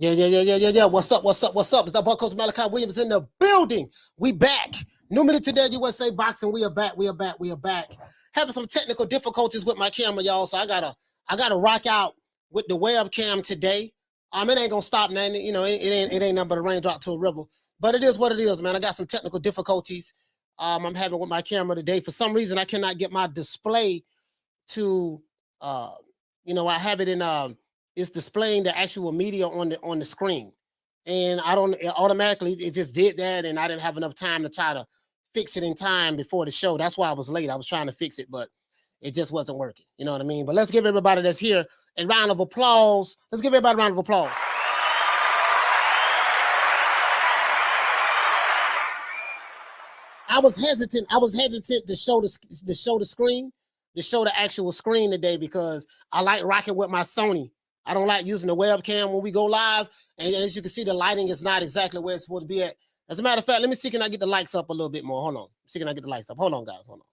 Yeah. What's up? It's the Marcos Malachi Williams in the building. We back. New Minute Today, USA Boxing. We are back. Having some technical difficulties with my camera, y'all. So I gotta rock out with the webcam today. It ain't gonna stop, man. You know, it ain't nothing but a raindrop to a river. But it is what it is, man. I got some technical difficulties I'm having with my camera today. For some reason, I cannot get my display to I have it in it's displaying the actual media on the screen, and it just did that, and I didn't have enough time to try to fix it in time before the show. That's why I was late. I was trying to fix it, but it just wasn't working. You know what I mean? But let's give everybody that's here a round of applause. Let's give everybody a round of applause. I was hesitant to show the screen, to show the actual screen today, because I like rocking with my Sony. I don't like using the webcam when we go live. And as you can see, the lighting is not exactly where it's supposed to be at. As a matter of fact, let me see, can I get the lights up a little bit more? Hold on. See, can I get the lights up? Hold on, guys. Hold on.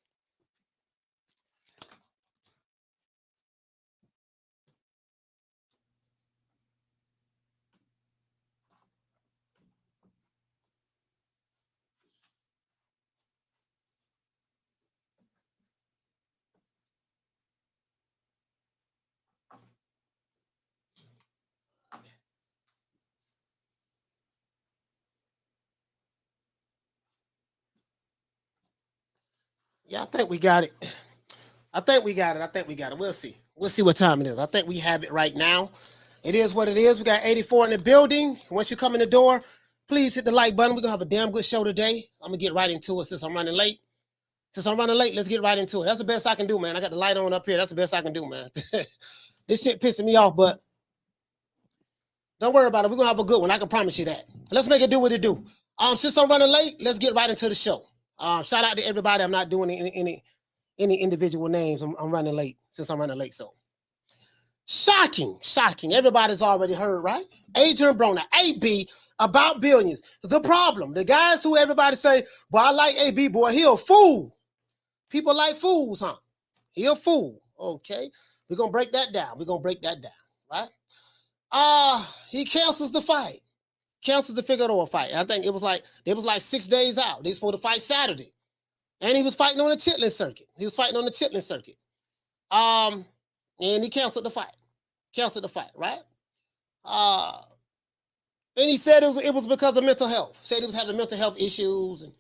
Yeah, I think we got it. We'll see. We'll see what time it is. I think we have it right now. It is what it is. We got 84 in the building. Once you come in the door, please hit the like button. We're going to have a damn good show today. I'm going to get right into it since I'm running late. Let's get right into it. That's the best I can do, man. I got the light on up here. That's the best I can do, man. This shit pissing me off, but don't worry about it. We're going to have a good one. I can promise you that. Let's make it do what it do. Since I'm running late, let's get right into the show. Shout out to everybody. I'm not doing any individual names. I'm running late since I'm running late. So shocking. Everybody's already heard, right? Adrien Broner, AB, about billions. The problem, the guys who everybody say, boy, I like AB, boy, he a fool. People like fools, huh? He a fool. Okay. We're going to break that down. Right? He cancels the fight. Cancels the Figueroa fight. I think it was like 6 days out. They supposed to fight Saturday. And he was fighting on the Chitlin Circuit. And he canceled the fight. Right? And he said it was because of mental health. Said he was having mental health issues and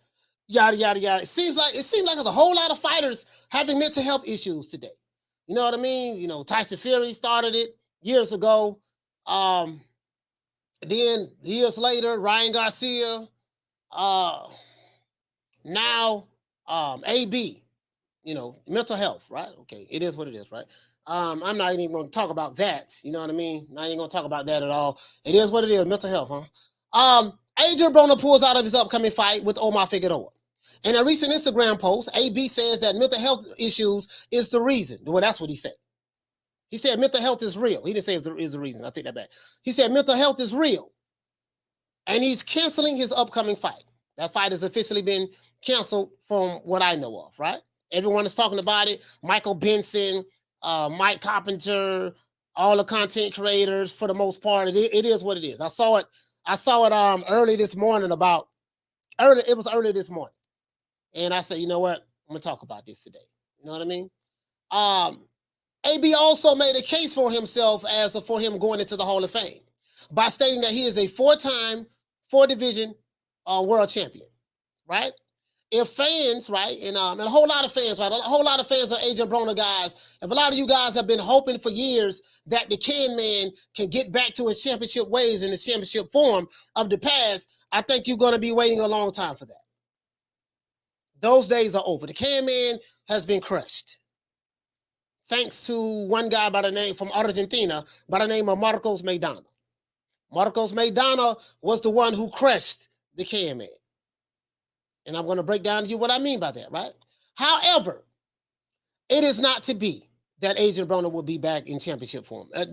yada yada yada. It seems like there's a whole lot of fighters having mental health issues today. You know what I mean? You know, Tyson Fury started it years ago. Then years later, Ryan Garcia. Now AB. You know, mental health, right? Okay, it is what it is, right? I'm not even going to talk about that. You know what I mean? Not even going to talk about that at all. It is what it is, mental health, huh? Adrien Broner pulls out of his upcoming fight with Omar Figueroa. In a recent Instagram post, AB says that mental health issues is the reason. Well, that's what he said. He said mental health is real. He didn't say it is the reason. I'll take that back. He said mental health is real. And he's canceling his upcoming fight. That fight has officially been canceled from what I know of, right? Everyone is talking about it. Michael Benson, Mike Carpenter, all the content creators, for the most part, it is what it is. I saw it early this morning. It was early this morning. And I said, you know what? I'm going to talk about this today. You know what I mean? AB also made a case for himself for him going into the Hall of Fame by stating that he is a four-time, four-division world champion, right? If fans, right, and a whole lot of fans, right, a whole lot of fans are Adrien Broner guys. If a lot of you guys have been hoping for years that the Can Man can get back to his championship ways and his championship form of the past, I think you're going to be waiting a long time for that. Those days are over. The Can Man has been crushed. Thanks to one guy by the name from Argentina by the name of Marcos Maidana. Marcos Maidana was the one who crushed the Can Man. And I'm going to break down to you what I mean by that, right? However, it is not to be that Adrien Broner will be back in championship form. As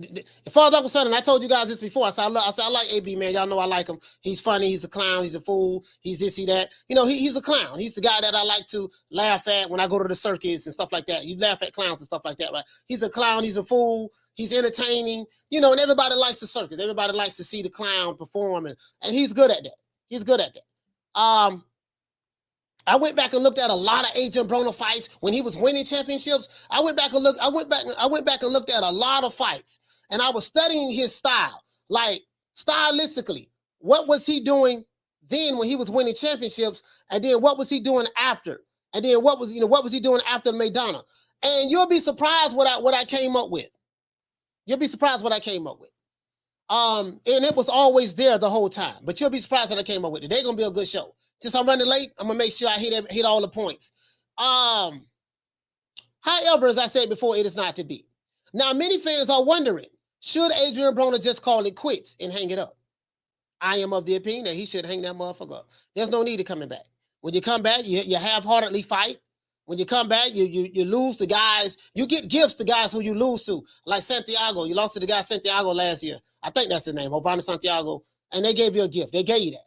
far as I'm concerned, and I told you guys this before, I said I like AB, man. Y'all know I like him. He's funny. He's a clown. He's a fool. He's this, he that. You know, he's a clown. He's the guy that I like to laugh at when I go to the circus and stuff like that. You laugh at clowns and stuff like that, right? He's a clown. He's a fool. He's entertaining, you know, and everybody likes the circus. Everybody likes to see the clown perform, and he's good at that. He's good at that. I went back and looked at a lot of Adrien Broner fights when he was winning championships. I went back and looked at a lot of fights, and I was studying his style, like stylistically. What was he doing then when he was winning championships, and then what was he doing after, and then what was he doing after Maidana? And you'll be surprised what I came up with. You'll be surprised what I came up with. And it was always there the whole time. But you'll be surprised what I came up with. Today's gonna be a good show. Since I'm running late, I'm gonna make sure I hit all the points. However, as I said before, it is not to be. Now, many fans are wondering, should Adrien Broner just call it quits and hang it up? I am of the opinion that he should hang that motherfucker up. There's no need of coming back. When you come back, you half-heartedly fight. When you come back, you lose the guys. You get gifts to guys who you lose to, like Santiago. You lost to the guy Santiago last year. I think that's his name, Obama Santiago, and they gave you a gift. They gave you that.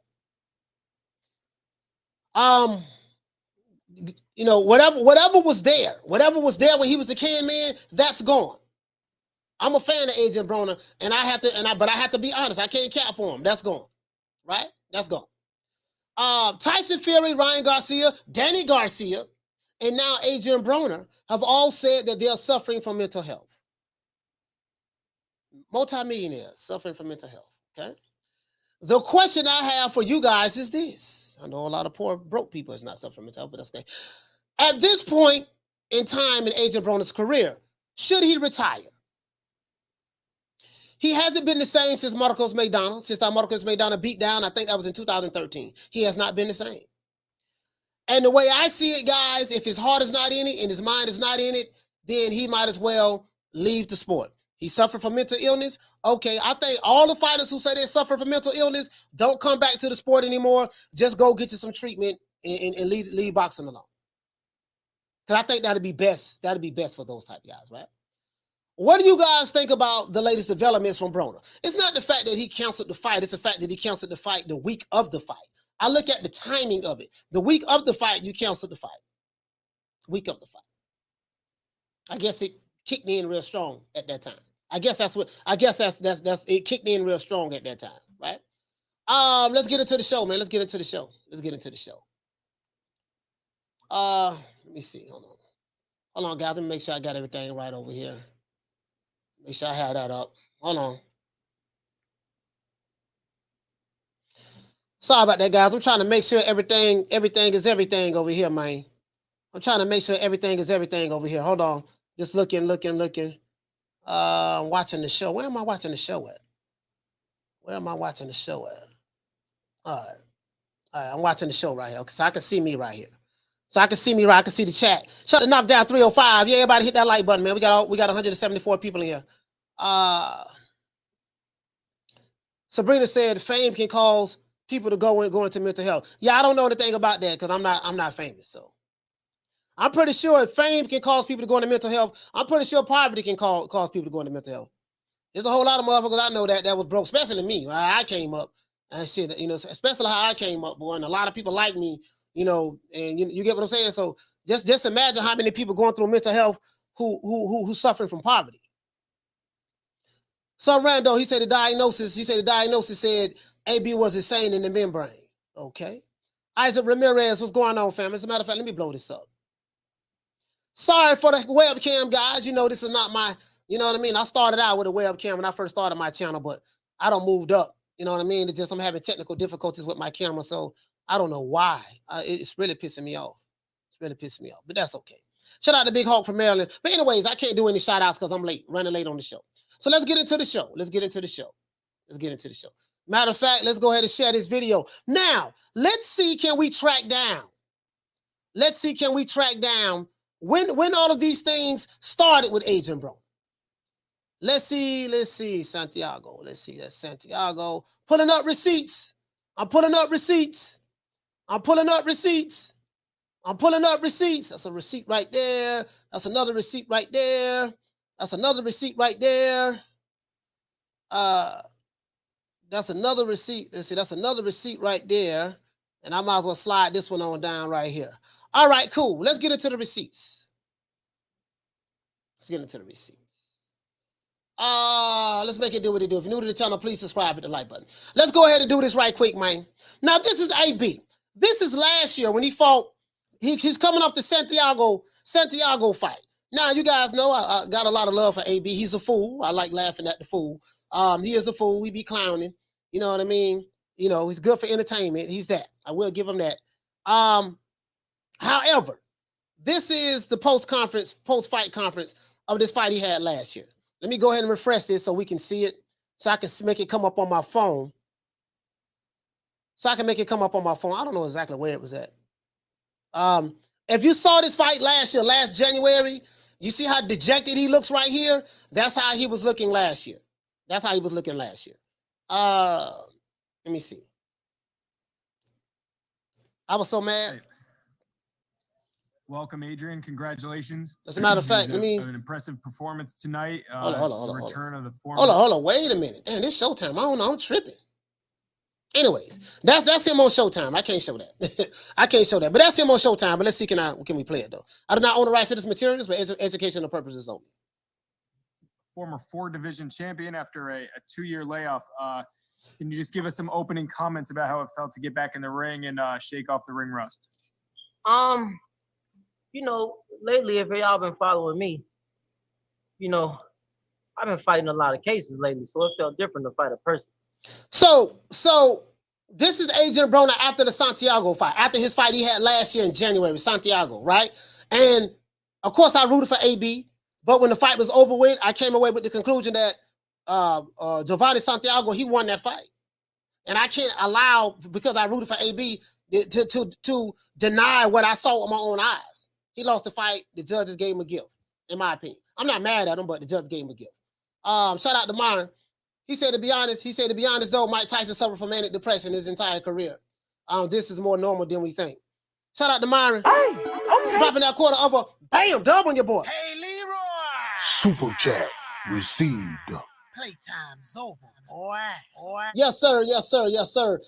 You know, whatever was there when he was the can man, that's gone. I'm a fan of Adrien Broner, but I have to be honest. I can't cap for him. That's gone, right? That's gone. Tyson Fury, Ryan Garcia, Danny Garcia, and now Adrien Broner have all said that they are suffering from mental health. Multi-millionaires suffering from mental health. Okay. The question I have for you guys is this: I know a lot of poor broke people is not suffering from mental health, but that's okay. At this point in time in Adrien Broner's career, should he retire? He hasn't been the same since Marcos Maidana. Since that Marcos Maidana beat down, I think that was in 2013. He has not been the same. And the way I see it, guys, if his heart is not in it and his mind is not in it, then he might as well leave the sport. He suffered from mental illness. Okay, I think all the fighters who say they suffer from mental illness don't come back to the sport anymore. Just go get you some treatment and leave boxing alone. Because I think that'd be best. That'd be best for those type of guys, right? What do you guys think about the latest developments from Broner? It's not the fact that he canceled the fight. It's the fact that he canceled the fight the week of the fight. I look at the timing of it. The week of the fight, you canceled the fight. Week of the fight. I guess it kicked in real strong at that time. That's it kicked in real strong at that time, right? Let's get into the show, man. Let's get into the show. Let me see. Hold on, guys. Let me make sure I got everything right over here. Make sure I have that up. Hold on. Sorry about that, guys. I'm trying to make sure everything is everything over here, man. I'm trying to make sure everything is everything over here. Hold on. Just looking. Watching the show. Where am I watching the show at? All right. I'm watching the show right here. Okay, so I can see me right here. I can see the chat. Shut the knockdown 305. Yeah, everybody hit that like button, man. We got 174 people in here. Sabrina said fame can cause people to go into mental health. Yeah, I don't know anything about that because I'm not famous. So I'm pretty sure if fame can cause people to go into mental health, I'm pretty sure poverty can cause people to go into mental health. There's a whole lot of motherfuckers I know that was broke, especially me. I came up and shit, you know, especially how I came up, boy. And a lot of people like me, you know, and you get what I'm saying? So just imagine how many people going through mental health who suffering from poverty. So Rando, he said the diagnosis said AB was insane in the membrane. Okay. Isaac Ramirez, what's going on, fam? As a matter of fact, let me blow this up. Sorry for the webcam, guys. You know, this is not my, you know what I mean? I started out with a webcam when I first started my channel, but I don't moved up. You know what I mean? It's just I'm having technical difficulties with my camera, so I don't know why. It's really pissing me off. But that's okay. Shout out to Big Hawk from Maryland. But anyways, I can't do any shout outs because I'm running late on the show. So let's get into the show. Matter of fact, let's go ahead and share this video. Now, let's see, can we track down when all of these things started with Adrien Broner. Let's see, Santiago. Let's see, that's Santiago. Pulling up receipts. I'm pulling up receipts. That's a receipt right there. That's another receipt right there. That's another receipt right there. That's another receipt. Let's see, that's another receipt right there. And I might as well slide this one on down right here. All right, cool. Let's get into the receipts. Let's make it do what it do. If you're new to the channel, please subscribe with the like button. Let's go ahead and do this right quick, man. Now, this is AB. This is last year when he fought. He's coming off the Santiago fight. Now, you guys know I got a lot of love for AB. He's a fool. I like laughing at the fool. He is a fool. We be clowning. You know what I mean? You know, he's good for entertainment. He's that. I will give him that. However, this is the post-fight conference of this fight he had last year. Let me go ahead and refresh this so we can see it, so I can make it come up on my phone. I don't know exactly where it was at. If you saw this fight last year, last January, you see how dejected he looks right here? That's how he was looking last year. Let me see. I was so mad. Hey. Welcome, Adrien. Congratulations. As a matter of fact, an impressive performance tonight. Hold on. Return of the form. Hold on. Wait a minute. Damn, this Showtime. I don't know. I'm tripping. Anyways, that's him on Showtime. I can't show that. But that's him on Showtime. But let's see, can we play it though? I do not own the rights to this materials, but educational purposes only. Former 4-division champion after a 2-year layoff. Can you just give us some opening comments about how it felt to get back in the ring and shake off the ring rust? You know, lately, if y'all been following me, you know, I've been fighting a lot of cases lately, so it felt different to fight a person. So this is Adrien Broner after the Santiago fight, after his fight he had last year in January, Santiago, right? And of course, I rooted for AB, but when the fight was over with, I came away with the conclusion that Giovanni Santiago, he won that fight. And I can't allow, because I rooted for AB, to deny what I saw with my own eyes. He lost the fight. The judges gave him a gift, in my opinion. I'm not mad at him, but the judge gave him a gift. Shout out to Myron. He said, to be honest, though, Mike Tyson suffered from manic depression his entire career. This is more normal than we think. Shout out to Myron. Hey, okay. Dropping that quarter of a bam, dub on your boy. Hey, Leroy. Super chat received. Playtime's over, boy. Yes, sir.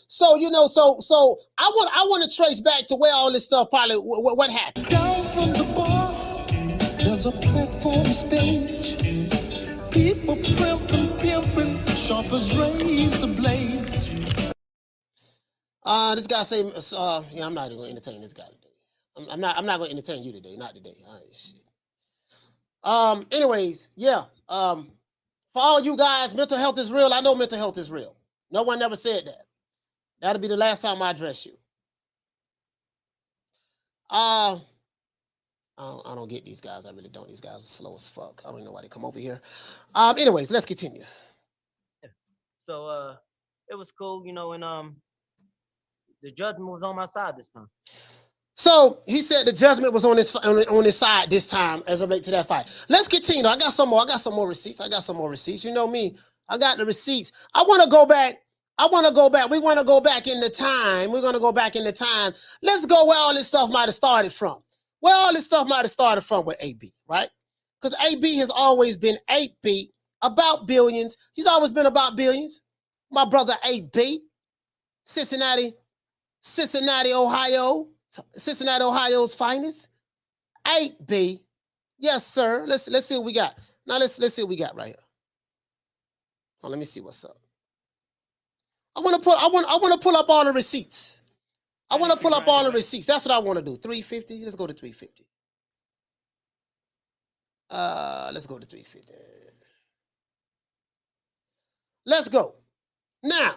So, you know, so I want to trace back to where all this stuff probably, what happened. Down from the bar, there's a platform stage. People pimping, sharp as razor blades. This guy say, yeah, I'm not even going to entertain this guy today. I'm not going to entertain you today, not today. Shit. Anyways, yeah. For all you guys, mental health is real. I know mental health is real. No one ever said that. That'll be the last time I address you. I don't get these guys. I really don't. These guys are slow as fuck. I don't even know why they come over here. Anyways, let's continue. So it was cool, you know, and the judgment was on my side this time. So he said the judgment was on his side this time as it relates to that fight. Let's continue. I got some more receipts. You know me. I got the receipts. I want to go back. We want to go back in the time. We're going to go back in the time. Let's go where all this stuff might have started from. With AB, right? Because AB has always been AB, about billions. He's always been about billions. My brother AB, Cincinnati, Ohio. Cincinnati, Ohio's finest. 8B. Yes, sir. Let's see what we got. Now let's see what we got right here. Oh, let me see what's up. I want to pull up all the receipts. That's what I want to do. 350. Let's go to 350. Let's go. Now,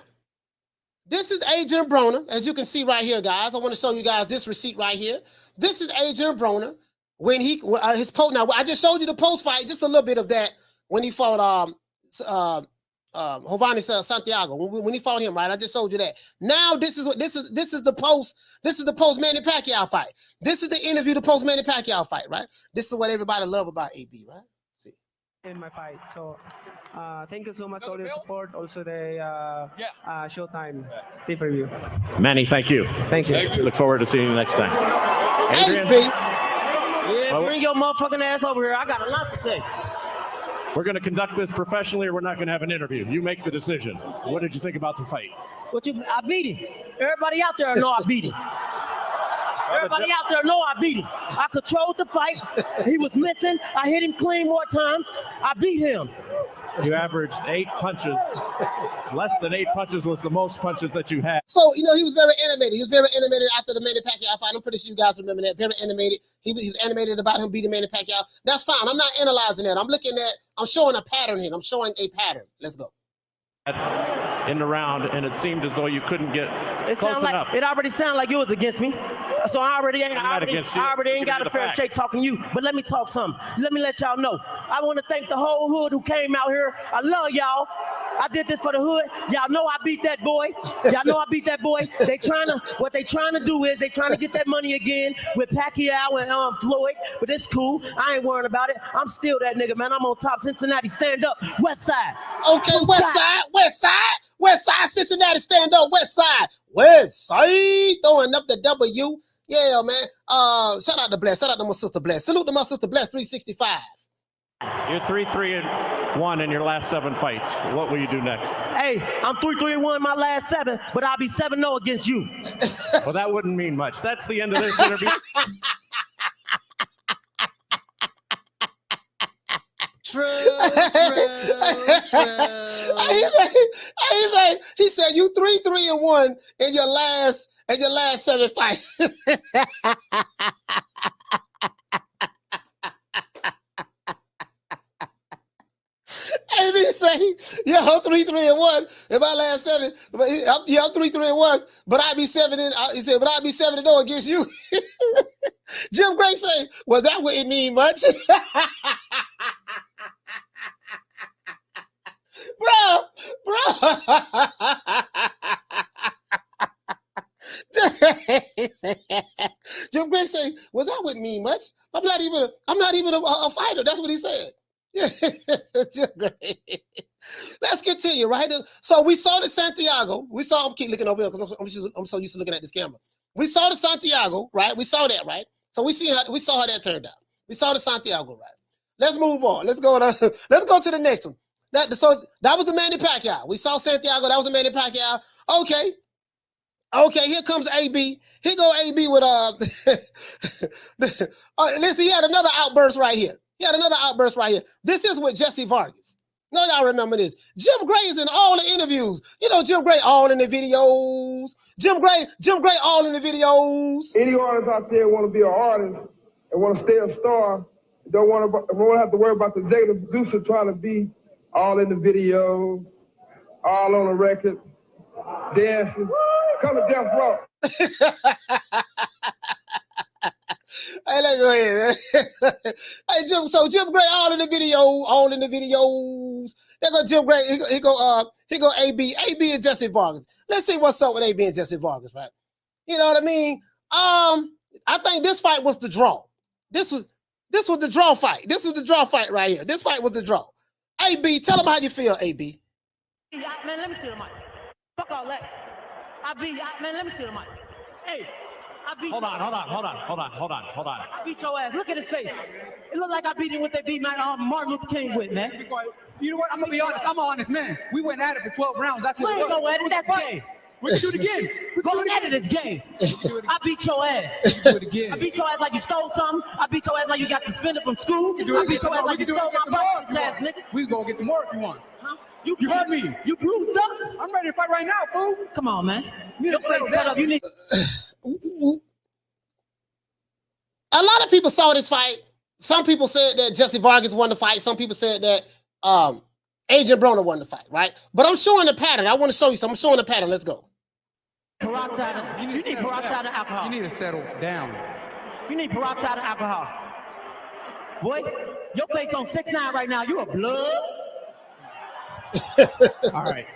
this is Adrien Broner, as you can see right here, guys. I want to show you guys this receipt right here. This is Adrien Broner when his post. Now, I just showed you the post fight, just a little bit of that when he fought Giovanni Santiago. When he fought him, right? I just showed you that. Now, this is the post Manny Pacquiao fight. This is the interview, the post Manny Pacquiao fight, right? This is what everybody love about AB, right? See. In my fight, so. Thank you so much for all your support. Also, the Showtime pay-per-view. Manny, thank you. Thank you. Look forward to seeing you next time. Adrien, Yeah, bring your motherfucking ass over here. I got a lot to say. we're going to conduct this professionally, or we're not going to have an interview. You make the decision. What did you think about the fight? I beat him. Everybody out there know I beat him. Everybody out there know I beat him. I controlled the fight. He was missing. I hit him clean more times. I beat him. You averaged 8 punches. Less than 8 punches was the most punches that you had. So, you know, he was very animated. He was very animated after the Manny Pacquiao fight. I'm pretty sure you guys remember that. Very animated. He was animated about him beating Manny Pacquiao. That's fine. I'm not analyzing that. I'm showing a pattern here. I'm showing a pattern. Let's go. In the round, and it seemed as though you couldn't get It close enough. It already sounded like you was against me. So I already ain't got a fair shake talking you. But let me talk something. Let me let y'all know. I want to thank the whole hood who came out here. I love y'all. I did this for the hood. Y'all know I beat that boy. Y'all know I beat that boy. What they trying to do is they trying to get that money again with Pacquiao and Floyd. But it's cool. I ain't worrying about it. I'm still that nigga, man. I'm on top. Cincinnati, stand up. West Side. Okay, West Side, Cincinnati, stand up. West Side, throwing up the W. Yeah, man. Shout out to Bless. Shout out to my sister Bless. Salute to my sister Bless 365. You're 3-3-1 in your last 7 fights. What will you do next? Hey, I'm 3-3-1 in my last 7, but I'll be 7-0 against you. Well, that wouldn't mean much. That's the end of this interview. True. He said you 3-3-1 in your last 7 fights. AB say, yo, 3-3-1 in my last 7. Yeah, I'm 3-3-1, but I be 7-0. He said, but I be 7-0 against you. Jim Gray say, well, that wouldn't mean much. Bro. Jim Gray say, well, that wouldn't mean much. I'm not even a fighter. That's what he said. Yeah, great. Let's continue, right? So we saw the Santiago. I'm keep looking over here because I'm so used to looking at this camera. We saw the Santiago, right? We saw that, right? So we saw how that turned out. We saw the Santiago, right? Let's move on. Let's go to the next one. That was the Manny Pacquiao. We saw Santiago. That was the Manny Pacquiao. Okay, here comes AB. Here go AB with listen, he had another outburst right here. This is with Jesse Vargas. No, y'all remember this. Jim Gray is in all the interviews. You know, Jim Gray all in the videos. Jim Gray all in the videos. Any artist out there want to be an artist and want to stay a star, don't want to have to worry about the executive producer trying to be all in the video, all on the record, dancing. Come to Death Row. Hey, let's go ahead. Hey, Jim Gray all in the videos. There go Jim Gray. He go AB and Jesse Vargas. Let's see what's up with AB and Jesse Vargas, right? You know what I mean? I think this fight was the draw. This was the draw fight. This was the draw fight right here. This fight was the draw. AB, tell them how you feel, AB. Man, let me see the mic. Fuck all that. Man, let me see the mic. Hey. Hold on. I beat your ass. Look at his face. It looked like I beat him what they beat Martin Luther King with, man. You know what? I'm gonna be honest. I'm an honest man. We went at it for 12 rounds. That's what we ain't go at it. That's game. We can do it again. We're going at it. It's game. I beat your ass. Do it again. I beat your ass like you stole something. I beat your ass like you got suspended from school. I beat your ass like you stole my ball, nigga. We gonna get some more if you want. Huh? You heard me. You bruised up? I'm ready to fight right now, fool. Come on, man. Your face cut up. You need. A lot of people saw this fight. Some people said that Jesse Vargas won the fight. Some people said that Adrien Broner won the fight, right? But I'm showing the pattern. I want to show you something. I'm showing the pattern. Let's go. Peroxide. You need peroxide of alcohol. You need to settle down. You need peroxide of alcohol. Boy, your face on 6'9" right now. You a blood. All right.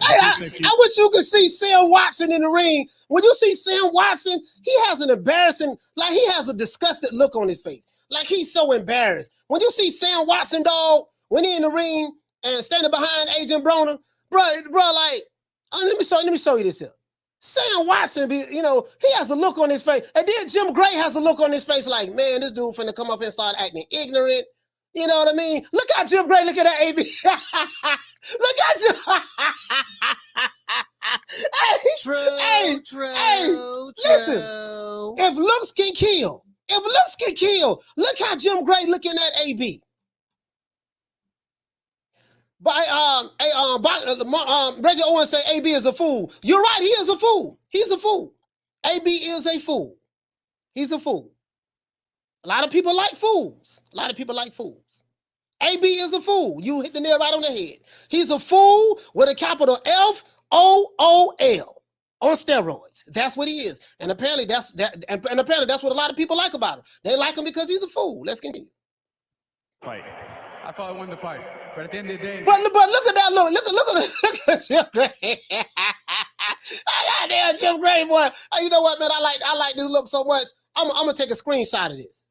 I wish you could see Sam Watson in the ring. When you see Sam Watson, he has an embarrassing, like he has a disgusted look on his face. Like he's so embarrassed. When you see Sam Watson, dog, when he in the ring and standing behind Adrien Broner, bro, like, let me show you this here. Sam Watson, he has a look on his face. And then Jim Gray has a look on his face like, man, this dude finna come up and start acting ignorant. You know what I mean? Look how Jim Gray, look at that AB. Look at Jim. Listen, if looks can kill, look how Jim Gray looking at AB. Reggie Owens say AB is a fool. You're right. He is a fool. He's a fool. AB is a fool. He's a fool. A lot of people like fools. A lot of people like fools. AB is a fool. You hit the nail right on the head. He's a fool with a capital FOOL on steroids. That's what he is. And apparently that's what a lot of people like about him. They like him because he's a fool. Let's continue. Fight. I thought I won the fight, but at the end of the day, But look at that look. Look at Jim Gray. Goddamn Jim Gray, boy. Oh, you know what, man? I like this look so much. I'm gonna take a screenshot of this.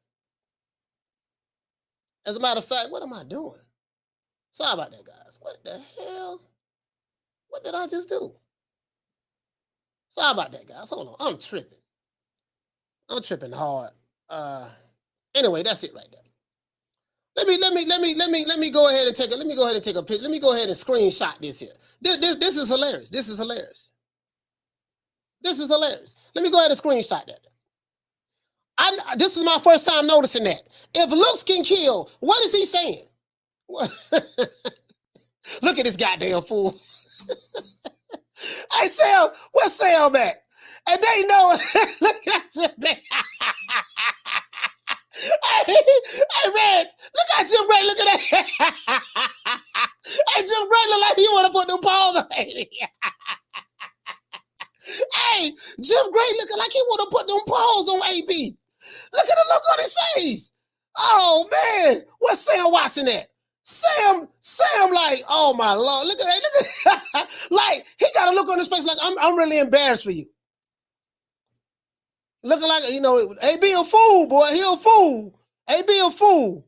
As a matter of fact, what am I doing? Sorry about that, guys. What the hell? What did I just do? Sorry about that, guys. Hold on. I'm tripping. I'm tripping hard. Anyway, that's it right there. Let me go ahead and take a picture. Let me go ahead and screenshot this here. This is hilarious. This is hilarious. This is hilarious. Let me go ahead and screenshot that. This is my first time noticing that. If looks can kill, what is he saying? Look at this goddamn fool. Hey, Sam, where's Sam at? And they know. Look at you. Hey, Reds, look at Jim Gray. Look at that. Hey, Jim Gray look like he want to put them paws on. Hey, Jim Gray looking like he want to put them paws on AB. Look at the look on his face. Oh, man. What's Sam Watson at? Sam, like, oh, my Lord. Look at that. Like, he got a look on his face like, I'm really embarrassed for you. Looking like, you know, AB a fool, boy. He a fool. AB a fool.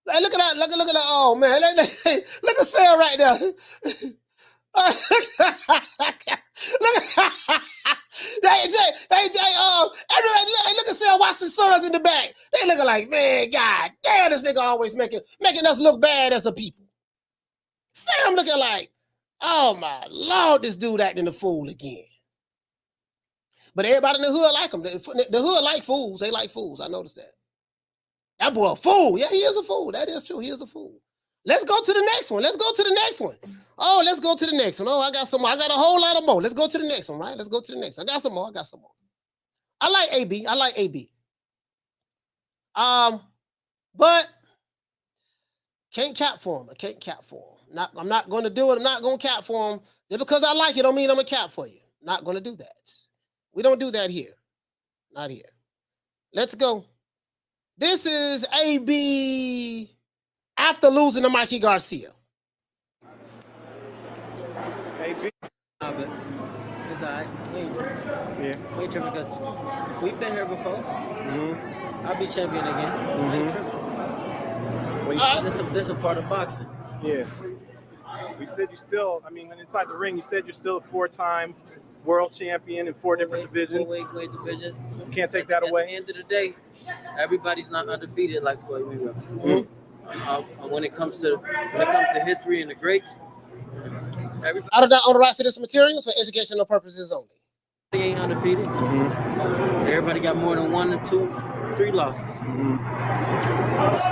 Hey, look at that. Look at that. Oh, man. Look at Sam right there. Look at Sam Watson's sons in the back. They looking like, man, God damn, this nigga always making us look bad as a people. Sam looking like, oh my Lord, this dude acting a fool again. But everybody in the hood like him. The hood like fools. They like fools. I noticed that. That boy a fool. Yeah, he is a fool. That is true. He is a fool. Let's go to the next one. Oh, let's go to the next one. Oh, I got some more. I got a whole lot of more. Let's go to the next one, right? Let's go to the next. I got some more. I like AB. But can't cap for him. I'm not going to do it. I'm not going to cap for him. Just because I like it don't mean I'm a cap for you. Not going to do that. We don't do that here. Not here. Let's go. This is AB after losing to Mikey Garcia. AB. But it's all right. We ain't tripping because we've been here before. Mm-hmm. I'll be champion again. Mm-hmm. I ain't tripping. This is a part of boxing. Yeah. We said you still, inside the ring, you said you're still a 4-time world champion in 4 different divisions. 4 weight divisions. You can't take that away. At the end of the day, everybody's not undefeated like Floyd Mayweather. Mm-hmm. When it comes to history and the greats, everybody. I do not own the rights to this material for educational purposes only. They ain't undefeated. Mm-hmm. Everybody got more than 1 or 2, 3 losses. Mm-hmm.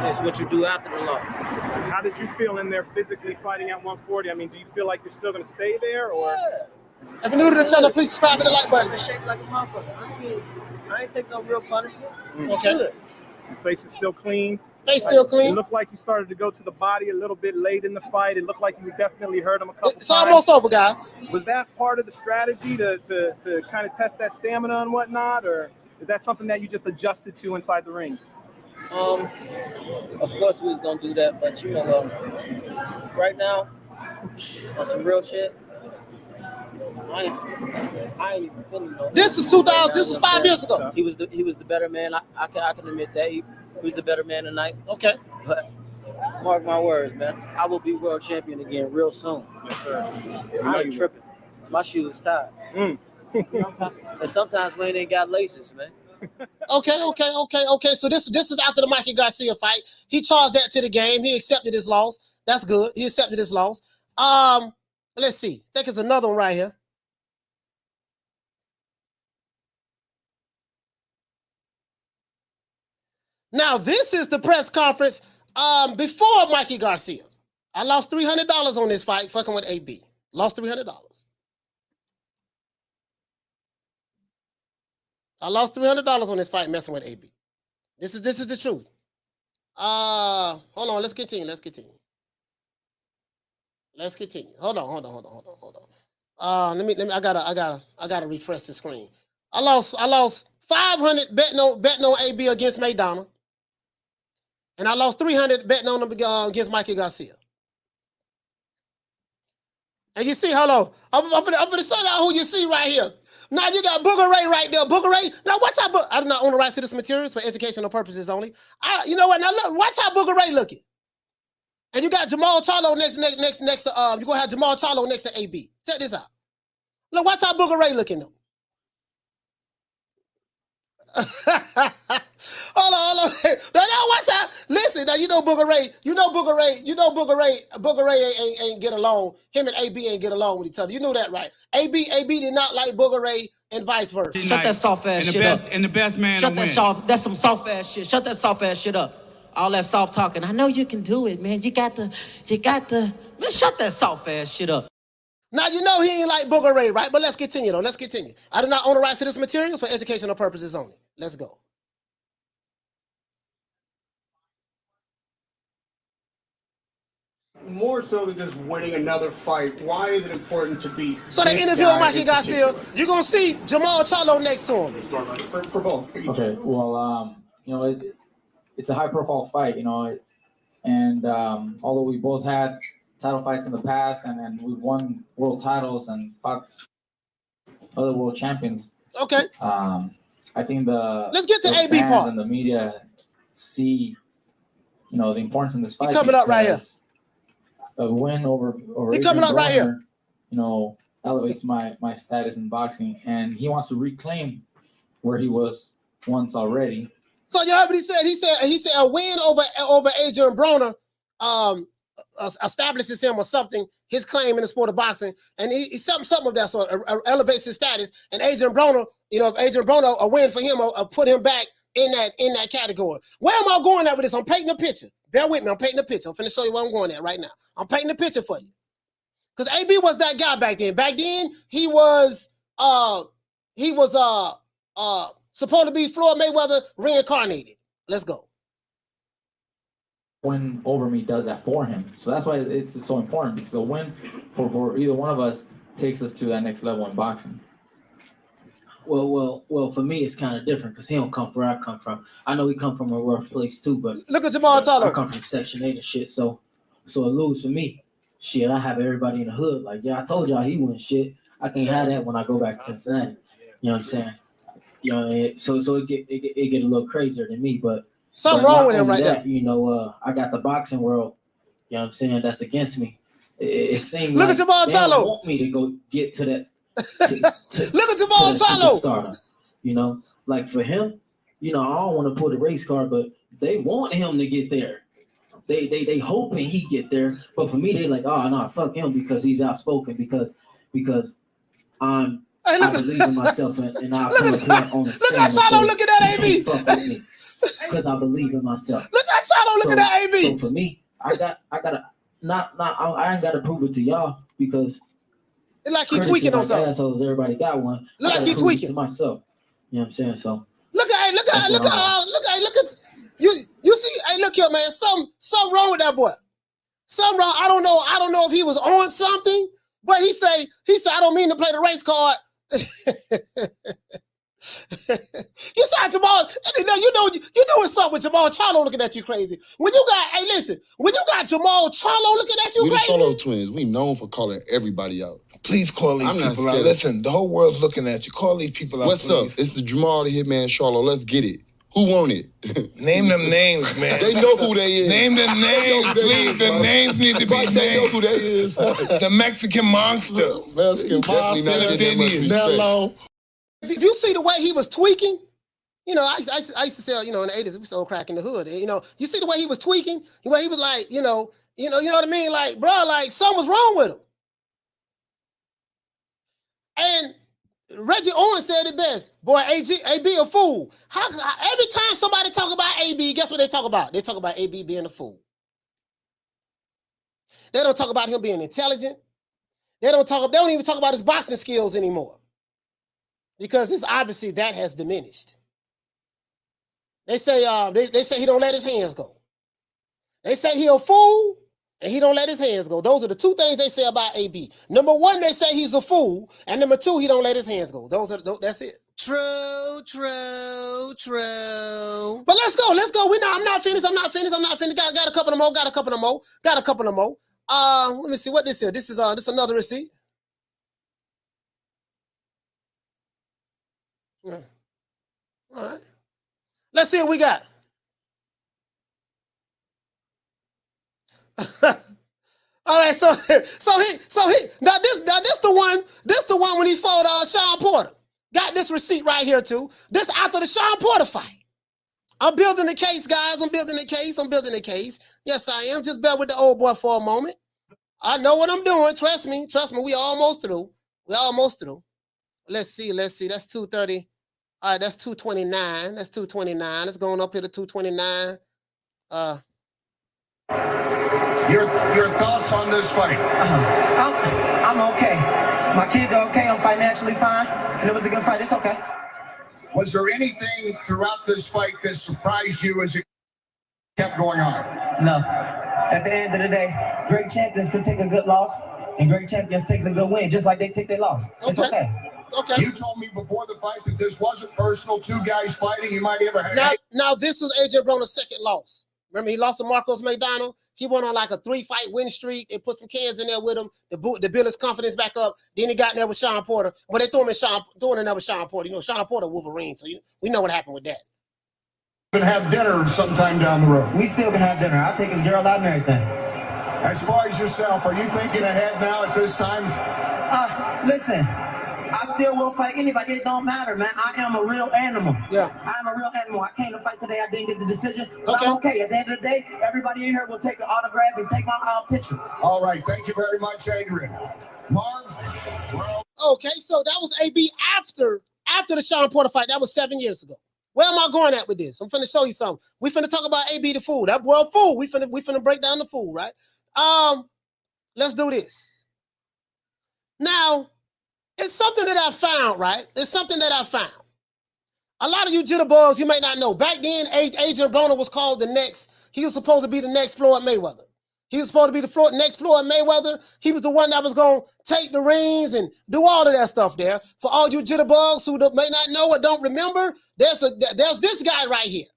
It's what you do after the loss. How did you feel in there physically fighting at 140? Do you feel like you're still going to stay there, or? Yeah. If you're new to the channel, please subscribe to the like button. I'm shaped like a motherfucker. I ain't taking no real punishment. Okay. Good. Your face is still clean. Still clean. It looked like you started to go to the body a little bit late in the fight. It looked like you definitely hurt him a couple times. It's almost over, guys. Was that part of the strategy to kind of test that stamina and whatnot, or is that something that you just adjusted to inside the ring? Of course we was gonna do that, but right now, on some real shit, I ain't even feeling no. This is 2000. This was 5 years ago. He was the better man. I can admit that he was the better man tonight. Okay. But mark my words, man. I will be world champion again real soon. Yes, sir. I ain't tripping. My shoes tied. And sometimes we ain't got laces, man. Okay. So this is after the Mikey Garcia fight. He charged that to the game. He accepted his loss. That's good. He accepted his loss. Let's see. I think it's another one right here. Now, this is the press conference before Mikey Garcia. I lost $300 on this fight fucking with AB. Lost $300. I lost $300 on this fight messing with AB. This is the truth. Hold on, let's continue. Let's continue. Hold on. Let me I gotta refresh the screen. I lost 500 betting on AB against Maidana. And I lost 300 betting on him against Mikey Garcia. And you see, hold on. I'm gonna show y'all who you see right here. Now you got Booger Ray right there. Booger Ray. Now watch how I do not own the rights to this materials for educational purposes only. You know what? Now look, watch how Booger Ray looking. And you got Jamal Charlo next to you're gonna have Jamal Charlo next to AB. Check this out. Look, watch how Booger Ray looking though. Hold on. Now y'all watch out. Listen, now you know Booger Ray ain't get along. Him and AB ain't get along with each other. You know that, right? AB did not like Booger Ray and vice versa. Shut that soft ass shit up. And the best man to win. That's some soft ass shit. Shut that soft ass shit up. All that soft talking. I know you can do it, man. You got to. Man, shut that soft ass shit up. Now, you know he ain't like Booger Ray, right? But let's continue, though. Let's continue. I do not own the rights to this materials for educational purposes only. Let's go. More so than just winning another fight, why is it important to beat? So they interview Mikey Garcia. You're going to see Jamal Charlo next to him. For both. Okay, well, you know, it's a high-profile fight, you know, and although we both had title fights in the past, and we've won world titles and fought other world champions. Okay. I think let's get to the AB fans part. and the media see, you know, the importance in this fight. He coming up right here. A win over he coming up right here. You know, elevates my status in boxing, and he wants to reclaim where he was once already. So you heard what he said? He said a win over Adrien Broner establishes him or something, his claim in the sport of boxing, and he something of that sort, elevates his status. And Adrien Broner, you know, if Adrien Broner, a win for him or put him back in that category. Where am I going at with this? I'm painting a picture. Bear with me. I'm painting a picture. I'm finna show you where I'm going at right now. I'm painting a picture for you. Because AB was that guy back then. Back then, he was supposed to be Floyd Mayweather reincarnated. Let's go. Win over me does that for him. So that's why it's so important, because a win for either one of us takes us to that next level in boxing. Well, for me, it's kind of different because he don't come from where I come from. I know he come from a rough place too, but look at Jamal Charlo. I come from Section 8 and shit, so it lose for me. Shit, I have everybody in the hood. Like, yeah, I told y'all he wouldn't shit. I can't have that when I go back to Cincinnati. You know what I'm saying? You know, so it get a little crazier than me, but something wrong with him right there. You know, I got the boxing world. You know what I'm saying? That's against me. It seems look like at Jamal they Charlo. want me to go get to that. Look at Jamal Charlo. You know, like for him, you know, I don't want to pull the race card, but they want him to get there. They hoping he get there, but for me, they like, oh no, fuck him because he's outspoken because I believe in myself and I come up on the look at Charlo looking at AB because I believe in myself. Look at Charlo looking at AB. So for me, I ain't gotta prove it to y'all because it's like he tweaking on something. Assholes, everybody got one. Look like he tweaking to myself. You know what I'm saying? So look at you see, hey, look here, man. Something wrong with that boy. Something wrong. I don't know if he was on something, but he said I don't mean to play the race card. You saw Jamal, you know you're doing something with Jamal Charlo looking at you crazy. When you got Jamal Charlo looking at you crazy. We the Charlo twins, we known for calling everybody out. Please call these people out. Listen, the whole world's looking at you. Call these people out. What's up? It's the Jamal the Hitman Charlo. Let's get it. Who won it? Name them names, man. They know who they is. Name them names, please. The names need to be named. They know who they is. The Mexican monster. Mexican monster. Nello. If you see the way he was tweaking, you know, I used to sell, you know, in the 80s, we sold crack in the hood. You know, you see the way he was tweaking, the way he was like, you know what I mean? Like, bro, like something was wrong with him. And Reggie Owens said it best. Boy, AB a fool. How every time somebody talk about AB, guess what they talk about? They talk about AB being a fool. They don't talk about him being intelligent. They don't even talk about his boxing skills anymore. Because it's obviously that has diminished. They say they say he don't let his hands go. They say he a fool and he don't let his hands go. Those are the two things they say about AB. Number one, they say he's a fool, and number two, he don't let his hands go. That's it. True. But let's go. I'm not finished. Got a couple of more. Let me see what this is. This is another receipt. Yeah. All right. Let's see what we got. All right, so he now this the one when he fought Sean Porter. Got this receipt right here too. This after the Sean Porter fight. I'm building the case, guys. I'm building the case. Yes, I am. Just bear with the old boy for a moment. I know what I'm doing. Trust me. We almost through. Let's see. That's 230. All right, that's 229. It's going up here to 229. Your thoughts on this fight? I'm okay. My kids are okay. I'm financially fine. And it was a good fight. It's okay. Was there anything throughout this fight that surprised you as it kept going on? No. At the end of the day, great champions can take a good loss, and great champions take a good win, just like they take their loss. It's okay. Okay. You told me before the fight that this wasn't personal. Two guys fighting. You might ever have. Now this was Adrien Broner's second loss. Remember, he lost to Marcos Maidana. He went on like a 3-fight win streak. They put some cans in there with him to build his confidence back up. Then he got in there with Sean Porter. But they threw him in there with Sean Porter. You know, Sean Porter, Wolverine. So we know what happened with that. Can have dinner sometime down the road. We still can have dinner. I'll take his girl out and everything. As far as yourself, are you thinking ahead now at this time? Listen. I still will fight anybody. It don't matter, man. I am a real animal. Yeah. I'm a real animal. I came to fight today. I didn't get the decision. But I'm okay. At the end of the day, everybody in here will take an autograph and take my picture. All right. Thank you very much, Adrien. Marv? Okay, so that was AB after the Sean Porter fight. That was 7 years ago. Where am I going at with this? I'm finna show you something. We finna talk about AB the fool. That boy a fool. We finna break down the fool, right? Let's do this. Now, it's something that I found, right? It's something that I found. A lot of you jitterbugs, you may not know. Back then, Adrien Broner was called the next. He was supposed to be the next Floyd Mayweather. He was supposed to be the next Floyd Mayweather. He was the one that was going to take the reins and do all of that stuff there. For all you jitterbugs who may not know or don't remember, there's this guy right here.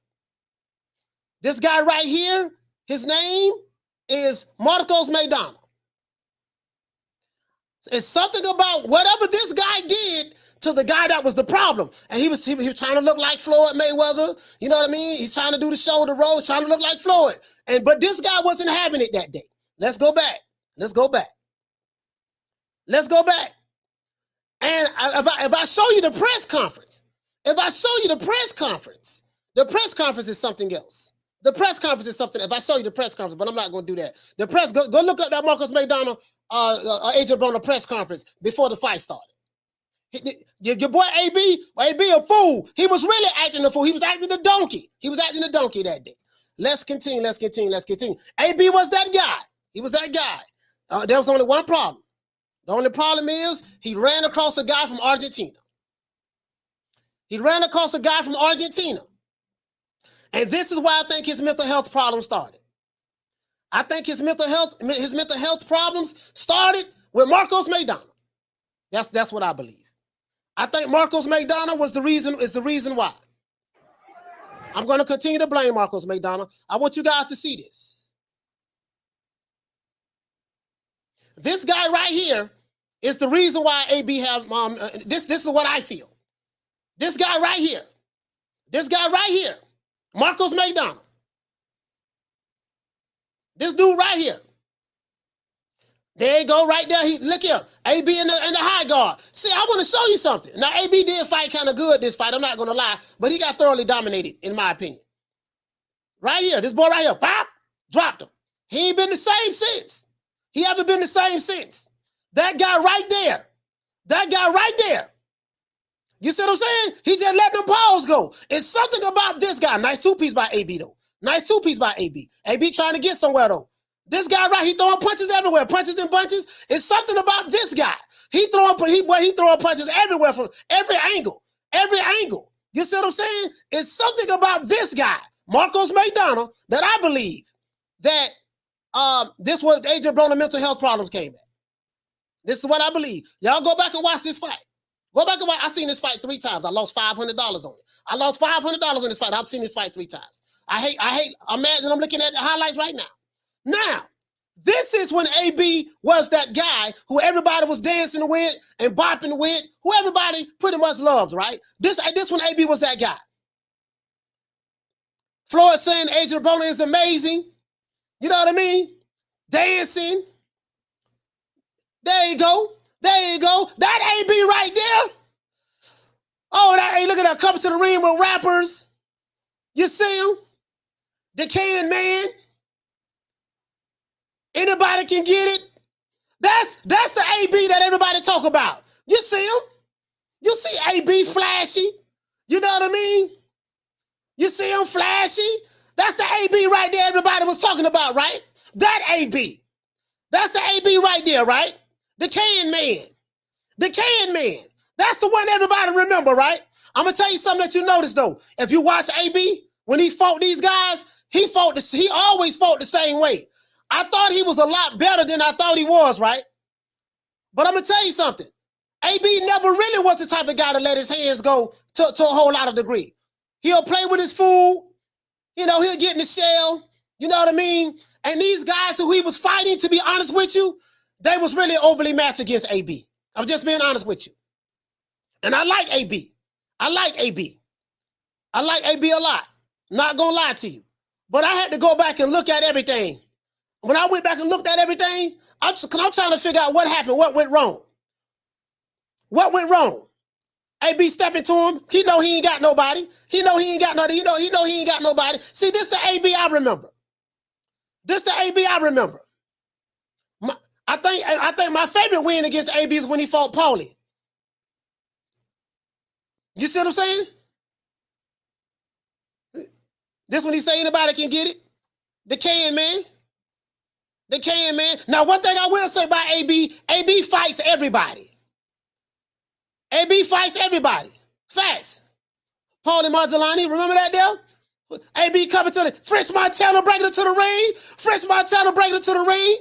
This guy right here, his name is Marcos Maidana. It's something about whatever this guy did to the guy that was the problem. And he was trying to look like Floyd Mayweather. You know what I mean? He's trying to do the shoulder roll, trying to look like Floyd. But this guy wasn't having it that day. Let's go back. And if I show you the press conference, the press conference is something else. The press conference is something. If I show you the press conference, but I'm not going to do that. The press, go look up that Marcos Maidana, Adrien Broner press conference before the fight started. Your boy AB a fool. He was really acting a fool. He was acting a donkey. That day. Let's continue. AB was that guy. He was that guy. There was only one problem. The only problem is he ran across a guy from Argentina. And this is why I think his mental health problems started. I think his mental health problems started with Marcos Maidana. That's what I believe. I think Marcos Maidana is the reason why. I'm going to continue to blame Marcos Maidana. I want you guys to see this. This guy right here is the reason why AB have this is what I feel. This guy right here, Marcos Maidana. This dude right here. There you go, right there. Look here, AB in the high guard. See, I want to show you something. Now, AB did fight kind of good this fight. I'm not going to lie, but he got thoroughly dominated, in my opinion. Right here, this boy right here, pop, dropped him. He ain't been the same since. He haven't been the same since. That guy right there. You see what I'm saying? He just let them paws go. It's something about this guy. Nice two-piece by AB, though. AB trying to get somewhere, though. This guy right, he throwing punches everywhere, punches and bunches. It's something about this guy. He throwing punches everywhere from every angle. You see what I'm saying? It's something about this guy, Marcos Maidana, that I believe that this was Adrien Broner mental health problems came at. This is what I believe. Y'all go back and watch this fight. Go back and watch. I've seen this fight 3 times. I lost $500 on it. I lost $500 in this fight. I've seen this fight 3 times. I hate. Imagine I'm looking at the highlights right now. Now, this is when AB was that guy who everybody was dancing with and bopping with, who everybody pretty much loves, right? This when AB was that guy. Floyd saying Adrien Broner is amazing. You know what I mean? Dancing. There you go. There you go. That AB right there. Oh, hey, look at that coming to the ring with rappers. You see him? Decaying man. Anybody can get it. That's the AB that everybody talk about. You see him? You see AB flashy. You know what I mean? You see him flashy. That's the AB right there everybody was talking about, right? That AB. That's the AB right there, right? Decaying man. Decaying man. That's the one everybody remember, right? I'm going to tell you something that you notice, though. If you watch AB, when he fought these guys, he always fought the same way. I thought he was a lot better than I thought he was, right? But I'm going to tell you something. AB never really was the type of guy to let his hands go to a whole lot of degree. He'll play with his food. You know, he'll get in the shell. You know what I mean? And these guys who he was fighting, to be honest with you, they was really overly matched against AB. I'm just being honest with you. And I like AB. I like AB. I like AB a lot. Not going to lie to you. But I had to go back and look at everything. When I went back and looked at everything, I'm trying to figure out what happened, what went wrong. What went wrong? AB stepping to him. He know he ain't got nobody. He know he ain't got nothing. He know he ain't got nobody. See, this the AB I remember. This the AB I remember. I think my favorite win against AB is when he fought Paulie. You see what I'm saying? This when he say anybody can get it. Decaying man. Decaying man. Now, one thing I will say about AB fights everybody. AB fights everybody. Facts. Paulie Margellani, remember that there? AB coming to the French Montana breaking it to the ring. French Montana breaking it to the ring.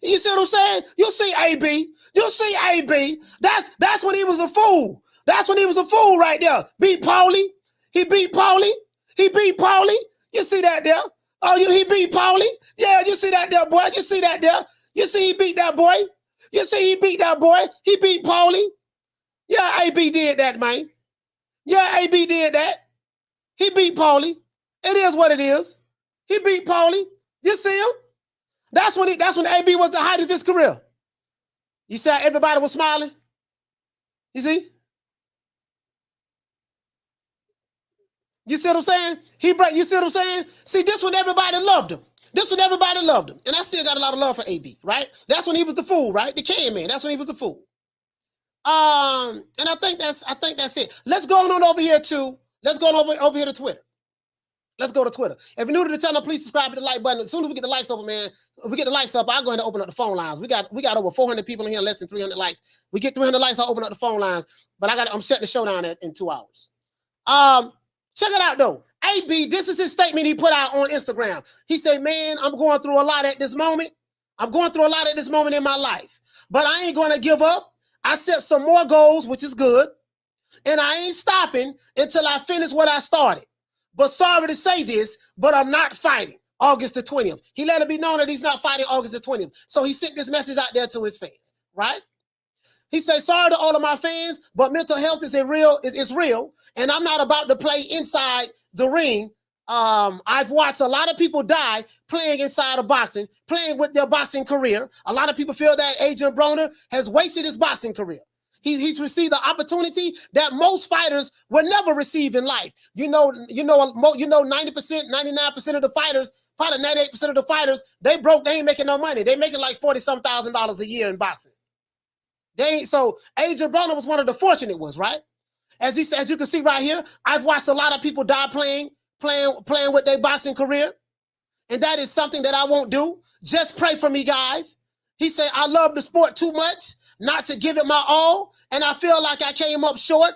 You see what I'm saying? You see AB. You see AB. That's when he was a fool. That's when he was a fool right there. Beat Paulie. He beat Paulie. He beat Paulie. You see that there? Oh, he beat Paulie. Yeah, you see that there, boy. You see that there. You see he beat that boy. You see he beat that boy. He beat Paulie. Yeah, AB did that, man. Yeah, AB did that. He beat Paulie. It is what it is. He beat Paulie. You see him? That's when AB was the height of his career. You see how everybody was smiling? You see? You see what I'm saying? You see what I'm saying? See, this when everybody loved him. This when everybody loved him. And I still got a lot of love for AB, right? That's when he was the fool, right? The can man. That's when he was the fool. And I think that's it. Let's go on over here to over here to Twitter. Let's go to Twitter. If you're new to the channel, please subscribe to the like button. As soon as we get the likes up, man, if we get the likes up, I'll go ahead and open up the phone lines. We got over 400 people in here, less than 300 likes. We get 300 likes, I'll open up the phone lines. But I'm shutting the show down in 2 hours. Check it out though. AB, this is his statement he put out on Instagram. He said, man, I'm going through a lot at this moment. I'm going through a lot at this moment in my life. But I ain't going to give up. I set some more goals, which is good. And I ain't stopping until I finish what I started. But sorry to say this, but I'm not fighting August the 20th. He let it be known that he's not fighting August the 20th. So he sent this message out there to his fans, right? He said, sorry to all of my fans, but mental health is real, and I'm not about to play inside the ring. I've watched a lot of people die playing inside of boxing, playing with their boxing career. A lot of people feel that Adrien Broner has wasted his boxing career. He's received the opportunity that most fighters will never receive in life. You know, 90%, 99% of the fighters, probably 98% of the fighters, they broke. They ain't making no money. They making like $40-some thousand a year in boxing. So Adrien Broner was one of the fortunate ones, right? As you can see right here, I've watched a lot of people die playing with their boxing career. and that is something that I won't do. Just pray for me, guys. He said, I love the sport too much not to give it my all, and I feel like I came up short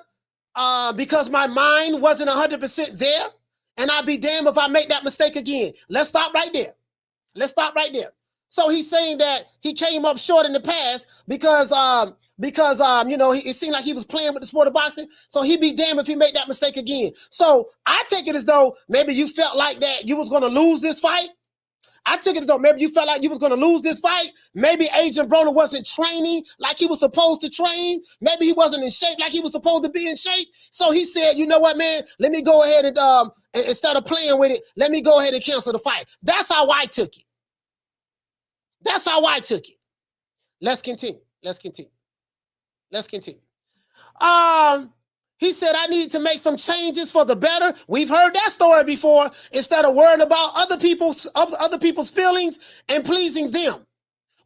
because my mind wasn't 100% there, and I'd be damned if I make that mistake again. Let's stop right there. Let's stop right there. So he's saying that he came up short in the past because you know, it seemed like he was playing with the sport of boxing. So he'd be damned if he made that mistake again. So I take it as though maybe you felt like that you was going to lose this fight. I took it as though maybe you felt like you was going to lose this fight. Maybe Adrien Broner wasn't training like he was supposed to train. Maybe he wasn't in shape like he was supposed to be in shape. So he said, you know what, man, let me go ahead and instead of playing with it, let me go ahead and cancel the fight. That's how I took it. That's how I took it. Let's continue. Let's continue. Let's continue. He said, I need to make some changes for the better. We've heard that story before. Instead of worrying about other people's feelings and pleasing them.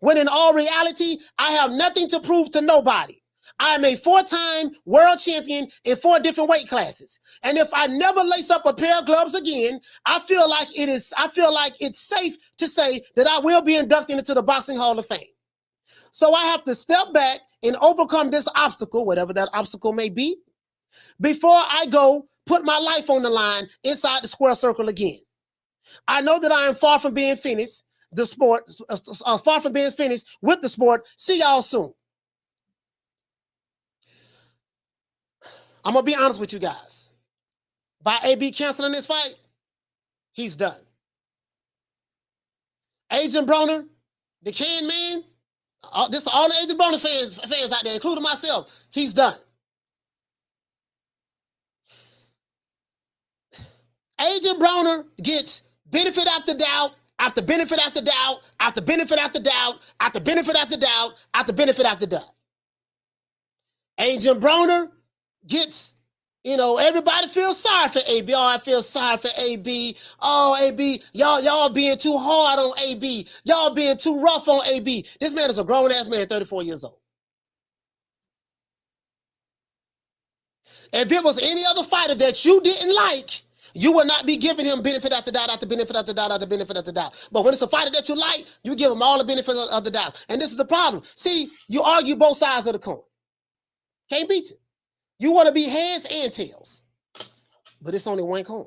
When in all reality, I have nothing to prove to nobody. I am a 4-time world champion in 4 different weight classes. And if I never lace up a pair of gloves again, I feel like it's safe to say that I will be inducted into the Boxing Hall of Fame. So I have to step back and overcome this obstacle, whatever that obstacle may be, before I go put my life on the line inside the square circle again. I know that I am far from being finished, far from being finished with the sport. See y'all soon. I'm going to be honest with you guys. By AB canceling this fight, he's done. Adrien Broner, the Can Man, this all the Adrien Broner fans out there, including myself, he's done. Adrien Broner gets benefit after doubt, after benefit after doubt, after benefit after doubt, after benefit after doubt, after benefit after doubt. Adrien Broner gets, you know, everybody feels sorry for AB. Oh, I feel sorry for AB. Oh, AB, y'all being too hard on AB. Y'all being too rough on AB. This man is a grown-ass man, 34 years old. If it was any other fighter that you didn't like, you will not be giving him benefit after doubt, after benefit after doubt, after benefit after doubt. But when it's a fighter that you like, you give him all the benefit of the doubt. And this is the problem. See, you argue both sides of the coin. Can't beat you. You want to be heads and tails. But it's only one coin.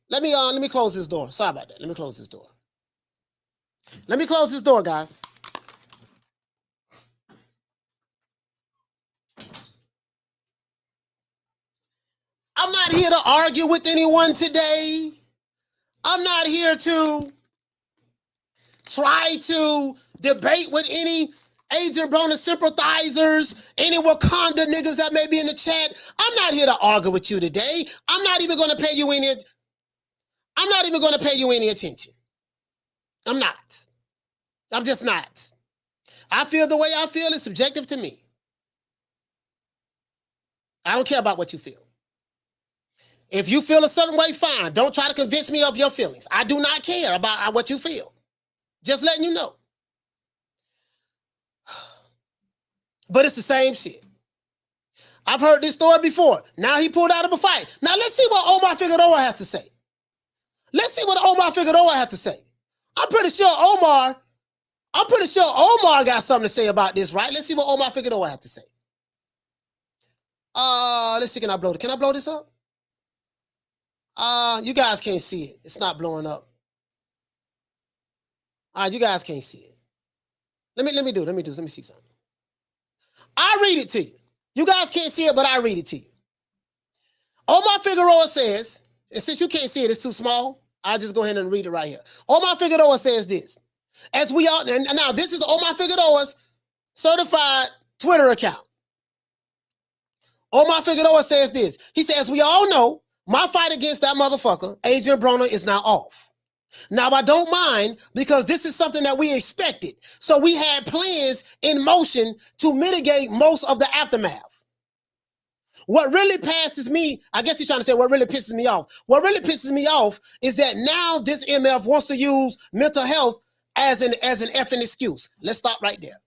Let me close this door. Sorry about that. Let me close this door. Let me close this door, guys. I'm not here to argue with anyone today. I'm not here to try to debate with any Adrien Broner sympathizers, any Wakanda niggas that may be in the chat. I'm not here to argue with you today. I'm not even going to pay you any attention. I'm not. I'm just not. I feel the way I feel is subjective to me. I don't care about what you feel. If you feel a certain way, fine. Don't try to convince me of your feelings. I do not care about what you feel. Just letting you know. But it's the same shit. I've heard this story before. Now he pulled out of a fight. Now let's see what Omar Figueroa has to say. Let's see what Omar Figueroa has to say. I'm pretty sure Omar got something to say about this, right? Let's see what Omar Figueroa has to say. Let's see, can I blow this up? You guys can't see it. It's not blowing up. All right, you guys can't see it. Let me see something. I read it to you. You guys can't see it, but I read it to you. Omar Figueroa says, and since you can't see it, it's too small, I'll just go ahead and read it right here. Omar Figueroa says this. As we all, and now this is Omar Figueroa's certified Twitter account. Omar Figueroa says this. He says, we all know my fight against that motherfucker, Adrien Broner, is now off. Now, I don't mind because this is something that we expected. So we had plans in motion to mitigate most of the aftermath. What really passes me, I guess he's trying to say what really pisses me off. What really pisses me off is that now this MF wants to use mental health as an effing excuse. Let's stop right there.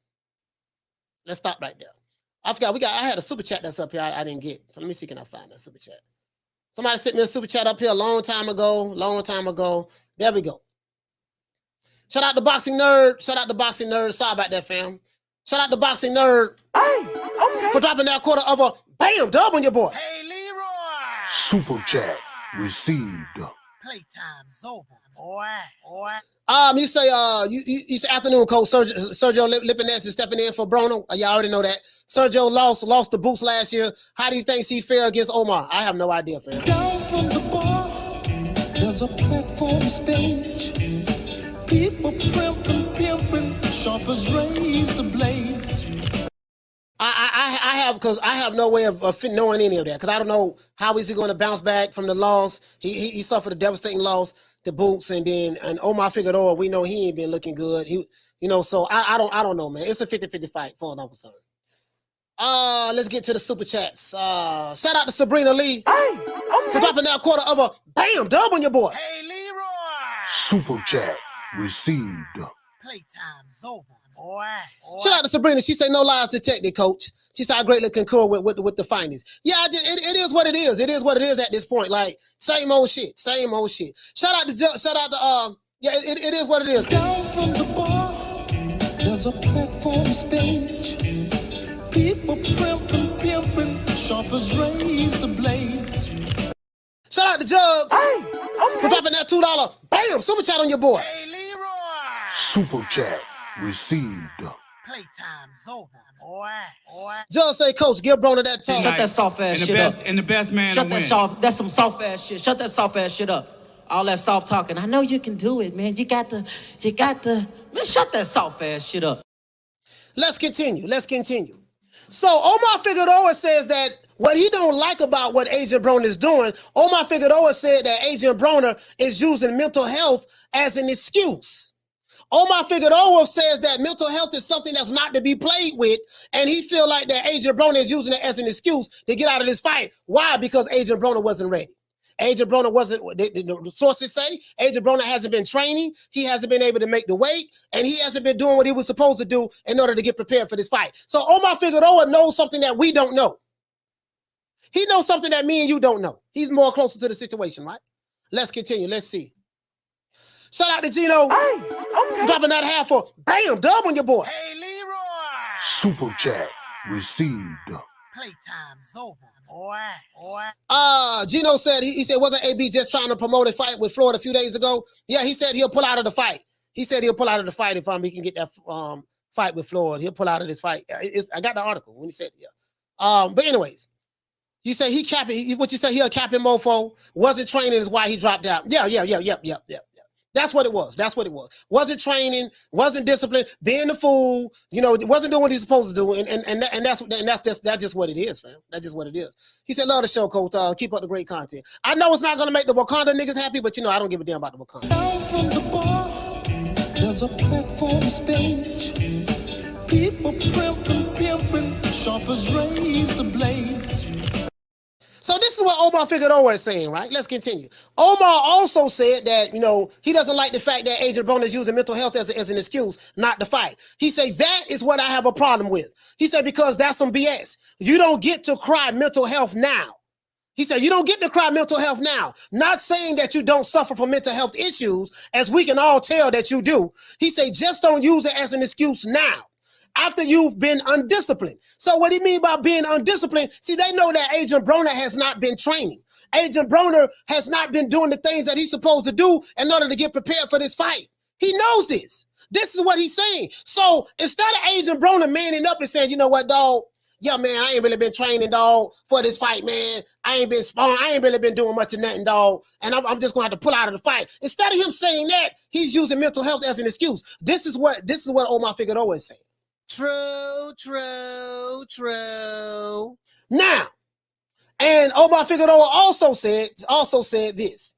Let's stop right there. I forgot, I had a super chat that's up here I didn't get. So let me see, can I find that super chat? Somebody sent me a super chat up here a long time ago. There we go. Shout out to Boxing Nerd. Shout out to Boxing Nerd. Sorry about that, fam. Shout out to Boxing Nerd for dropping that quarter of a bam dub on your boy. Hey, Leroy. Super chat received. Playtime's over, boy. You say afternoon, coach. Sergio Lipinets is stepping in for Broner. Y'all already know that. Sergio lost the boots last year. How do you think he fared against Omar? I have no idea, fam. Down from the bar, there's a platform stage. People pimping, sharp as razor blades. I have no way of knowing any of that because I don't know how is he going to bounce back from the loss. He suffered a devastating loss to Boots, and Omar Figueroa, we know he ain't been looking good. So I don't know, man. It's a 50-50 fight, for all I'm concerned. Let's get to the super chats. Shout out to Sabrina Lee for dropping that quarter of a bam dub on your boy. Hey, Leroy. Super chat received. Playtime's over, boy. Shout out to Sabrina. She said no lies detected, coach. She said I greatly concur with the findings. Yeah, it is what it is. It is what it is at this point. Like same old shit. Shout out to it is what it is. Down from the bar, there's a platform stage. People pimping, sharp as razor blades. Shout out to Jugs for dropping that $2 bam super chat on your boy. Hey, Leroy. Super chat received. Playtime's over, boy. Jugs say, coach, give Broner that talk. Shut that soft ass shit up. And the best man Shut to that win. soft. That's some soft ass shit. Shut that soft ass shit up. All that soft talking. I know you can do it, man. You got to. Man, shut that soft ass shit up. Let's continue. So Omar Figueroa says that what he don't like about what Adrien Broner is doing, Omar Figueroa said that Adrien Broner is using mental health as an excuse. Omar Figueroa says that mental health is something that's not to be played with, and he feel like that Adrien Broner is using it as an excuse to get out of this fight. Why? Because Adrien Broner wasn't ready. Adrien Broner wasn't, the sources say, Adrien Broner hasn't been training, he hasn't been able to make the weight, and he hasn't been doing what he was supposed to do in order to get prepared for this fight. So Omar Figueroa knows something that we don't know. He knows something that me and you don't know. He's more closer to the situation, right? Let's continue. Let's see. Shout out to Gino. Dropping that half for bam, dub on your boy. Hey, Leroy. Super chat received. Playtime's over, boy. Gino said, he said, wasn't AB just trying to promote a fight with Floyd a few days ago? Yeah, he said he'll pull out of the fight. He said he'll pull out of the fight if he can get that fight with Floyd. He'll pull out of this fight. I got the article when he said, yeah. But anyways, you say he capping, what you say, he a capping mofo, wasn't training is why he dropped out. Yeah. That's what it was. Wasn't training, wasn't disciplined, being the fool, wasn't doing what he's supposed to do. And that's just what it is, fam. That's just what it is. He said, love the show, coach. Keep up the great content. I know it's not going to make the Wakanda niggas happy, but I don't give a damn about the Wakanda. Down from the bar, there's a platform stage. People pimping, sharp as razor blades. So this is what Omar Figueroa is saying, right? Let's continue. Omar also said that, he doesn't like the fact that Adrien Broner is using mental health as an excuse not to fight. He said, that is what I have a problem with. He said, because that's some BS. You don't get to cry mental health now. He said, you don't get to cry mental health now. Not saying that you don't suffer from mental health issues, as we can all tell that you do. He said, just don't use it as an excuse now, after you've been undisciplined. So what do you mean by being undisciplined? See, they know that Adrien Broner has not been training. Adrien Broner has not been doing the things that he's supposed to do in order to get prepared for this fight. He knows this. This is what he's saying. So instead of Adrien Broner manning up and saying, you know what, dog? Yeah, man, I ain't really been training, dog, for this fight, man. I ain't been sparring. I ain't really been doing much of nothing, dog. And I'm just going to have to pull out of the fight. Instead of him saying that, he's using mental health as an excuse. This is what Omar Figueroa is saying. True. Now, and Omar Figueroa also said this,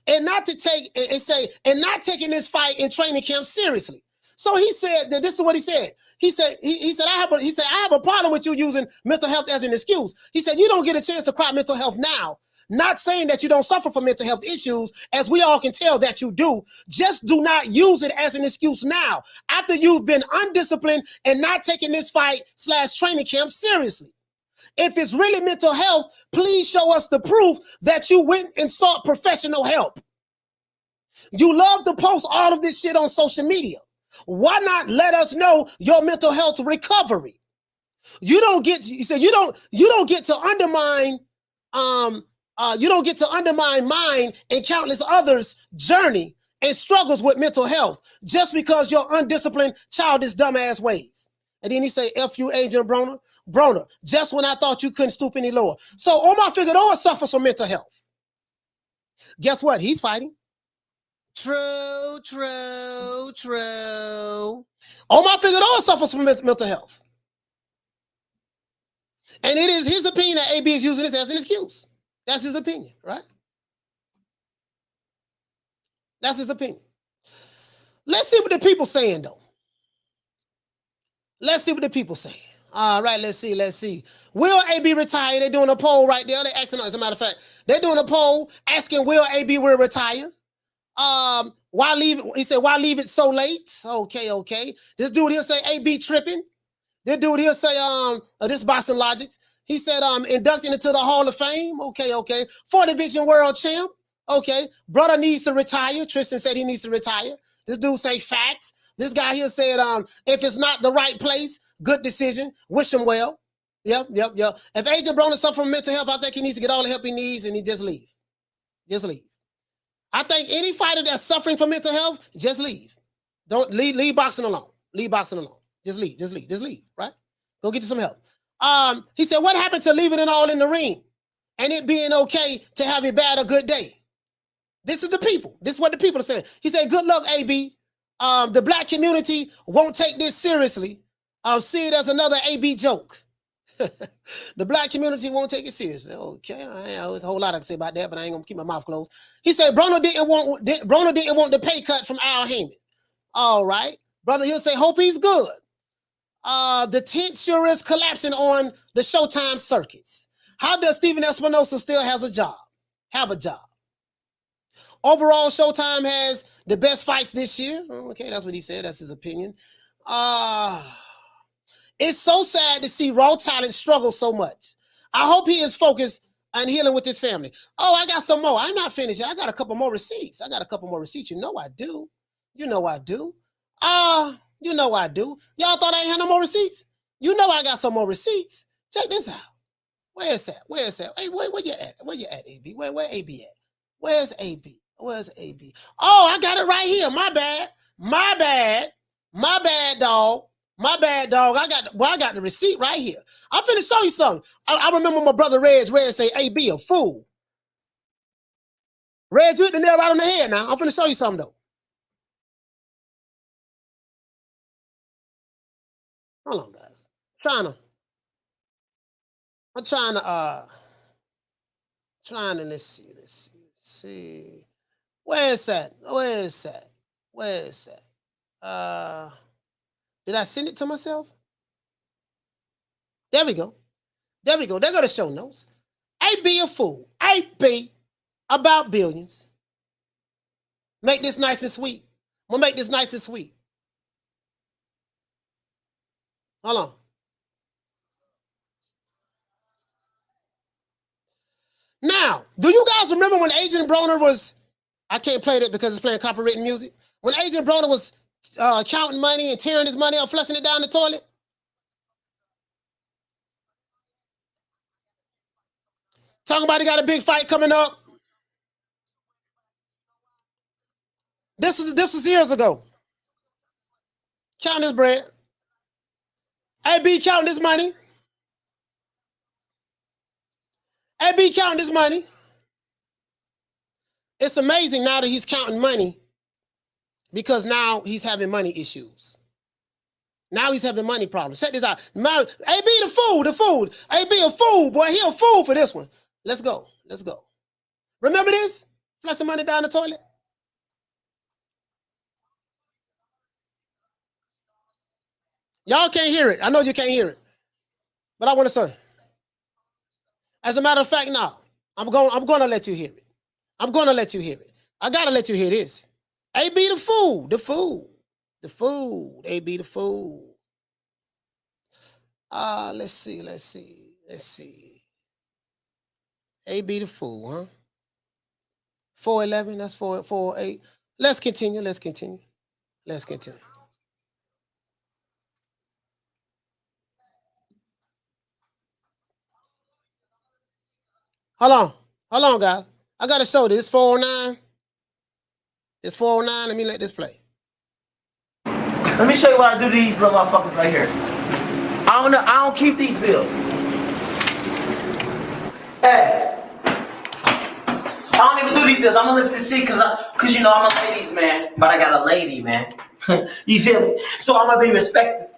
and not taking this fight in training camp seriously. So he said that this is what he said. He said I have a problem with you using mental health as an excuse. He said you don't get a chance to cry mental health now. Not saying that you don't suffer from mental health issues, as we all can tell that you do. Just do not use it as an excuse now, after you've been undisciplined and not taking this fight / training camp seriously. If it's really mental health, please show us the proof that you went and sought professional help. You love to post all of this shit on social media. Why not let us know your mental health recovery? You don't get to, you said you don't get to undermine you don't get to undermine mine and countless others' journey and struggles with mental health just because your undisciplined, childish, dumbass ways. And then he say, F you, Adrien Broner, just when I thought you couldn't stoop any lower. So Omar Figueroa suffers from mental health. Guess what? He's fighting. True. Omar Figueroa suffers from mental health. And it is his opinion that AB is using this as an excuse. That's his opinion, right? That's his opinion. Let's see what the people saying, though. Let's see what the people saying. All right, let's see. Will AB retire? They're doing a poll right there. They're asking, as a matter of fact, they're doing a poll asking, will AB will retire? Why leave? He said, why leave it so late? Okay. This dude here say AB tripping. This dude here say, this Boston Logics. He said, inducting into the Hall of Fame. Okay. 4-division world champ. Okay. Brother needs to retire. Tristan said he needs to retire. This dude say facts. This guy here said, if it's not the right place, good decision. Wish him well. Yep. If Adrien Broner suffers from mental health, I think he needs to get all the help he needs and he just leave. I think any fighter that's suffering from mental health, just leave. Don't leave boxing alone. Just leave, right? Go get you some help. He said, what happened to leaving it all in the ring and it being okay to have a bad or good day? This is the people. This is what the people are saying. He said, good luck, AB. The black community won't take this seriously. See it as another AB joke. The black community won't take it seriously. Okay, there's a whole lot I can say about that, but I ain't gonna keep my mouth closed. He said Broner didn't want the pay cut from Al Heyman. All right, brother, he'll say hope he's good. The tent sure is collapsing on the Showtime circuits. How does Steven Espinosa still have a job? Overall, Showtime has the best fights this year. Okay, that's what he said. That's his opinion. It's so sad to see raw talent struggle so much. I hope he is focused on healing with his family. Oh, I got some more. I'm not finished yet. I got a couple more receipts. You know I do. You know I do. Y'all thought I ain't had no more receipts? You know I got some more receipts. Check this out. Where is that? Hey, where you at? Where you at, AB? Where AB at? Where's AB? Oh, I got it right here. My bad, dog. I got the receipt right here. I'm finna show you something. I remember my brother Reg say, AB a fool. Reg, you hit the nail right on the head now. I'm finna show you something though. Hold on, guys. I'm trying to let's see. Where is that? Did I send it to myself? There we go. There go the show notes. AB a fool. AB about billions. Make this nice and sweet. I'm gonna make this nice and sweet. Hold on. Now, do you guys remember when Adrien Broner was, I can't play that because it's playing copyrighted music. When Adrien Broner was counting money and tearing his money out, flushing it down the toilet? Talking about he got a big fight coming up. This was years ago. Counting his bread. AB counting his money. AB counting his money. It's amazing now that he's counting money because now he's having money issues. Now he's having money problems. Check this out. AB the fool. AB a fool, boy. He a fool for this one. Let's go. Remember this? Flushing money down the toilet? Y'all can't hear it. I know you can't hear it. But I want to say. As a matter of fact, now, I'm going to let you hear it. I got to let you hear this. AB the fool. AB the fool. Let's see. Let's see. AB the fool, huh? 411, that's 448. Let's continue. Hold on, guys. I gotta show this. 409. It's 409. Let me let this play. Let me show you what I do to these little motherfuckers right here. I don't keep these bills. Hey. I don't even do these bills. I'm gonna lift this seat cause you know I'm a ladies man, but I got a lady, man. You feel me? So I'm gonna be respectful.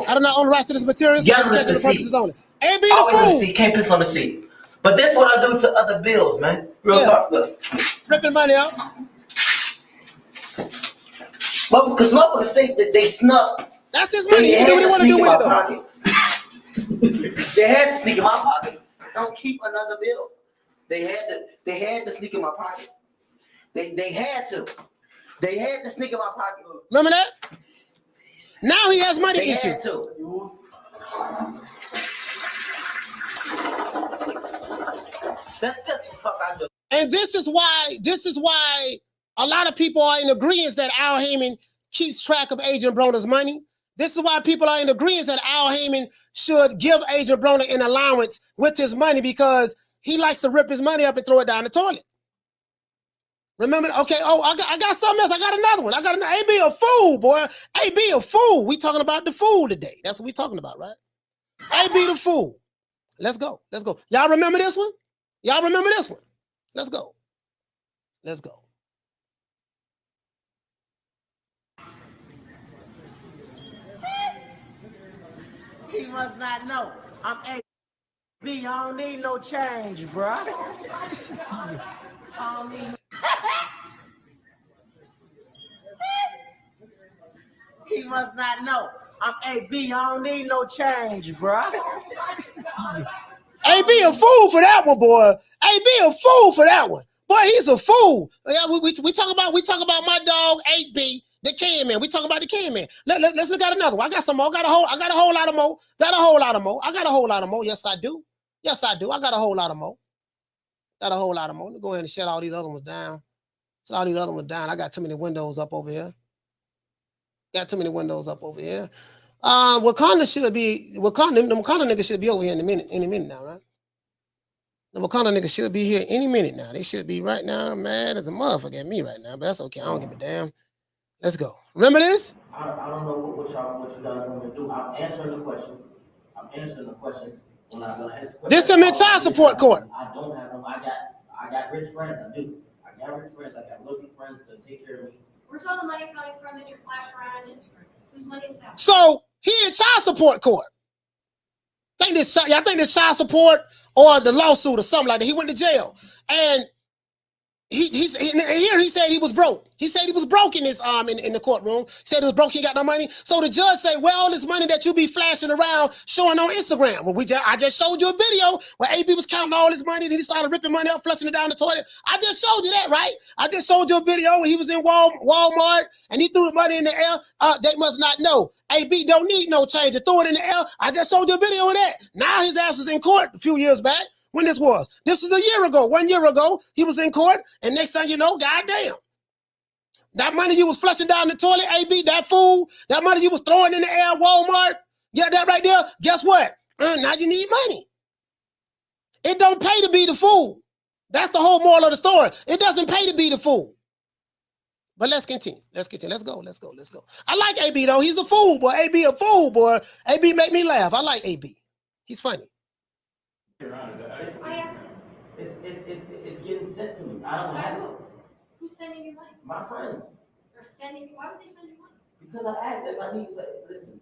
I do not own the rights to this material. You gotta lift the seat. AB the fool. Seat. Can't piss on the seat. But that's what I do to other bills, man. Real talk. Look. Ripping money out. Because motherfuckers think that they snuck. That's his money. He can do what he want to do with it, though. They had to sneak in my pocket. Don't keep another bill. They had to sneak in my pocket. They had to. They had to sneak in my pocket. Remember that? Now he has money issues. Had to. That's the fuck I do. And this is why a lot of people are in agreement that Al Heyman keeps track of Adrien Broner's money. This is why people are in agreement that Al Heyman should give Adrien Broner an allowance with his money, because he likes to rip his money up and throw it down the toilet. Remember? Okay. Oh, I got something else. I got another one. AB a fool, boy. AB a fool. We talking about the fool today. That's what we talking about, right? AB the fool. Let's go. Y'all remember this one? Let's go. He must not know. I'm AB. I don't need no change, bruh. He must not know. I'm AB. I don't need no change, bruh. AB a fool for that one, boy. AB a fool for that one. Boy, he's a fool. Yeah, we talk about my dog AB, the can man. We talking about the can man. Let's look at another one. I got some more. I got a whole lot of more. I got a whole lot of more. Yes, I do. I got a whole lot of more. Let me go ahead and shut all these other ones down. I got too many windows up over here. Wakanda niggas should be over here any minute now, right? The Wakanda niggas should be here any minute now. They should be right now mad as a motherfucker at me right now, but that's okay. I don't give a damn. Let's go. Remember this? I don't know what you guys want me to do. I'm answering the questions. When I answer questions, this is a child support court. I don't have them. I got rich friends. I do. I got rich friends. I got wealthy friends that take care of me. Where's all the money coming from that you're flashing around on Instagram? Whose money is that? So he in child support court. I think this child support or the lawsuit or something like that. He went to jail, and he said he was broke. He said he was broke in this in the courtroom. He said he was broke. He got no money. So the judge said, "Well, all this money that you be flashing around, showing on Instagram." Well, I just showed you a video where AB was counting all this money, and he started ripping money up, flushing it down the toilet. I just showed you that, right? I just showed you a video where he was in Walmart and he threw the money in the air. They must not know. AB don't need no change to throw it in the air. I just showed you a video of that. Now his ass was in court a few years back. When this was 1 year ago. 1 year ago, he was in court, and next thing you know, goddamn. That money you was flushing down the toilet, AB, that fool, that money you was throwing in the air, Walmart, yeah, that right there, guess what? Now you need money. It don't pay to be the fool. That's the whole moral of the story. It doesn't pay to be the fool. But let's continue. Let's go. I like AB, though. He's a fool, boy. AB a fool, boy. AB make me laugh. I like AB. He's funny. It's getting sent to me. I don't have it. Who's sending you money? My friends. They're sending you. Why would they send you money? Because I asked if I need. Listen.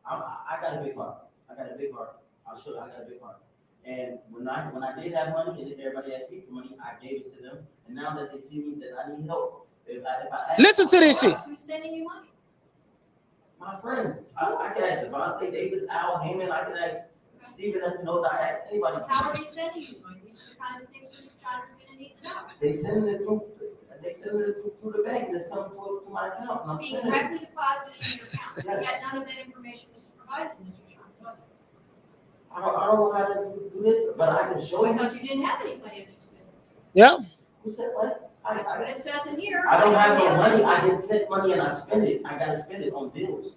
I got a big heart. I got a big heart. I'll show you. I got a big heart. And when I did have money, and everybody asked me for money, I gave it to them. And now that they see me that I need help, if I ask, listen to this shit. Who's sending you money? My friends. I can ask Devontae Davis, Al Heyman. I can ask Steven Espinosa. I ask anybody. How are they sending you money? These are the kinds of things Mr. China's going to need to know. They send it through the bank, and it's coming to my account. And I'm Being spending directly deposited in your account. Yet none of that information was provided to Mr. China, was it? I don't know how to do this, but I can show you. I thought you didn't have any financial spending. Yeah. Who said what? That's what it says in here. I don't have no money. I get sent money and I spend it. I gotta spend it on bills.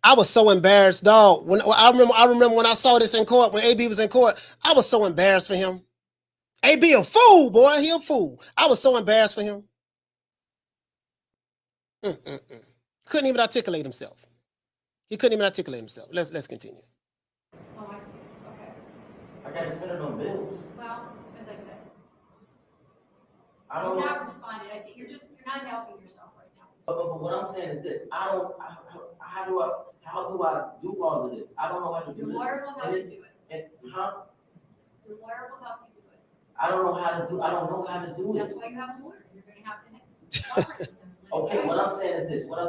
I was so embarrassed, dog. When I remember when I saw this in court, when AB was in court, I was so embarrassed for him. AB a fool, boy. He a fool. I was so embarrassed for him. Couldn't even articulate himself. He couldn't even articulate himself. Let's continue. Oh, I see. Okay. I gotta spend it on bills. Well, as I said, I you're don't. not responding. I think you're not helping yourself right now. But what I'm saying is this: how do I do all of this? I don't know how to do Your this. lawyer will help you do it. Huh? Your lawyer will help you do it. I don't know how to do. I don't know how to do it. That's why you have a lawyer. You're going to have to. Okay, what I'm saying is this. Your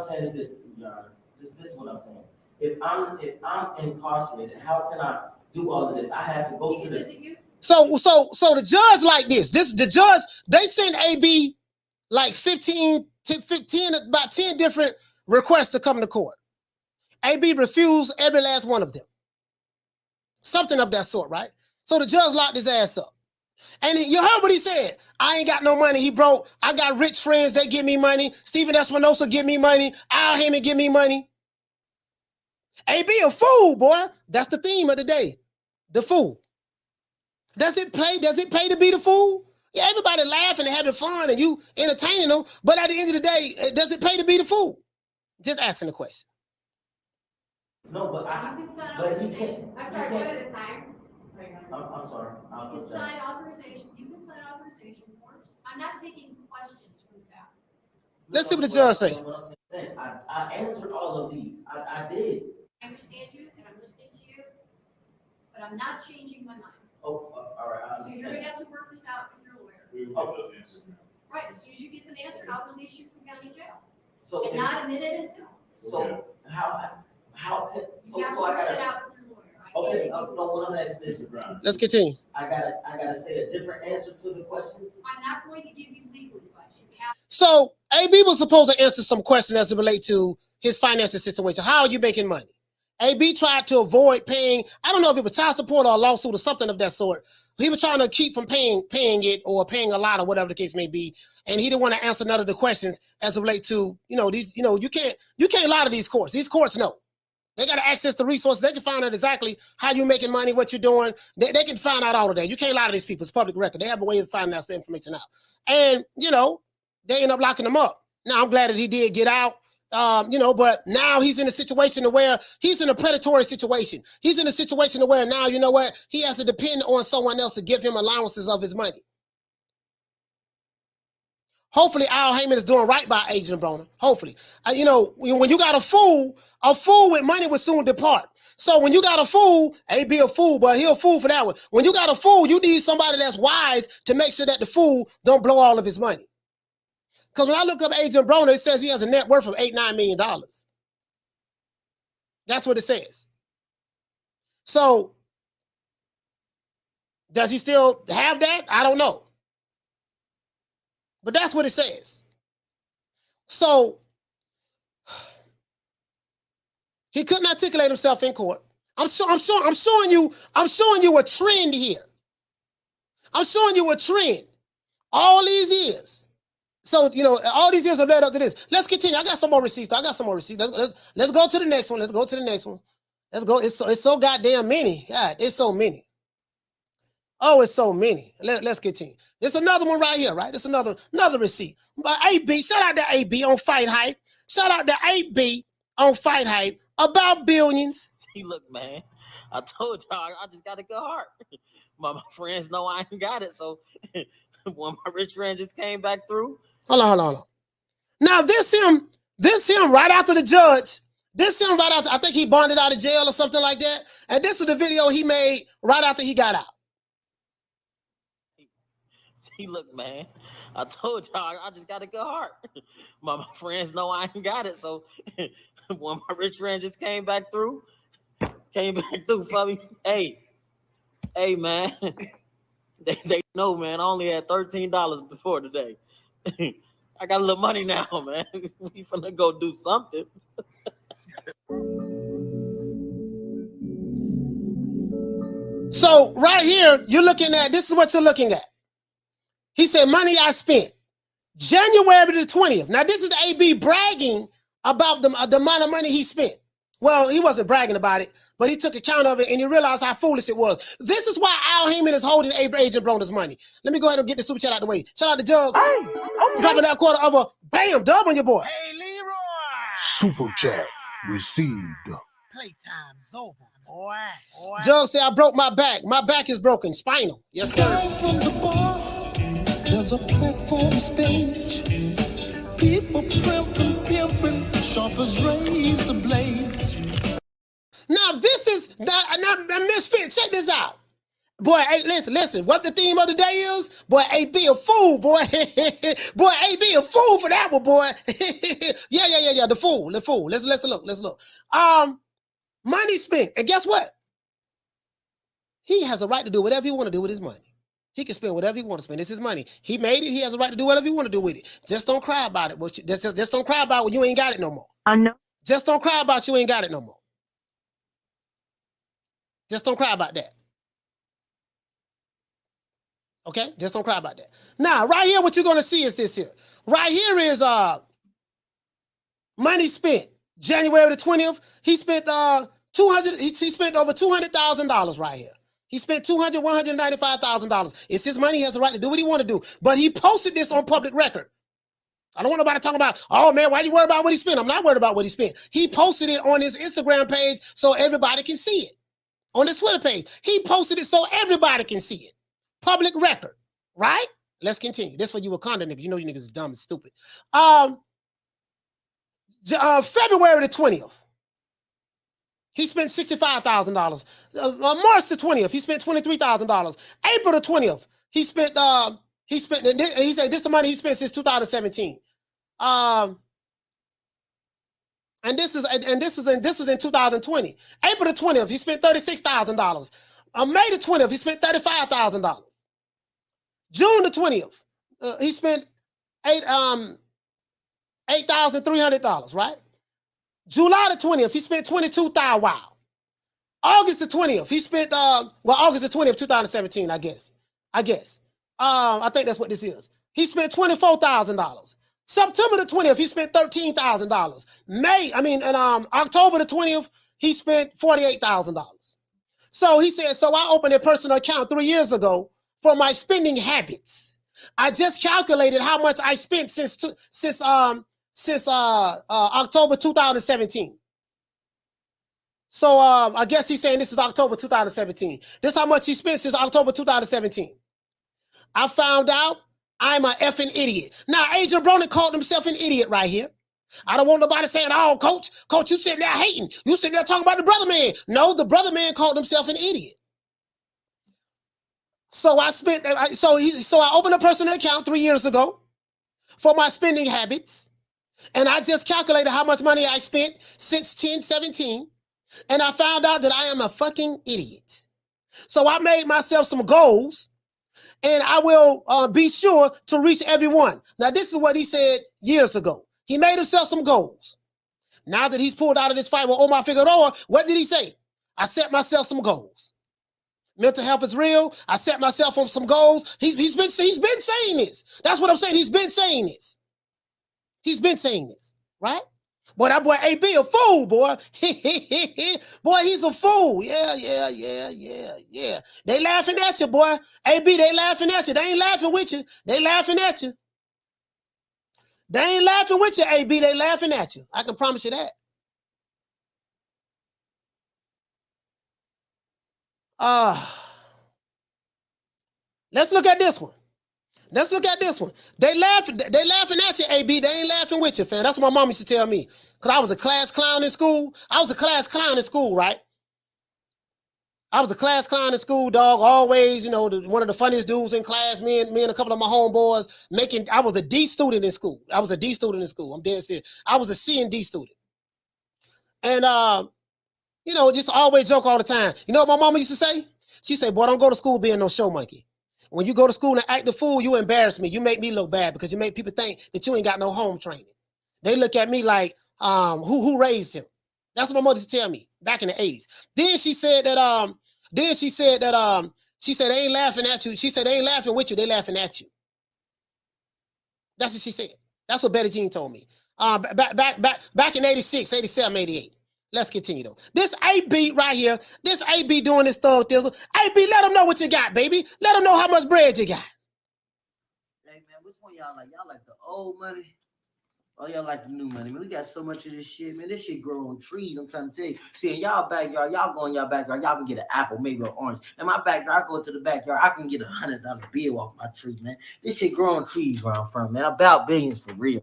Honor. This is what I'm saying. If I'm incarcerated, how can I do all of this? I have to go to this. So the judge like this. The judge, they sent AB like 15, about 10 different requests to come to court. AB refused every last one of them. Something of that sort, right? So the judge locked his ass up. And you heard what he said. I ain't got no money. He broke. I got rich friends. They give me money. Stephen Espinosa give me money. Al Heyman give me money. AB a fool, boy. That's the theme of the day. The fool. Does it pay to be the fool? Yeah, everybody laughing and having fun and you entertaining them. But at the end of the day, does it pay to be the fool? Just asking the question. No, but You can sign authorization. I'm sorry, one at a time. I'm sorry. You can sign authorization. You can sign authorization forms. I'm not taking questions from the back. Let's see what the judge say. I answered all of these. I did. I understand you and I'm listening to you, but I'm not changing my mind. Oh, all right. I So you're going to have to work this out with your lawyer. Oh. Right. As soon as you get them answered, I'll release you from county jail. So and not a minute until. So how can you have to work it out with your lawyer. Okay, no, what I'm asking is, let's continue. I gotta say a different answer to the questions. I'm not going to give you legal advice. You have. So AB was supposed to answer some questions as it relates to his financial situation. How are you making money? AB tried to avoid paying. I don't know if it was child support or a lawsuit or something of that sort. He was trying to keep from paying it or paying a lot or whatever the case may be. And he didn't want to answer none of the questions as it relates to, these, you can't lie to these courts. These courts know. They got to access the resources. They can find out exactly how you're making money, what you're doing. They can find out all of that. You can't lie to these people. It's public record. They have a way of finding out the information out. And, they end up locking them up. Now, I'm glad that he did get out, but now he's in a situation where he's in a predatory situation. He's in a situation where now, you know what? He has to depend on someone else to give him allowances of his money. Hopefully, Al Heyman is doing right by Adrien Broner. Hopefully. When you got a fool with money will soon depart. So when you got a fool, AB a fool, but he a fool for that one. When you got a fool, you need somebody that's wise to make sure that the fool don't blow all of his money. Because when I look up Adrien Broner, it says he has a net worth of $8-9 million. That's what it says. So does he still have that? I don't know. But that's what it says. So he couldn't articulate himself in court. I'm showing you a trend here. I'm showing you a trend. All these years. So, all these years have led up to this. Let's continue. I got some more receipts. Let's go to the next one. Let's go. It's so goddamn many. God, it's so many. Oh, it's so many. Let's continue. There's another one right here, right? There's another receipt. But AB, shout out to AB on Fight Hype. Shout out to AB on Fight Hype about billions. See, look, man, I told y'all I just got a good heart. My friends know I ain't got it, so when my rich friend just came back through. Hold on. Now this him right after the judge. This him right after. I think he bonded out of jail or something like that. And this is the video he made right after he got out. See, look, man, I told y'all I just got a good heart. My friends know I ain't got it, so when my rich friend just came back through for me. Hey, man, they know, man. I only had $13 before today. I got a little money now, man. We finna go do something. So right here, you're looking at, this is what you're looking at. He said, money I spent. January the 20th. Now, this is AB bragging about the amount of money he spent. Well, he wasn't bragging about it, but he took account of it and he realized how foolish it was. This is why Al Heyman is holding Adrien Broner's money. Let me go ahead and get the super chat out the way. Shout out to Jugs. Hey, okay. Dropping that quarter of a bam, dub on your boy. Hey, Leroy. Super chat received. Playtime's over, boy. Jugs said, I broke my back. My back is broken. Spinal. Yes, sir. Down from the bar, there's a platform stage. People pimping, sharp as razor blades. Now, this is, now, Misfit, check this out. Boy, hey, listen, what the theme of the day is? Boy, AB a fool, boy. Boy, AB a fool for that one, boy. yeah, the fool. Let's look. Money spent, and guess what? He has a right to do whatever he want to do with his money. He can spend whatever he want to spend. It's his money. He made it. He has a right to do whatever he want to do with it. Just don't cry about it. But just don't cry about when you ain't got it no more. I know. Just don't cry about you ain't got it no more. Just don't cry about that. Okay? Just don't cry about that. Now, right here, what you're going to see is this here. Right here is money spent. January the 20th, he spent he spent over $200,000 right here. He spent $195,000. It's his money. He has the right to do what he want to do. But he posted this on public record. I don't want nobody talking about, oh man, why you worried about what he spent? I'm not worried about what he spent. He posted it on his Instagram page so everybody can see it. On his Twitter page. He posted it so everybody can see it. Public record. Right? Let's continue. This for you Wakanda niggas. You know you niggas is dumb and stupid. February the 20th. He spent $65,000. March the 20th, he spent $23,000. April the 20th, he spent he said this is the money he spent since 2017. And this was in 2020. April the 20th, he spent $36,000. May the 20th, he spent $35,000. June the 20th, he spent $8,300, right? July the 20th, he spent $22,000. Wow. August the 20th, he spent August the 20th, 2017, I guess. I think that's what this is. He spent $24,000. September the 20th, he spent $13,000. October the 20th, he spent $48,000. So he said, so I opened a personal account 3 years ago for my spending habits. I just calculated how much I spent since October 2017. So I guess he's saying this is October 2017. This is how much he spent since October 2017. I found out I'm an effing idiot. Now, Adrien Broner called himself an idiot right here. I don't want nobody saying, oh, coach, you sitting there hating. You sitting there talking about the brother man. No, the brother man called himself an idiot. So I opened a personal account 3 years ago for my spending habits. And I just calculated how much money I spent since 1017. And I found out that I am a fucking idiot. So I made myself some goals. And I will be sure to reach every one. Now, this is what he said years ago. He made himself some goals. Now that he's pulled out of this fight with Omar Figueroa, what did he say? I set myself some goals. Mental health is real. I set myself on some goals. He's been saying this. That's what I'm saying. He's been saying this. He's been saying this, right? Boy, that boy AB a fool, boy. Boy, he's a fool. Yeah. They laughing at you, boy. AB, they laughing at you. They ain't laughing with you. They laughing at you. They ain't laughing with you, AB. They laughing at you. I can promise you that. Let's look at this one. They laughing at you, AB. They ain't laughing with you, fam. That's what my mom used to tell me. Because I was a class clown in school. Right? I was a class clown in school, dog. Always, one of the funniest dudes in class. Me and a couple of my homeboys I was a D student in school. I'm dead serious. I was a C and D student. And, just always joke all the time. You know what my mama used to say? She said, boy, don't go to school being no show monkey. When you go to school and act the fool, you embarrass me. You make me look bad because you make people think that you ain't got no home training. They look at me like, who raised him? That's what my mother used to tell me back in the 80s. Then she said that, she said, they ain't laughing at you. She said, they ain't laughing with you. They laughing at you. That's what she said. That's what Betty Jean told me. Back in 86, 87, 88. Let's continue though. This AB right here, this AB doing this thug thizzle. AB, let them know what you got, baby. Let them know how much bread you got. Hey man, which one y'all like? Y'all like the old money? Oh, y'all like the new money? Man, we got so much of this shit, man. This shit grow on trees. I'm trying to tell you. See, in y'all backyard, y'all go in y'all backyard, y'all can get an apple, maybe an orange. In my backyard, I go to the backyard, I can get $100 bill off my tree, man. This shit grow on trees where I'm from, man. About billions for real.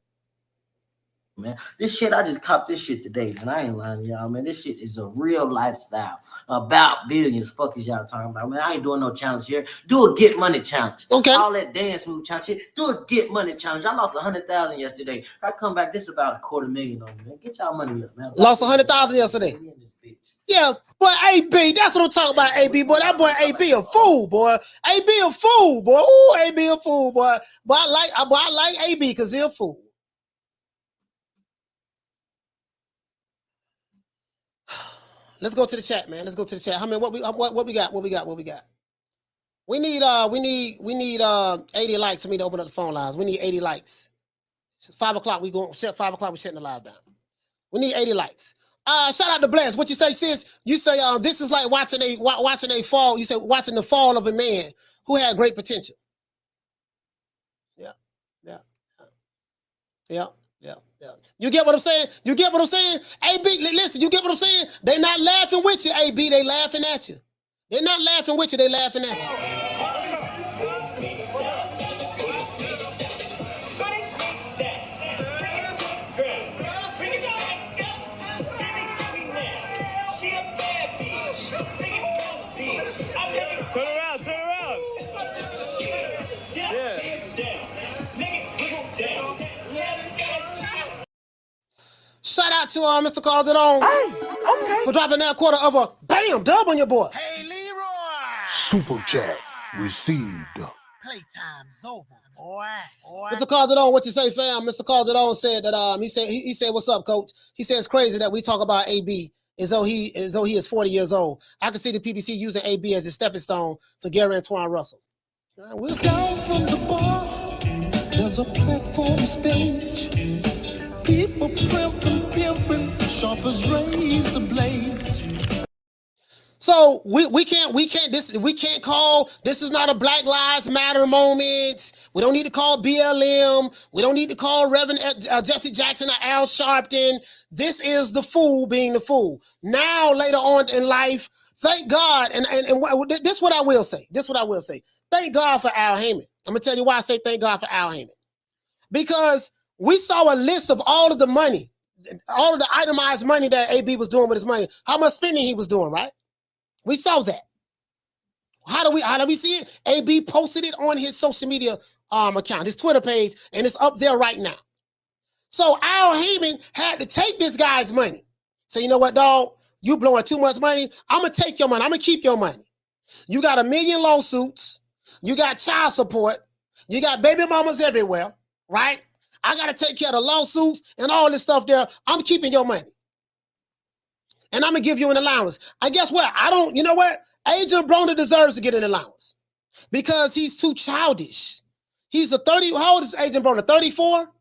Man, this shit, I just copped this shit today, man. I ain't lying to y'all, man. This shit is a real lifestyle. About billions. Fuck is y'all talking about, man? I ain't doing no challenge here. Do a get money challenge. Okay. All that dance move challenge shit. Do a get money challenge. I lost 100,000 yesterday. I come back, this about $250,000 on me, man. Get y'all money up, man. Lost 100,000 yesterday. Yeah, boy, AB, that's what I'm talking about, AB, boy. That boy AB a fool, boy. AB a fool, boy. Ooh, AB a fool, boy. But I like AB because he a fool. Let's go to the chat, man. Let's go to the chat. How many? What we got? We need 80 likes for me to open up the phone lines. We need 80 likes. 5 o'clock. We go set 5 o'clock. We shutting the live down. We need 80 likes. Shout out to Bless. What you say, sis? You say this is like watching a fall. You say watching the fall of a man who had great potential. Yeah. You get what I'm saying? AB, listen, you get what I'm saying? They not laughing with you, AB. They laughing at you. They're not laughing with you. They laughing at you. Turn around. Yeah. Shout out to Mr. Calderon for dropping that quarter of a bam dub on your boy. Hey, Leroy. Super chat received. Playtime's over, boy. Mr. Calderon, what you say, fam? Mr. Calderon said that he said, "What's up, coach?" He said it's crazy that we talk about AB as though he is 40 years old. I can see the PBC using AB as a stepping stone for Gary Antoine Russell. We'll see. Down from the bar, there's a platform stage. People pimping, sharp as razor blades. So we can't call this is not a Black Lives Matter moment. We don't need to call BLM. We don't need to call Reverend Jesse Jackson or Al Sharpton. This is the fool being the fool. Now later on in life, thank God, and this is what I will say. Thank God for Al Heyman. I'm gonna tell you why I say thank God for Al Heyman. Because we saw a list of all of the money, all of the itemized money that AB was doing with his money, how much spending he was doing, right? We saw that. How do we see it? AB posted it on his social media account, his Twitter page, and it's up there right now. So Al Heyman had to take this guy's money. So you know what, dog? You blowing too much money. I'm gonna take your money. I'm gonna keep your money. You got 1 million lawsuits. You got child support. You got baby mamas everywhere, right? I got to take care of the lawsuits and all this stuff there. I'm keeping your money. And I'm going to give you an allowance. I guess what? You know what? Adrien Broner deserves to get an allowance because he's too childish. How old is Adrien Broner? 34?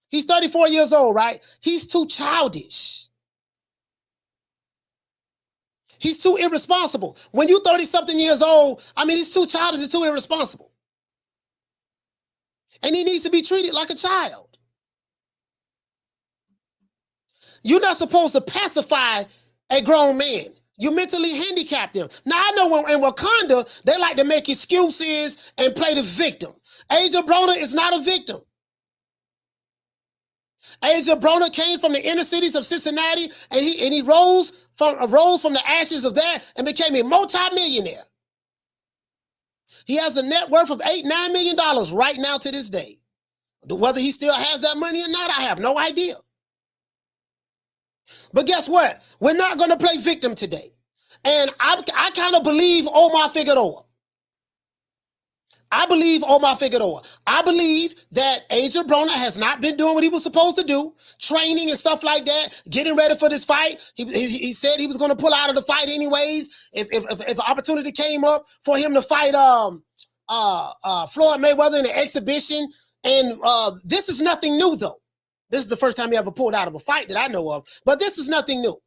He's 34 years old, right? He's too childish. He's too irresponsible. When you're 30-something years old, he's too childish and too irresponsible. And he needs to be treated like a child. You're not supposed to pacify a grown man. You mentally handicapped him. Now, I know in Wakanda, they like to make excuses and play the victim. Adrien Broner is not a victim. Adrien Broner came from the inner cities of Cincinnati, and he rose from the ashes of that and became a multi-millionaire. He has a net worth of $8-9 million right now to this day. Whether he still has that money or not, I have no idea. But guess what? We're not going to play victim today. And I kind of believe Omar Figueroa. I believe Omar Figueroa. I believe that Adrien Broner has not been doing what he was supposed to do, training and stuff like that, getting ready for this fight. He said he was going to pull out of the fight anyways. If an opportunity came up for him to fight Floyd Mayweather in an exhibition, and this is nothing new though. This is the first time he ever pulled out of a fight that I know of, but this is nothing new.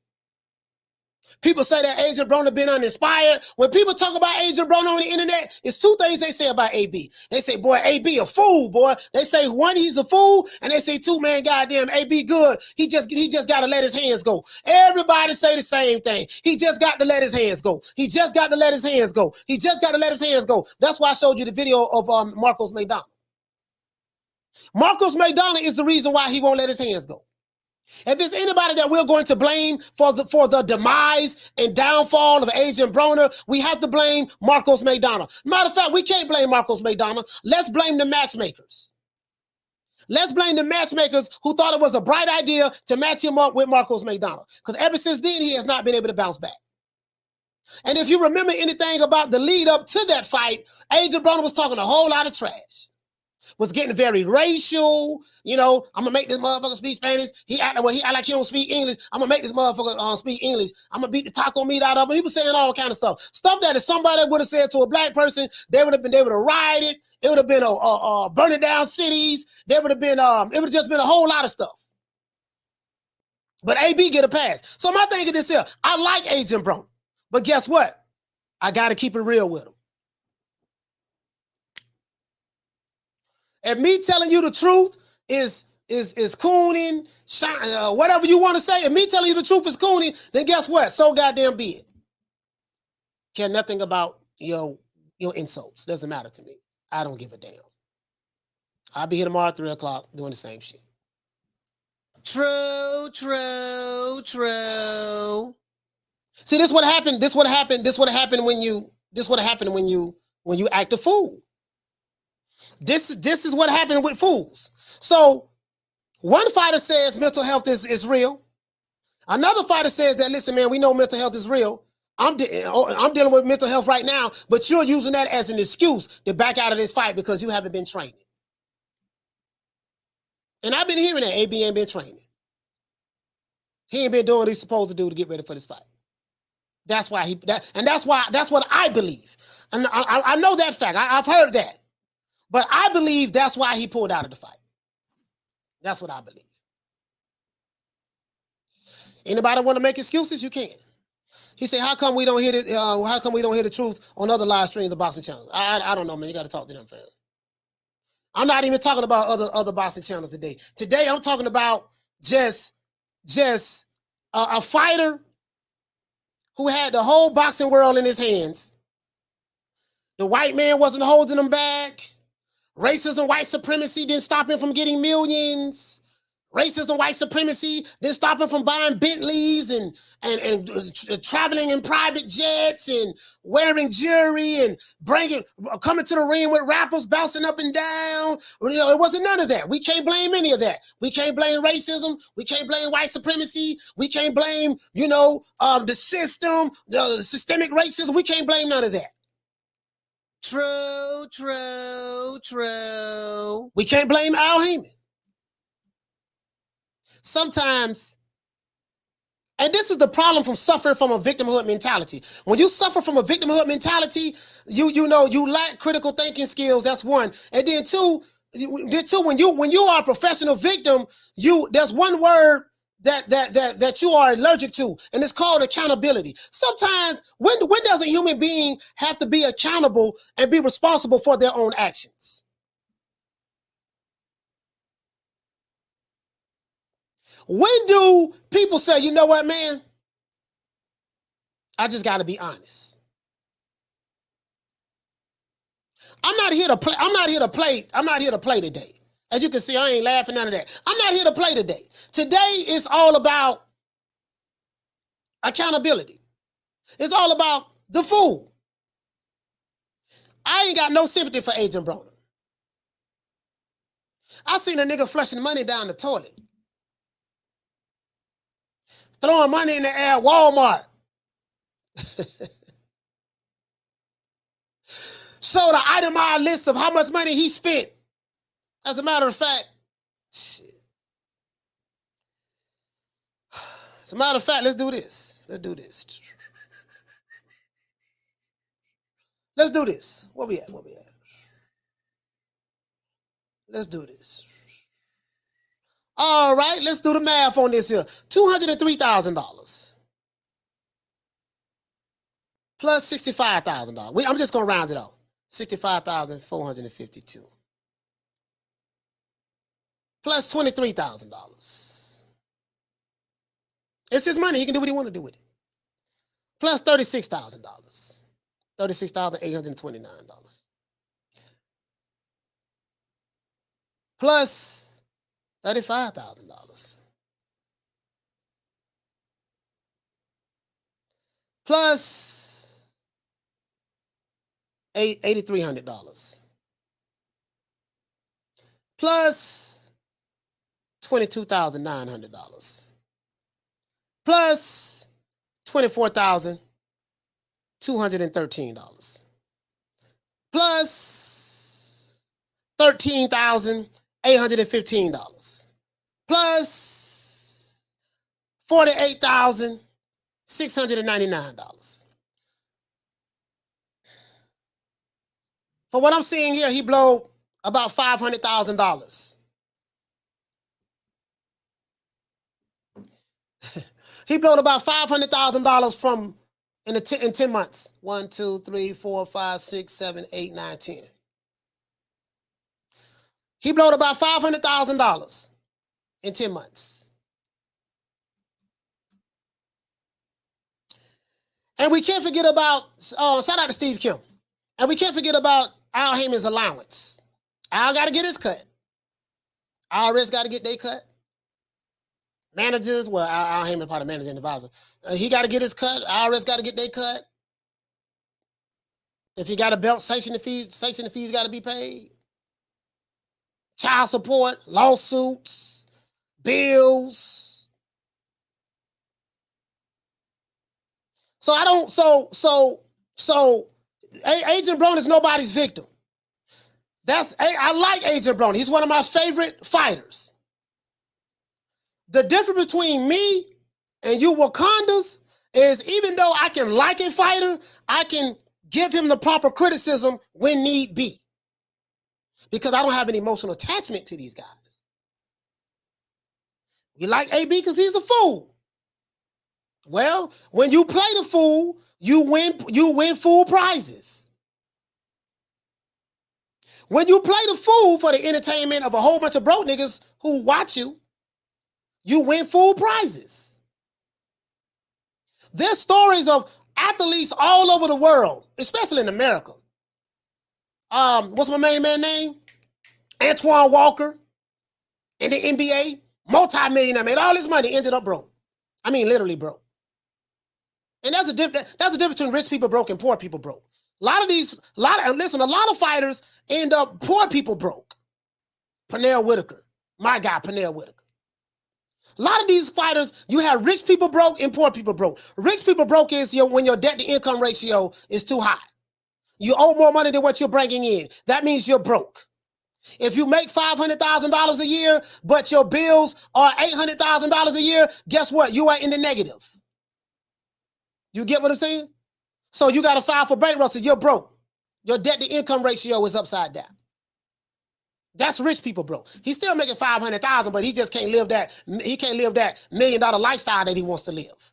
People say that Adrien Broner been uninspired. When people talk about Adrien Broner on the internet, it's two things they say about AB. They say, boy, AB a fool, boy. They say, one, he's a fool, and they say, two, man, goddamn, AB good. He just got to let his hands go. Everybody say the same thing. He just got to let his hands go. He just got to let his hands go. He just got to let his hands go. That's why I showed you the video of Marcos Maidana. Marcos Maidana is the reason why he won't let his hands go. If there's anybody that we're going to blame for the demise and downfall of Adrien Broner, we have to blame Marcos Maidana. Matter of fact, we can't blame Marcos Maidana. Let's blame the matchmakers. Let's blame the matchmakers who thought it was a bright idea to match him up with Marcos Maidana. Because ever since then, he has not been able to bounce back. And if you remember anything about the lead up to that fight, Adrien Broner was talking a whole lot of trash. Was getting very racial, you know. I'm gonna make this motherfucker speak Spanish. He act like he don't speak English. I'm gonna make this motherfucker speak English. I'm gonna beat the taco meat out of him. He was saying all kind of stuff that if somebody would have said to a black person, they would have rioted. It would have been burning down cities. There would have been it would have just been a whole lot of stuff. But AB get a pass. So my thing is this here: I like Adrien Broner, but guess what? I got to keep it real with him. If me telling you the truth is cooning, whatever you want to say, if me telling you the truth is cooning, then guess what? So goddamn be it. Care nothing about your insults. Doesn't matter to me. I don't give a damn. I'll be here tomorrow at 3 o'clock doing the same shit. True. See, this what happened. This what happened when you act a fool. This is what happened with fools. So one fighter says mental health is real. Another fighter says that, listen, man, we know mental health is real. I'm dealing with mental health right now, but you're using that as an excuse to back out of this fight because you haven't been training. And I've been hearing that AB ain't been training. He ain't been doing what he's supposed to do to get ready for this fight. That's why that's what I believe. And I know that fact. I've heard that. But I believe that's why he pulled out of the fight. That's what I believe. Anybody want to make excuses? You can. He said, "How come we don't hear it? How come we don't hear the truth on other live streams of boxing channels?" I don't know, man. You got to talk to them, fam. I'm not even talking about other boxing channels today. Today, I'm talking about just a fighter who had the whole boxing world in his hands. The white man wasn't holding him back. Racism, white supremacy didn't stop him from getting millions. Racism, white supremacy didn't stop him from buying Bentleys and traveling in private jets and wearing jewelry and coming to the ring with rappers bouncing up and down. You know, it wasn't none of that. We can't blame any of that. We can't blame racism. We can't blame white supremacy. We can't blame, the system, the systemic racism. We can't blame none of that. True. We can't blame Al Heyman. Sometimes, and this is the problem from suffering from a victimhood mentality. When you suffer from a victimhood mentality, you lack critical thinking skills. That's one. And then two, when you are a professional victim, there's one word that you are allergic to, and it's called accountability. Sometimes, when does a human being have to be accountable and be responsible for their own actions? When do people say, you know what, man? I just got to be honest. I'm not here to play. I'm not here to play today. As you can see, I ain't laughing, none of that. I'm not here to play today. Today is all about accountability. It's all about the fool. I ain't got no sympathy for Adrien Broner. I seen a nigga flushing money down the toilet. Throwing money in the air at Walmart. showed an itemized list of how much money he spent. As a matter of fact, let's do this. Let's do this. Let's do this. Where we at? Let's do this. All right, let's do the math on this here. $203,000 plus $65,000. I'm just gonna round it off. $65,452 plus $23,000. It's his money. He can do what he want to do with it. Plus $36,000. $36,829. Plus $35,000. Plus $8,300. Plus $22,900. Plus $24,213. Plus $13,815. Plus $48,699. For what I'm seeing here, he blew about $500,000. He blew about $500,000 in 10 months. 1, 2, 3, 4, 5, 6, 7, 8, 9, 10. He blew about $500,000 in 10 months. And we can't forget about, shout out to Steve Kim. And we can't forget about Al Heyman's allowance. Al got to get his cut. IRS got to get their cut. Managers, well, Al Heyman part of manager and advisor. He got to get his cut. IRS got to get their cut. If you got a belt, sanction fees got to be paid. Child support, lawsuits, bills. So Adrien Broner is nobody's victim. I like Adrien Broner. He's one of my favorite fighters. The difference between me and you Wakandas is even though I can like a fighter, I can give him the proper criticism when need be. Because I don't have an emotional attachment to these guys. You like AB because he's a fool. Well, when you play the fool, you win fool prizes. When you play the fool for the entertainment of a whole bunch of broke niggas who watch you, you win fool prizes. There's stories of athletes all over the world, especially in America. What's my main man name? Antoine Walker in the NBA, multi-millionaire, made all his money, ended up broke. I mean, literally broke. And that's the difference between rich people broke and poor people broke. A lot of fighters end up poor people broke. Pernell Whitaker, my guy, Pernell Whitaker. A lot of these fighters, you have rich people broke and poor people broke. Rich people broke is when your debt to income ratio is too high. You owe more money than what you're bringing in. That means you're broke. If you make $500,000 a year, but your bills are $800,000 a year, guess what? You are in the negative. You get what I'm saying? So you got to file for bankruptcy. You're broke. Your debt to income ratio is upside down. That's rich people broke. He's still making $500,000, but he just can't live that. He can't live that $1 million lifestyle that he wants to live.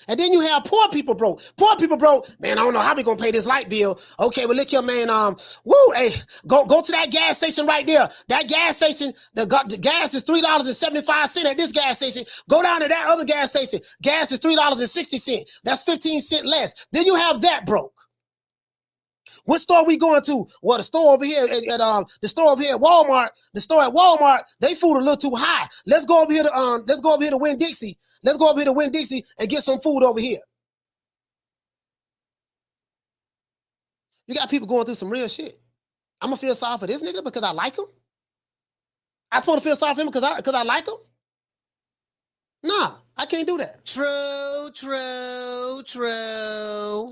And then you have poor people broke. Poor people broke. Man, I don't know how we gonna pay this light bill. Okay, well look here, man. Hey, go to that gas station right there. That gas station, the gas is $3.75 at this gas station. Go down to that other gas station. Gas is $3.60. That's 15 cents less. Then you have that broke. What store we going to? Well, the store over here at Walmart. The store at Walmart, they food a little too high. Let's go over here to Winn-Dixie. Let's go over here to Winn-Dixie and get some food over here. You got people going through some real shit. I'm gonna feel sorry for this nigga because I like him. I supposed to feel sorry for him because I like him. Nah, I can't do that. True.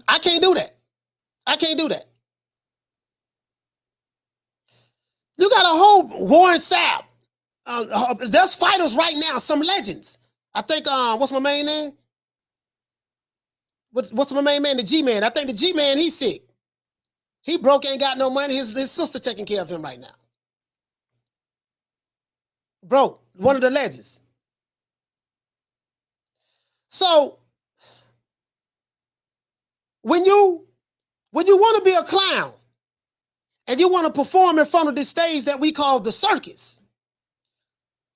I can't do that. You got a whole Warren Sapp. There's fighters right now, some legends. I think, what's my main name? What's my main man? The G-Man. I think the G-Man, he's sick. He broke, ain't got no money. His sister taking care of him right now. Bro, one of the legends. So, when you want to be a clown and you want to perform in front of this stage that we call the circus,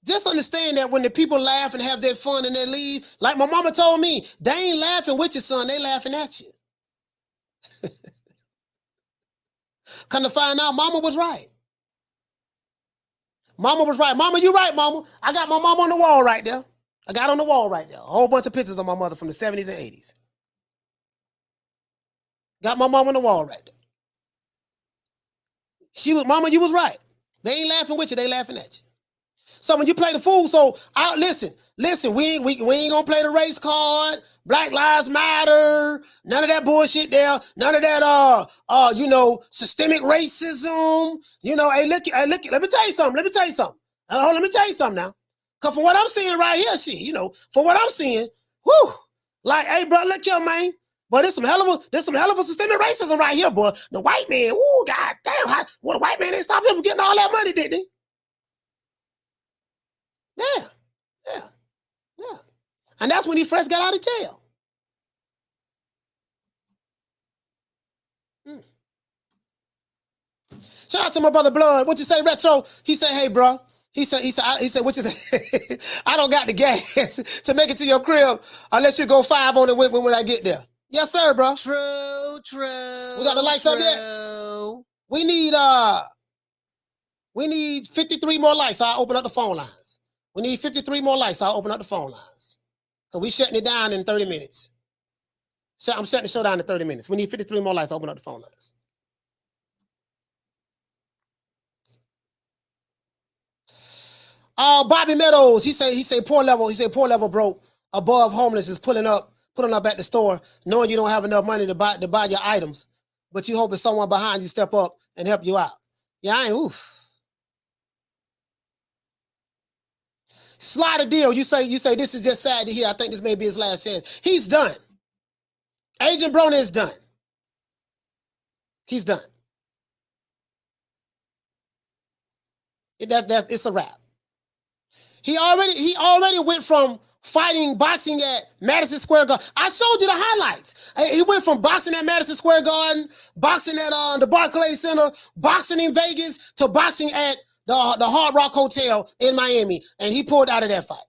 just understand that when the people laugh and have their fun and they leave, like my mama told me, they ain't laughing with you, son. They laughing at you. Come to find out, mama was right. Mama was right. Mama, you right, mama. I got my mama on the wall right there. I got on the wall right there. A whole bunch of pictures of my mother from the 70s and 80s. Got my mama on the wall right there. Mama, you was right. They ain't laughing with you. They laughing at you. So when you play the fool, listen, we ain't gonna play the race card, Black Lives Matter, none of that bullshit there, none of that systemic racism. Hey, look, let me tell you something. Let me tell you something now. Cause for what I'm seeing right here, for what I'm seeing, whoo, like, hey, bro, look here, man. But there's some hell of a systemic racism right here, boy. The white man, ooh, god damn, the white man didn't stop him from getting all that money, did they? Yeah. And that's when he first got out of jail. Shout out to my brother Blood. What you say, Retro? He said, hey, bro. He said, what you say? I don't got the gas to make it to your crib unless you go 5 on it when I get there. Yes, sir, bro. True. We got the lights up yet? We need 53 more lights. I'll open up the phone lines. We need 53 more lights. I'll open up the phone lines. Because we shutting it down in 30 minutes. I'm shutting the show down in 30 minutes. We need 53 more lights. I'll open up the phone lines. Bobby Meadows, he say poor level broke above homeless is pulling up at the store, knowing you don't have enough money to buy your items, but you hoping someone behind you step up and help you out. Yeah, I ain't oof. Slide a deal. You say this is just sad to hear. I think this may be his last chance. He's done. Adrien Broner is done. He's done. It's a wrap. He already went from boxing at Madison Square Garden. I showed you the highlights. He went from boxing at Madison Square Garden, boxing at the Barclays Center, boxing in Vegas, to boxing at the Hard Rock Hotel in Miami, and he pulled out of that fight.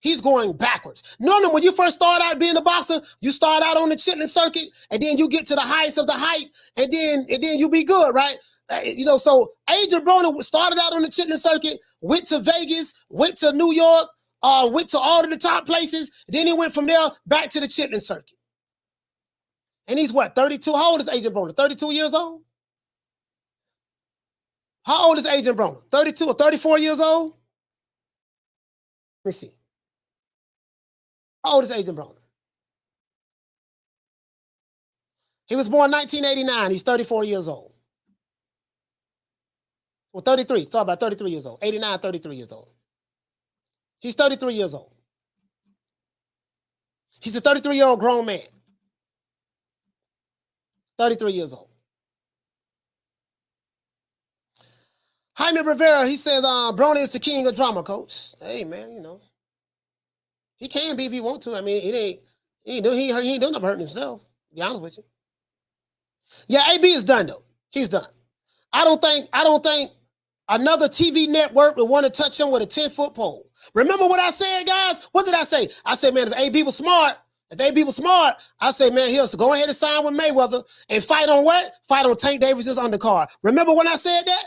He's going backwards. Normally, when you first start out being a boxer, you start out on the Chitlin Circuit, and then you get to the highest of the height, and then you be good, right? So Adrien Broner started out on the Chitlin Circuit, went to Vegas, went to New York, went to all of the top places. Then he went from there back to the Chitlin Circuit. And he's what, 32? How old is Adrien Broner? 32 years old? How old is Adrien Broner? 32 or 34 years old? Let me see. How old is Adrien Broner? He was born 1989. He's 34 years old. Well, 33. Talk about 33 years old. 89, 33 years old. He's 33 years old. He's a 33-year-old grown man. 33 years old. Jaime Rivera, he says, Broner is the king of drama, coach. Hey, man, he can be if he want to. I mean, he ain't doing nothing but hurting himself, to be honest with you. Yeah, AB is done, though. He's done. I don't think another TV network would want to touch him with a 10-foot pole. Remember what I said, guys? What did I say? I said, man, if AB was smart, I say, man, he'll go ahead and sign with Mayweather and fight on what? Fight on Tank Davis's undercard. Remember when I said that?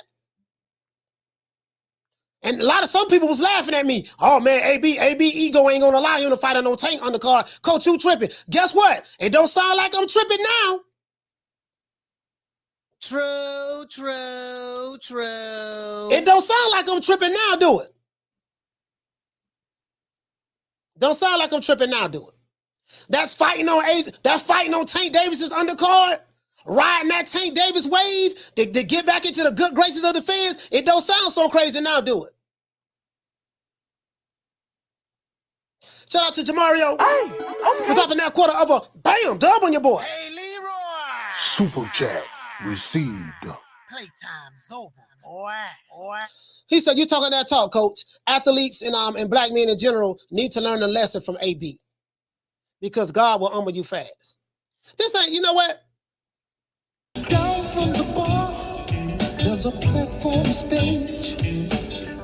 And some people was laughing at me. Oh, man, AB ego ain't going to allow him to fight on no Tank undercard. Coach, you tripping. Guess what? It don't sound like I'm tripping now. True. It don't sound like I'm tripping now, do it? Don't sound like I'm tripping now, do it? That's fighting on Tank Davis's undercard riding that Tank Davis wave to get back into the good graces of the fans. It don't sound so crazy now, do it? Shout out to Jamario for dropping that quarter of a bam dub on your boy. Hey, Leroy. Super chat received. Playtime's over, boy. He said, "You talking that talk, coach? Athletes and black men in general need to learn a lesson from AB because God will humble you fast." This ain't, you know what? Down from the bar, there's a platform stage.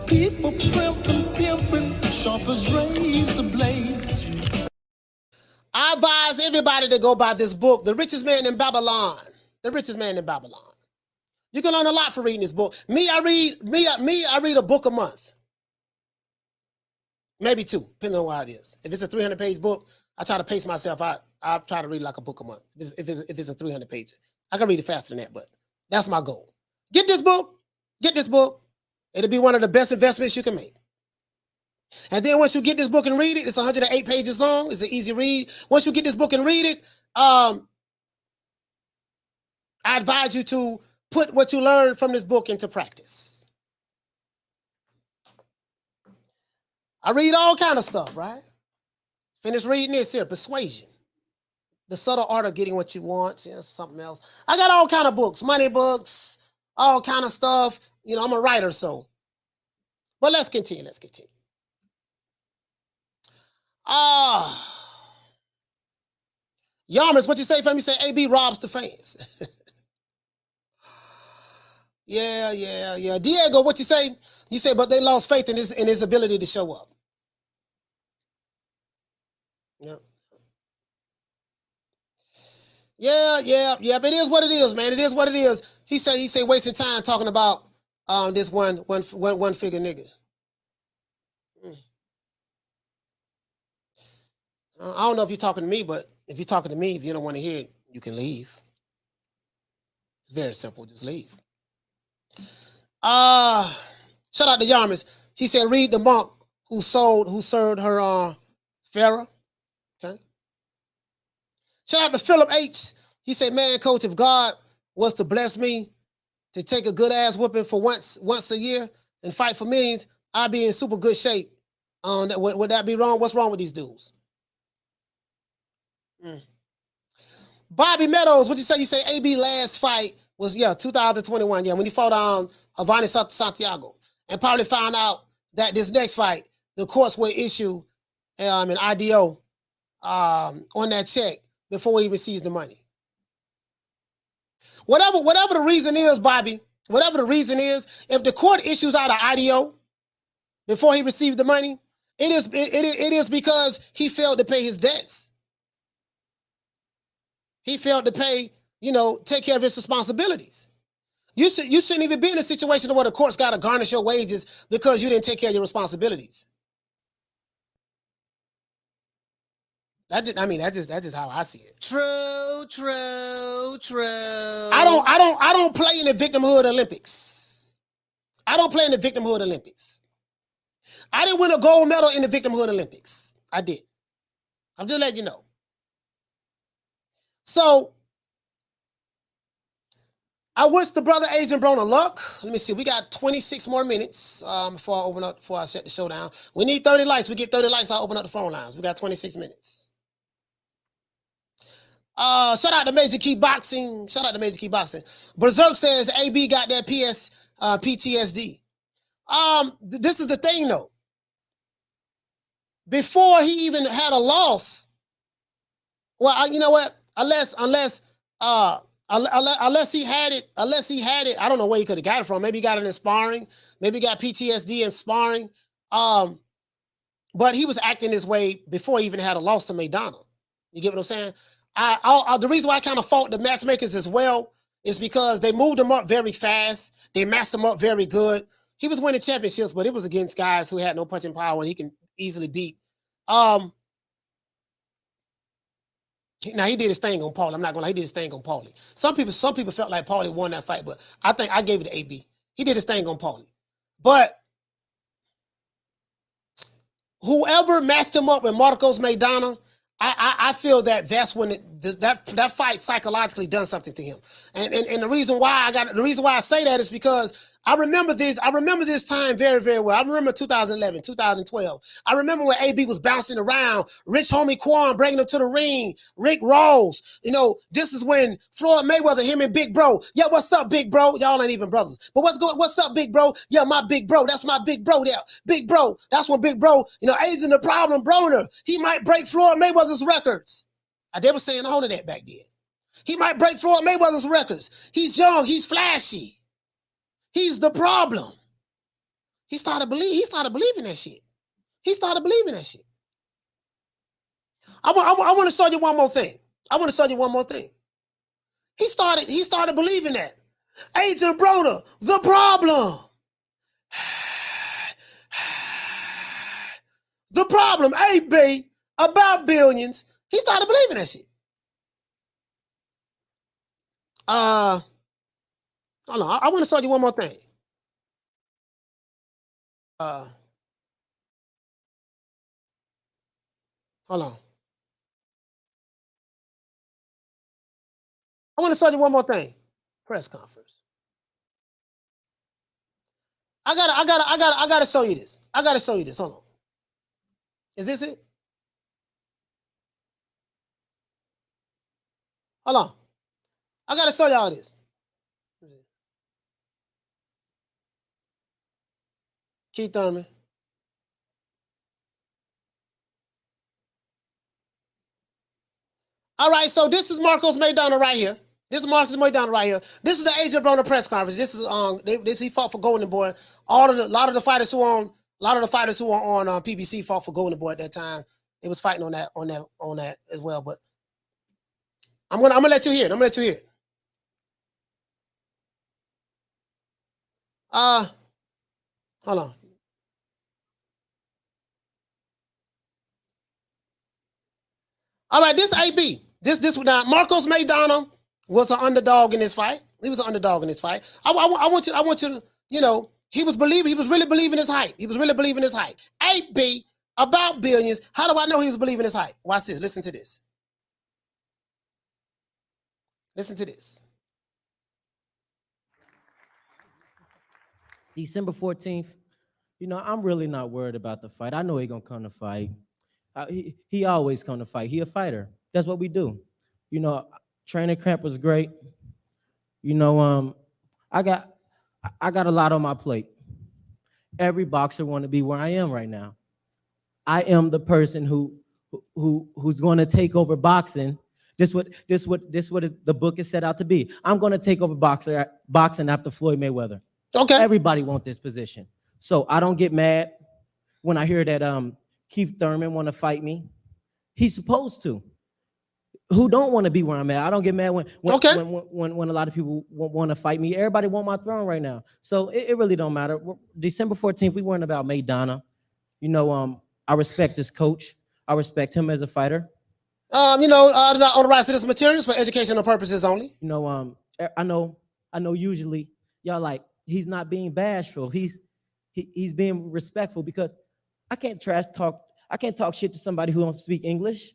People pimping, sharp as razor blades. I advise everybody to go buy this book, The Richest Man in Babylon. The Richest Man in Babylon. You can learn a lot from reading this book. I read a book a month. Maybe 2, depending on what it is. If it's a 300-page book, I try to pace myself out. I try to read like a book a month. If it's a 300-page, I can read it faster than that, but that's my goal. Get this book. It'll be one of the best investments you can make. And then once you get this book and read it, it's 108 pages long. It's an easy read. Once you get this book and read it, I advise you to put what you learned from this book into practice. I read all kind of stuff, right? Finish reading this here, Persuasion. The Subtle Art of Getting What You Want. Yeah, something else. I got all kind of books, money books, all kind of stuff. You know, I'm a writer, so. But let's continue. Yarmers, what you say for me? You say AB robs the fans. Yeah. Diego, what you say? You say, but they lost faith in his ability to show up. Yeah. But it is what it is, man. It is what it is. He say wasting time talking about this one figure nigga. I don't know if you're talking to me, but if you're talking to me, if you don't want to hear it, you can leave. It's very simple. Just leave. Shout out to Yarmus. He said, read the monk who served her Pharaoh. Okay. Shout out to Philip H. He said, man, coach, if God was to bless me to take a good ass whooping for once a year and fight for millions, I'd be in super good shape. Would that be wrong? What's wrong with these dudes? Bobby Meadows, what you say? You say AB last fight was 2021. Yeah, when he fought on Avani Santiago, and probably found out that this next fight, the courts will issue an IDO on that check before he receives the money. Whatever the reason is, Bobby, whatever the reason is, if the court issues out an IDO before he receives the money, it is because he failed to pay his debts. He failed to pay, take care of his responsibilities. You shouldn't even be in a situation where the court's got to garnish your wages because you didn't take care of your responsibilities. That's just how I see it. True. I don't play in the victimhood Olympics. I didn't win a gold medal in the victimhood Olympics. I did. I'm just letting you know. So I wish the brother Adrien Broner luck. Let me see. We got 26 more minutes before I shut the show down. We need 30 likes. We get 30 likes, I'll open up the phone lines. We got 26 minutes. Shout out to Major Key Boxing. Berserk says AB got that PTSD. This is the thing though. Before he even had a loss, well, you know what? Unless he had it, I don't know where he could have got it from. Maybe he got it in sparring. Maybe he got PTSD in sparring. But he was acting this way before he even had a loss to Maidana. You get what I'm saying? The reason why I kind of fault the matchmakers as well is because they moved him up very fast. They matched him up very good. He was winning championships, but it was against guys who had no punching power and he can easily beat. Now he did his thing on Paulie. I'm not gonna lie, he did his thing on Paulie. Some people felt like Paulie won that fight, but I think I gave it to AB. He did his thing on Paulie. But whoever matched him up with Marcos Maidana, I feel that that's when that fight psychologically done something to him. And the reason why I say that is because I remember this time very, very well. I remember 2011, 2012. I remember when AB was bouncing around, Rich Homie Quan bringing him to the ring, Rick Ross. You know, this is when Floyd Mayweather, him and Big Bro. Yeah, what's up, Big Bro? Y'all ain't even brothers. But what's up, Big Bro? Yeah, my Big Bro. That's my Big Bro there. Big Bro. That's when Big Bro, you know, Adrien the Problem Broner. He might break Floyd Mayweather's records. They were saying all of that back then. He might break Floyd Mayweather's records. He's young. He's flashy. He's the problem. He started believing that shit. He started believing that shit. I want to show you one more thing. He started believing that. Adrien Broner, the problem. The problem, AB, about billions. He started believing that shit. Hold on. I want to show you one more thing. Hold on. I want to show you one more thing. Press conference. I gotta show you this. Hold on. Is this it? Hold on. I gotta show y'all this. Keith Thurman. All right, so this is Marcos Maidana right here. This is the Adrien Broner press conference. This is he fought for Golden Boy. A lot of the fighters who are on PBC fought for Golden Boy at that time. They was fighting on that as well. But I'm gonna let you hear it. Hold on. All right, this AB. This now Marcos Maidana was an underdog in this fight. He was an underdog in this fight. I want you to, you know, he was really believing his hype. AB about billions. How do I know he was believing his hype? Watch this. Listen to this. December 14th, you know, I'm really not worried about the fight. I know he's going to come to fight. He always come to fight. He a fighter. That's what we do. You know, training camp was great. You know, I got a lot on my plate. Every boxer want to be where I am right now. I am the person who's going to take over boxing. This what the book is set out to be. I'm going to take over boxing after Floyd Mayweather. Okay. Everybody wants this position. So I don't get mad when I hear that Keith Thurman want to fight me. He's supposed to. Who don't want to be where I'm at? I don't get mad when a lot of people want to fight me. Everybody want my throne right now. So it really don't matter. December 14th, we weren't about Maidana. You know, I respect this coach. I respect him as a fighter. You know, on the right to this materials for educational purposes only. You know, I know usually y'all like, he's not being bashful. He's being respectful because I can't talk shit to somebody who don't speak English.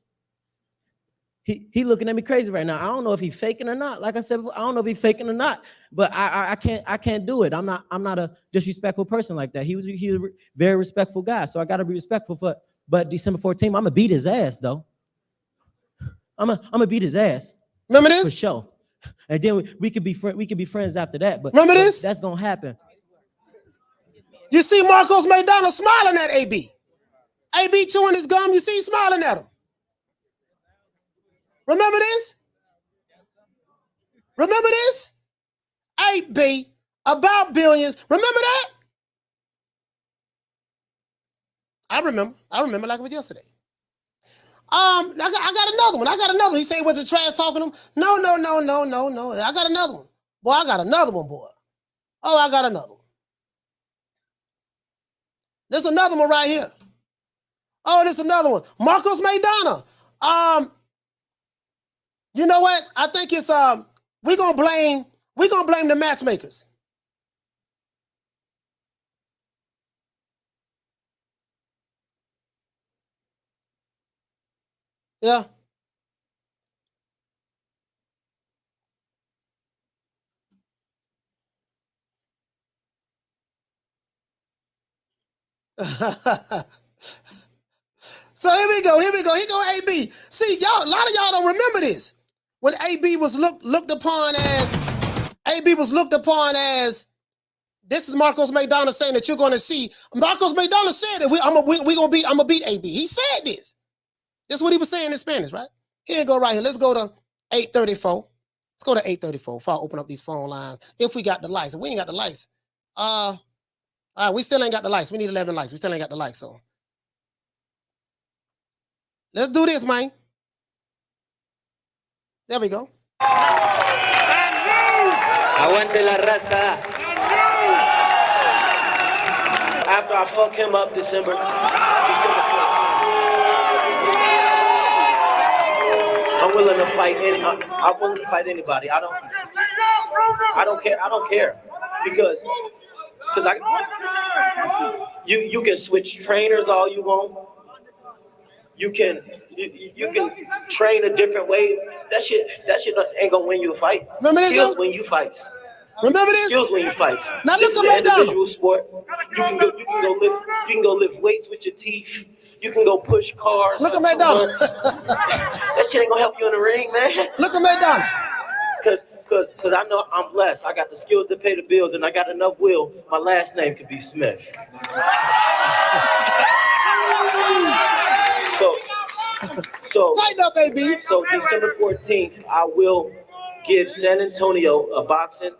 He looking at me crazy right now. I don't know if he's faking or not. Like I said before, I don't know if he's faking or not. But I can't do it. I'm not a disrespectful person like that. He was a very respectful guy. So I gotta be respectful. But December 14th, I'm gonna beat his ass though. I'm gonna beat his ass. Remember this? For sure. And then we could be friends after that. But remember this? That's gonna happen. You see Marcos Maidana smiling at AB. AB chewing his gum. You see he's smiling at him. Remember this? AB about billions. Remember that? I remember like it was yesterday. I got another one. He said, was it trash talking to him? No. I got another one. Boy, I got another one, boy. Oh, I got another one. There's another one right here. Oh, there's another one. Marcos Maidana. You know what? I think it's we're gonna blame the matchmakers. Yeah. So here we go. Here go AB. See, y'all, a lot of y'all don't remember this. When AB was looked upon as this is Marcos Maidana saying that you're gonna see. Marcos Maidana said that I'm gonna beat AB. He said this. This is what he was saying in Spanish, right? Here you go right here. Let's go to 834. Let's go to 834 before I open up these phone lines. If we got the lights. If we ain't got the lights. All right, we still ain't got the lights. We need 11 lights. We still ain't got the lights, so. Let's do this, man. There we go. Aguante la raza. After I fuck him up December 14th, I'm willing to fight anybody. I don't care because you can switch trainers all you want. You can train a different way. That shit ain't gonna win you a fight. Remember this? Skills win you fights. Remember this? Skills win you fights. Now This look is at an Maidana. individual sport. You can go lift weights with your teeth. You can go push cars. Look at Maidana. That shit ain't gonna help you in the ring, man. Look at Maidana. Cause I know I'm blessed. I got the skills to pay the bills, and I got enough will. My last name could be Smith. So tighten up, baby. So December 14th, I will give San Antonio a boxing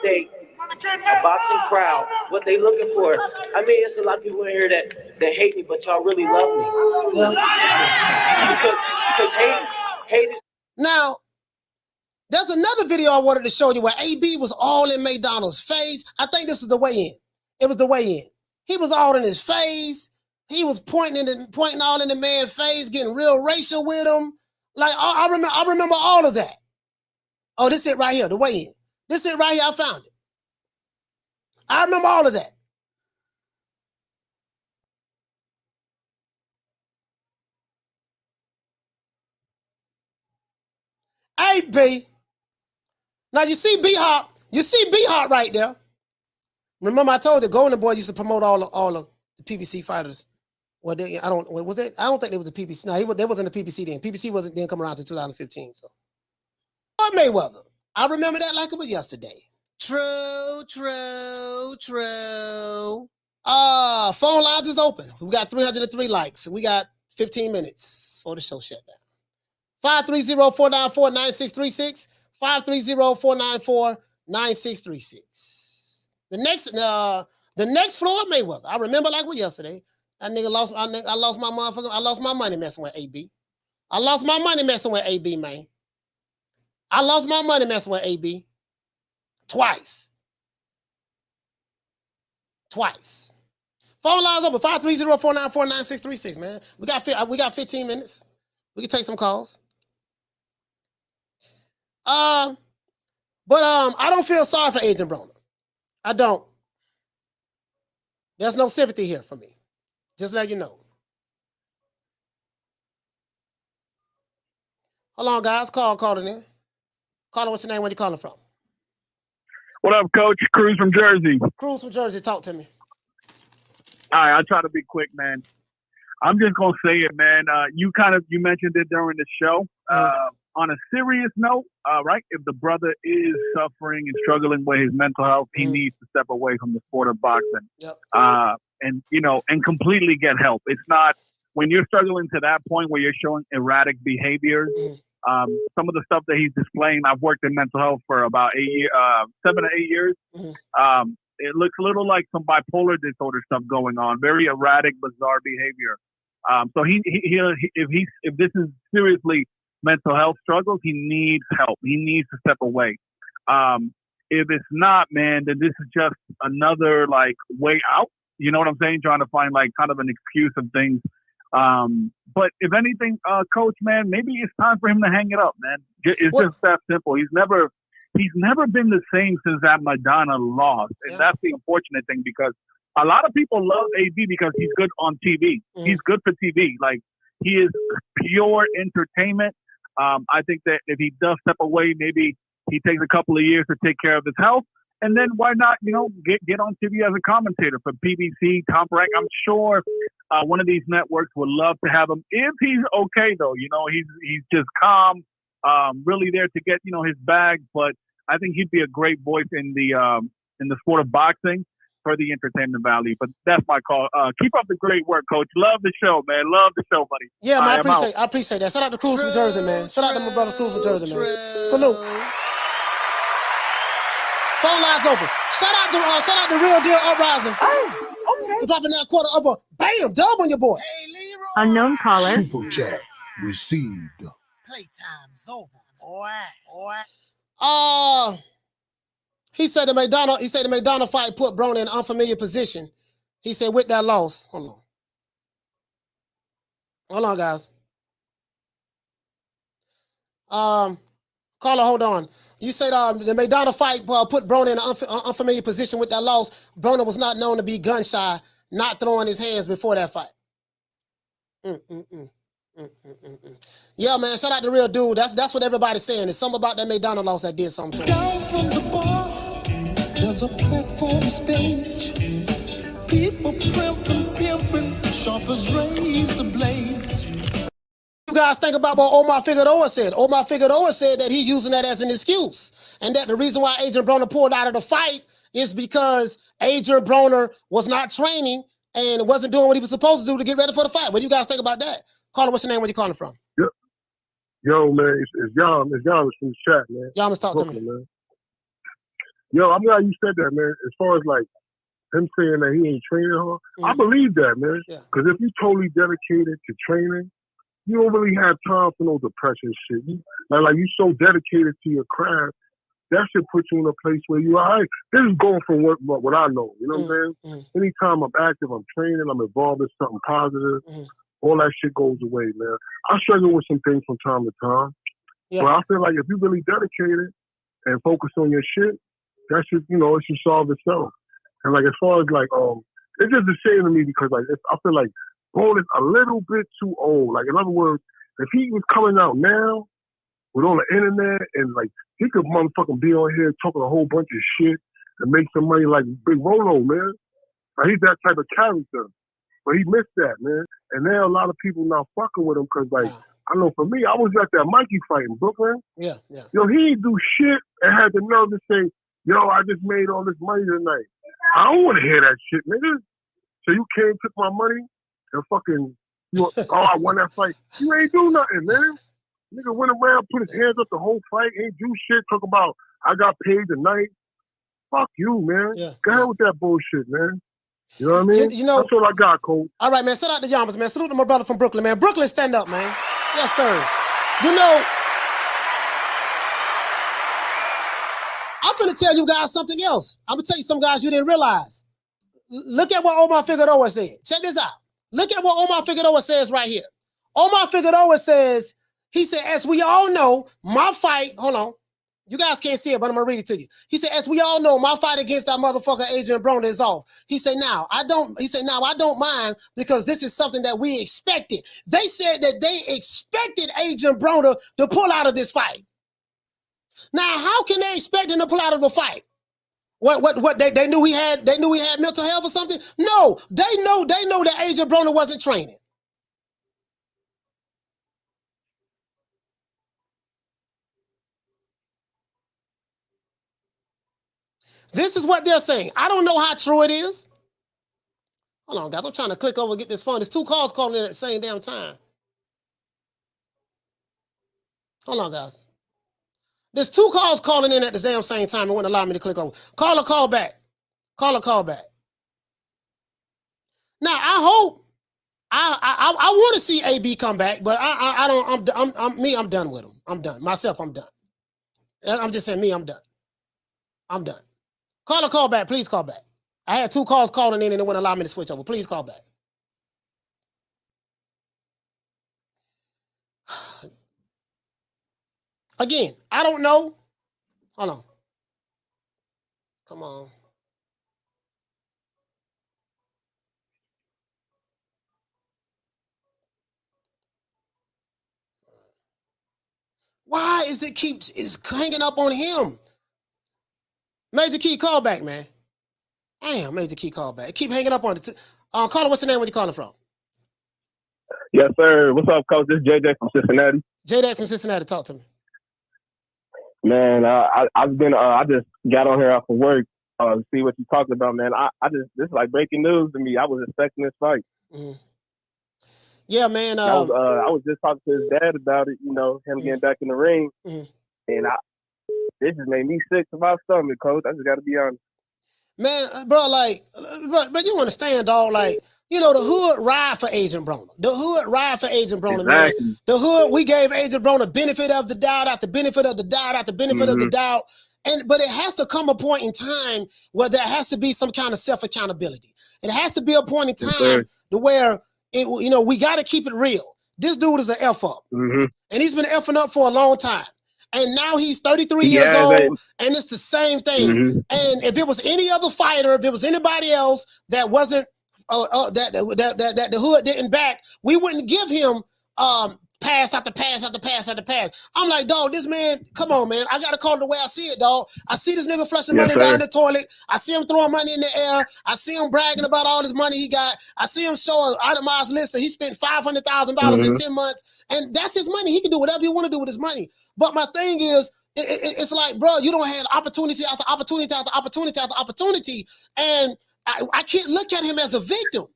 state, a boxing crowd, what they looking for. I mean, it's a lot of people in here that hate me, but y'all really love me. Because hate is. Now, there's another video I wanted to show you where AB was all in Maidana's face. I think this is the weigh-in. It was the weigh-in. He was all in his face. He was pointing all in the man's face, getting real racial with him. Like I remember all of that. Oh, this it right here, the weigh-in. This it right here, I found it. I remember all of that. Hey, B. Now you see B-Hop right there. Remember I told you Golden Boy used to promote all of the PBC fighters. Well, I don't think it was the PBC. No, they wasn't the PBC then. PBC didn't come around until 2015. So Mayweather. I remember that like it was yesterday. True. Phone lines is open. We got 303 likes. We got 15 minutes for the show shut down. 530-494-9636. 530-494-9636. The next Floyd Mayweather. I remember like it was yesterday. That nigga lost. I lost my motherfucker. I lost my money messing with AB. I lost my money messing with AB, man. I lost my money messing with AB. Twice. Phone lines open 530-494-9636, man. We got 15 minutes. We can take some calls. But I don't feel sorry for Adrien Broner. I don't. There's no sympathy here for me. Just let you know. Hold on, guys. Call it in. Caller, what's your name? Where you calling from? What up, Coach? Cruz from Jersey. Cruz from Jersey. Talk to me. All right, I'll try to be quick, man. I'm just gonna say it, man. You mentioned it during the show. On a serious note, right? If the brother is suffering and struggling with his mental health, he needs to step away from the sport of boxing. Yep. And completely get help. It's not when you're struggling to that point where you're showing erratic behaviors. Some of the stuff that he's displaying, I've worked in mental health for about 7 to 8 years. It looks a little like some bipolar disorder stuff going on. Very erratic, bizarre behavior. So if this is seriously mental health struggles, he needs help. He needs to step away. If it's not, man, then this is just another way out. You know what I'm saying? Trying to find kind of an excuse of things. But if anything, Coach, man, maybe it's time for him to hang it up, man. It's just that simple. He's never been the same since that Maidana loss. And that's the unfortunate thing, because a lot of people love AB because he's good on TV. He's good for TV. He is pure entertainment. I think that if he does step away, maybe he takes a couple of years to take care of his health. And then why not, get on TV as a commentator for PBC, Top Rank. I'm sure one of these networks would love to have him if he's okay, though. He's just calm, really there to get, his bag. But I think he'd be a great voice in the sport of boxing for the entertainment value. But that's my call. Keep up the great work, Coach. Love the show, man. Love the show, buddy. Yeah, man, I appreciate that. Shout out to Cruz from Jersey, man. Shout out to my brother Cruz from Jersey, man. Salute. Phone lines open. Shout out to Real Deal Uprising. Oh, okay. You're dropping that quarter up a bam, dub on your boy. Unknown caller. Super chat received. Playtime's over, boy. He said the Maidana fight put Broner in an unfamiliar position. He said with that loss. Hold on, guys. Caller, hold on. You said the Maidana fight put Broner in an unfamiliar position with that loss. Broner was not known to be gun shy, not throwing his hands before that fight. Yeah, man, shout out to Real Dude. That's what everybody's saying. It's something about that Maidana loss that did something to him. Down from the bar, there's a platform stage. People pimping, sharp as razor blades. You guys think about what Omar Figueroa said. Omar Figueroa said that he's using that as an excuse. And that the reason why Adrien Broner pulled out of the fight is because Adrien Broner was not training and wasn't doing what he was supposed to do to get ready for the fight. What do you guys think about that? Caller, what's your name? Where you calling from? Yo, man, it's Yamas from the chat, man. Yamas, talk Brooklyn, to me. Man. Yo, I'm glad you said that, man. As far as like him saying that he ain't training hard, I believe that, man. Because if you're totally dedicated to training, you don't really have time for no depression shit. Like you so dedicated to your craft, that should put you in a place where you are. Right. This is going from what I know. You know what I'm saying? Anytime I'm active, I'm training, I'm involved in something positive, all that shit goes away, man. I struggle with some things from time to time. But I feel like if you're really dedicated and focus on your shit, that should, it should solve itself. And like as far as like, it's just a shame to me because like I feel like Broner's a little bit too old. Like in other words, if he was coming out now with all the internet and like he could motherfucking be on here talking a whole bunch of shit and make some money like Big Rolo, man. Like he's that type of character. But he missed that, man. And now a lot of people not fucking with him because like I know for me, I was at that Mikey fight in Brooklyn. Yeah. Yo, he didn't do shit and had the nerve to say, yo, I just made all this money tonight. I don't want to hear that shit, nigga. So you came, took my money, and fucking, I won that fight. You ain't do nothing, man. Nigga went around, put his hands up the whole fight, ain't do shit, talk about, I got paid tonight. Fuck you, man. Go ahead with that bullshit, man. You know what I mean? That's all I got, Coach. All right, man. Shout out to Yamas, man. Salute to my brother from Brooklyn, man. Brooklyn, stand up, man. Yes, sir. I'm finna tell you guys something else. I'm gonna tell you some guys you didn't realize. Look at what Omar Figueroa said. Check this out. Look at what Omar Figueroa says right here. Omar Figueroa says, he said, as we all know, my fight, hold on. You guys can't see it, but I'm gonna read it to you. He said, as we all know, my fight against that motherfucker Adrien Broner is off. He said, now I don't mind because this is something that we expected. They said that they expected Adrien Broner to pull out of this fight. Now, how can they expect him to pull out of a fight? What they knew he had mental health or something? No, they know that Adrien Broner wasn't training. This is what they're saying. I don't know how true it is. Hold on, guys. I'm trying to click over and get this phone. There's two calls calling in at the same damn time. Hold on, guys. There's two calls calling in at the damn same time. It wouldn't allow me to click over. Call back. Call back. Now, I hope I want to see AB come back, but I'm done with him. I'm done. Myself, I'm done. I'm just saying I'm done. I'm done. Call back. Please call back. I had two calls calling in and it wouldn't allow me to switch over. Please call back. Again, I don't know. Hold on. Come on. Why is it it's hanging up on him? Major Key, call back, man. Damn, Major Key, call back. Keep hanging up on it. Caller, what's your name? Where you calling from? Yes, sir. What's up, Coach? This is JJ from Cincinnati. JJ from Cincinnati, talk to me. Man, I just got on here after work to see what you talking about, man. This is like breaking news to me. I was expecting this fight. Mm-hmm. Yeah, man. I was just talking to his dad about it, him getting back in the ring. Mm-hmm. And this just made me sick to my stomach, Coach. I just got to be honest. Man, bro, but you understand, dog, the hood ride for Adrien Broner. The hood ride for Adrien Broner, exactly. Man. The hood, we gave Adrien Broner benefit of the doubt after benefit of the doubt after benefit of the doubt. But it has to come a point in time where there has to be some kind of self-accountability. It has to be a point in time to where, we got to keep it real. This dude is an F-up. Mm-hmm. And he's been effing up for a long time. And now he's 33 years old, and it's the same thing. Mm-hmm. And if it was any other fighter, if it was anybody else that wasn't, that the hood didn't back, we wouldn't give him pass after pass after pass after pass. I'm like, dog, this man, come on, man. I got to call it the way I see it, dog. I see this nigga flushing money down the toilet. I see him throwing money in the air. I see him bragging about all this money he got. I see him showing itemized list that he spent $500,000 in 10 months. And that's his money. He can do whatever he want to do with his money. But my thing is, it's like, bro, you don't have opportunity after opportunity after opportunity after opportunity. And I can't look at him as a victim.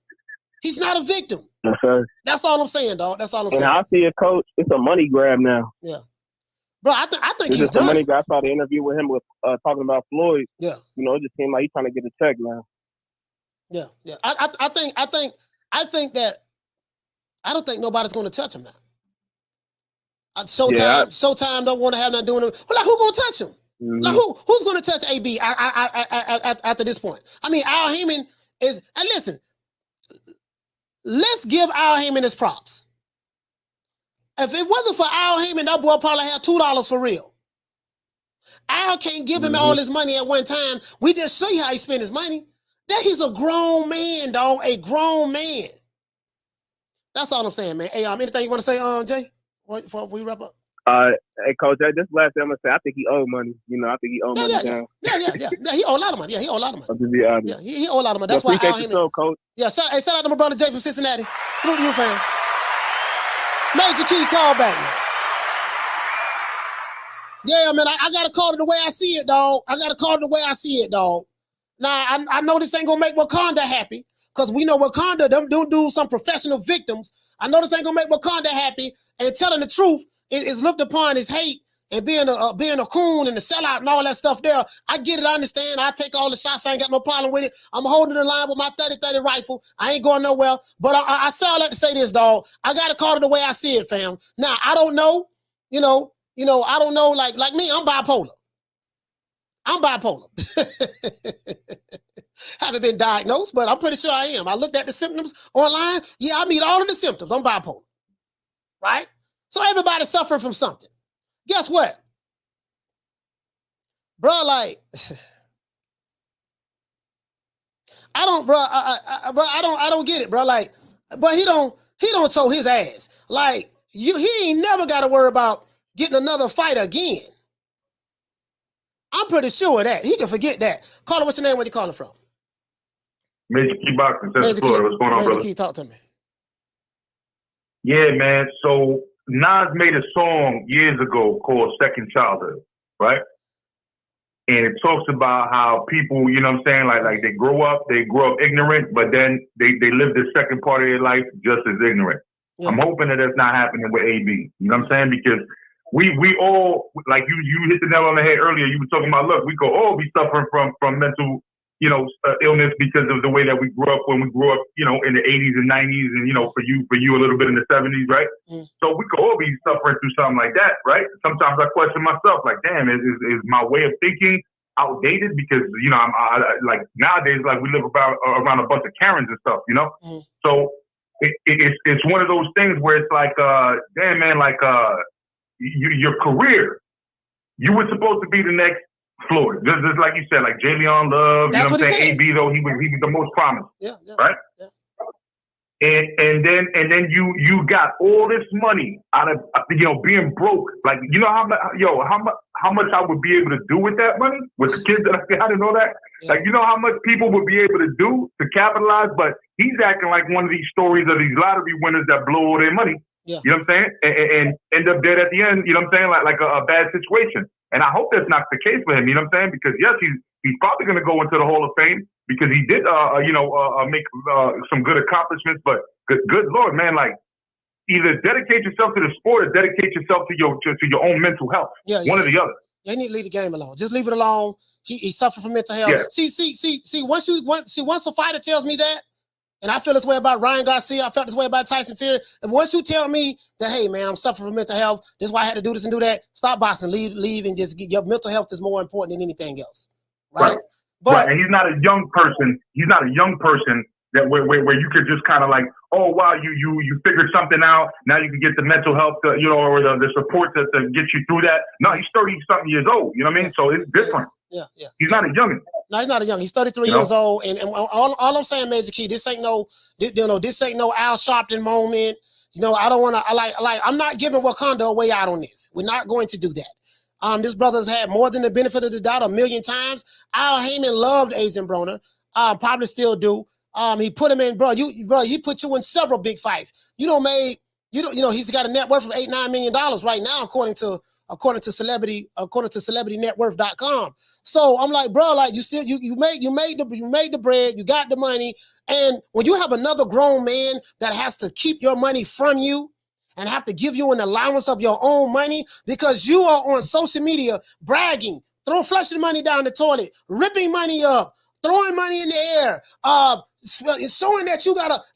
He's not a victim. Yes, sir. That's all I'm saying, dog. That's all I'm saying. And I see it, Coach. It's a money grab now. Yeah. Bro, I think he's just done. A money grab. I saw the interview with him talking about Floyd. Yeah. It just seemed like he's trying to get a check now. Yeah, yeah. I think that I don't think nobody's going to touch him now. Showtime don't want to have nothing doing it. Well, who gonna touch him? Mm-hmm. Who's gonna touch AB after this point? I mean, Al Heyman is. And listen, let's give Al Heyman his props. If it wasn't for Al Heyman, that boy probably had $2 for real. Al can't give him all his money at one time. We just see how he spent his money. That he's a grown man, dog. A grown man. That's all I'm saying, man. Hey, anything you want to say, Jay? Before we wrap up? Hey, Coach, this last thing I'm going to say, I think he owed money. I think he owed money down. Yeah, he owed a lot of money. Yeah, he owed a lot of money. I'll just be honest. Yeah, he owed a lot of money. That's why Al Heyman. Coach. Yeah, shout out to my brother Jay from Cincinnati. Salute to you, fam. Major Key, call back, man. Yeah, man, I got to call it the way I see it, dog. Now, I know this ain't going to make Wakanda happy, because we know Wakanda, them do some professional victims. I know this ain't going to make Wakanda happy. And telling the truth is looked upon as hate and being a coon and a sellout and all that stuff there. I get it. I understand. I take all the shots. I ain't got no problem with it. I'm holding the line with my 30-30 rifle. I ain't going nowhere. But I say all that to say this, dog. I got to call it the way I see it, fam. Now, I don't know. I don't know. Like me, I'm bipolar. Haven't been diagnosed, but I'm pretty sure I am. I looked at the symptoms online. Yeah, I meet all of the symptoms. I'm bipolar. Right? So everybody's suffering from something. Guess what? Bro, I don't get it, bro. But he don't toe his ass. He ain't never got to worry about getting another fight again. I'm pretty sure of that. He can forget that. Caller, what's your name? Where you calling from? Major Key Boxing, Central Florida. What's going on, brother? Key, talk to me. Yeah, man. So Nas made a song years ago called Second Childhood, right? And it talks about how people, you know what I'm saying, like they grow up ignorant, but then they live the second part of their life just as ignorant. Yeah. I'm hoping that that's not happening with AB. You know what I'm saying? Because we all, like you hit the nail on the head earlier. You were talking about, look, we could all be suffering from mental, illness because of the way that we grew up when we grew up, in the 80s and 90s, and for you a little bit in the 70s, right? Mm. So we could all be suffering through something like that, right? Sometimes I question myself, like, damn, is my way of thinking outdated? Because I'm like nowadays, like we live around a bunch of Karens and stuff, Mm. So it's one of those things where it's like, damn, man, like your career, you were supposed to be the next Floyd, just like you said, like Jalen Love, you know what I'm saying? AB though, he was the most promised, right? Yeah. And then you got all this money out of being broke. Like how much I would be able to do with that money with the kids that I got and all that. Yeah. Like how much people would be able to do to capitalize. But he's acting like one of these stories of these lottery winners that blow all their money. Yeah. You know what I'm saying? And end up dead at the end. You know what I'm saying? Like a bad situation. And I hope that's not the case for him. You know what I'm saying? Because yes, he's probably going to go into the Hall of Fame because he did make some good accomplishments. But good Lord, man, like either dedicate yourself to the sport or dedicate yourself to your own mental health. Yeah, one or the other. They need to leave the game alone. Just leave it alone. He suffered from mental health. Yeah. See. Once a fighter tells me that, and I feel this way about Ryan Garcia, I felt this way about Tyson Fury. And once you tell me that, hey man, I'm suffering from mental health, this is why I had to do this and do that. Stop boxing. Leave, and just your mental health is more important than anything else. Right. But and he's not a young person. He's not a young person that where you could just kind of like, oh wow, you figured something out. Now you can get the mental health, or the support to get you through that. No, he's 30-something years old. You know what I mean? So it's different. Yeah. He's not a youngin'. No, he's not a young. He's 33 years old, and all I'm saying, Major Key, this ain't no Al Sharpton moment. I don't want to. I'm not giving Wakanda a way out on this. We're not going to do that. This brother's had more than the benefit of the doubt 1,000,000 times. Al Heyman loved Adrien Broner. Probably still do. He put him in, he put you in several big fights. He's got a net worth of $8-9 million right now, according to celebritynetworth.com. So I'm like, bro, like you made the bread, you got the money, and when you have another grown man that has to keep your money from you and have to give you an allowance of your own money because you are on social media bragging, flushing money down the toilet, ripping money up, throwing money in the air, showing that you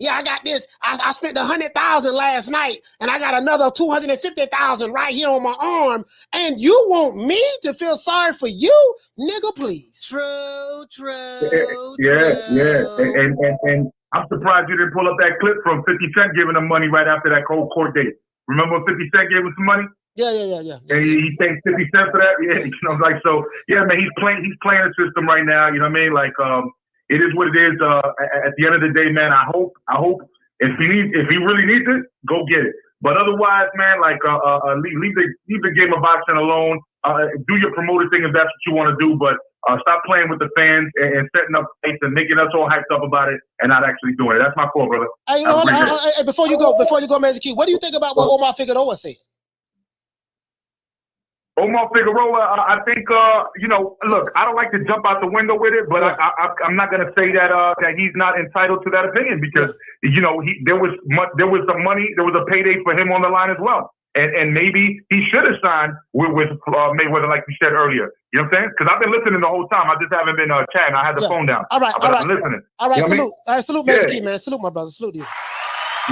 I got this. I spent $100,000 last night, and I got another $250,000 right here on my arm. And you want me to feel sorry for you, nigga? Please. True. Yeah. And I'm surprised you didn't pull up that clip from 50 Cent giving him money right after that cold court date. Remember when 50 Cent gave him some money? Yeah. And he thanked 50 Cent for that. Yeah, so yeah, man, he's playing the system right now. You know what I mean? Like, it is what it is. At the end of the day, man, I hope if he really needs it, go get it. But otherwise, man, like leave the game of boxing alone. Do your promoter thing if that's what you want to do, but stop playing with the fans and setting up fights and making us all hyped up about it and not actually doing it. That's my call, brother. Hey, before you go, Major Key, what do you think about what Omar Figueroa said? Omar Figueroa, I think, look, I don't like to jump out the window with it, but I'm not going to say that he's not entitled to that opinion because, there was some money, there was a payday for him on the line as well. And maybe he should have signed with Mayweather, like you said earlier. You know what I'm saying? Because I've been listening the whole time. I just haven't been chatting. I had the phone down. All right. I'm listening. All right, salute. All right, salute Major Key, man. Salute, my brother. Salute you.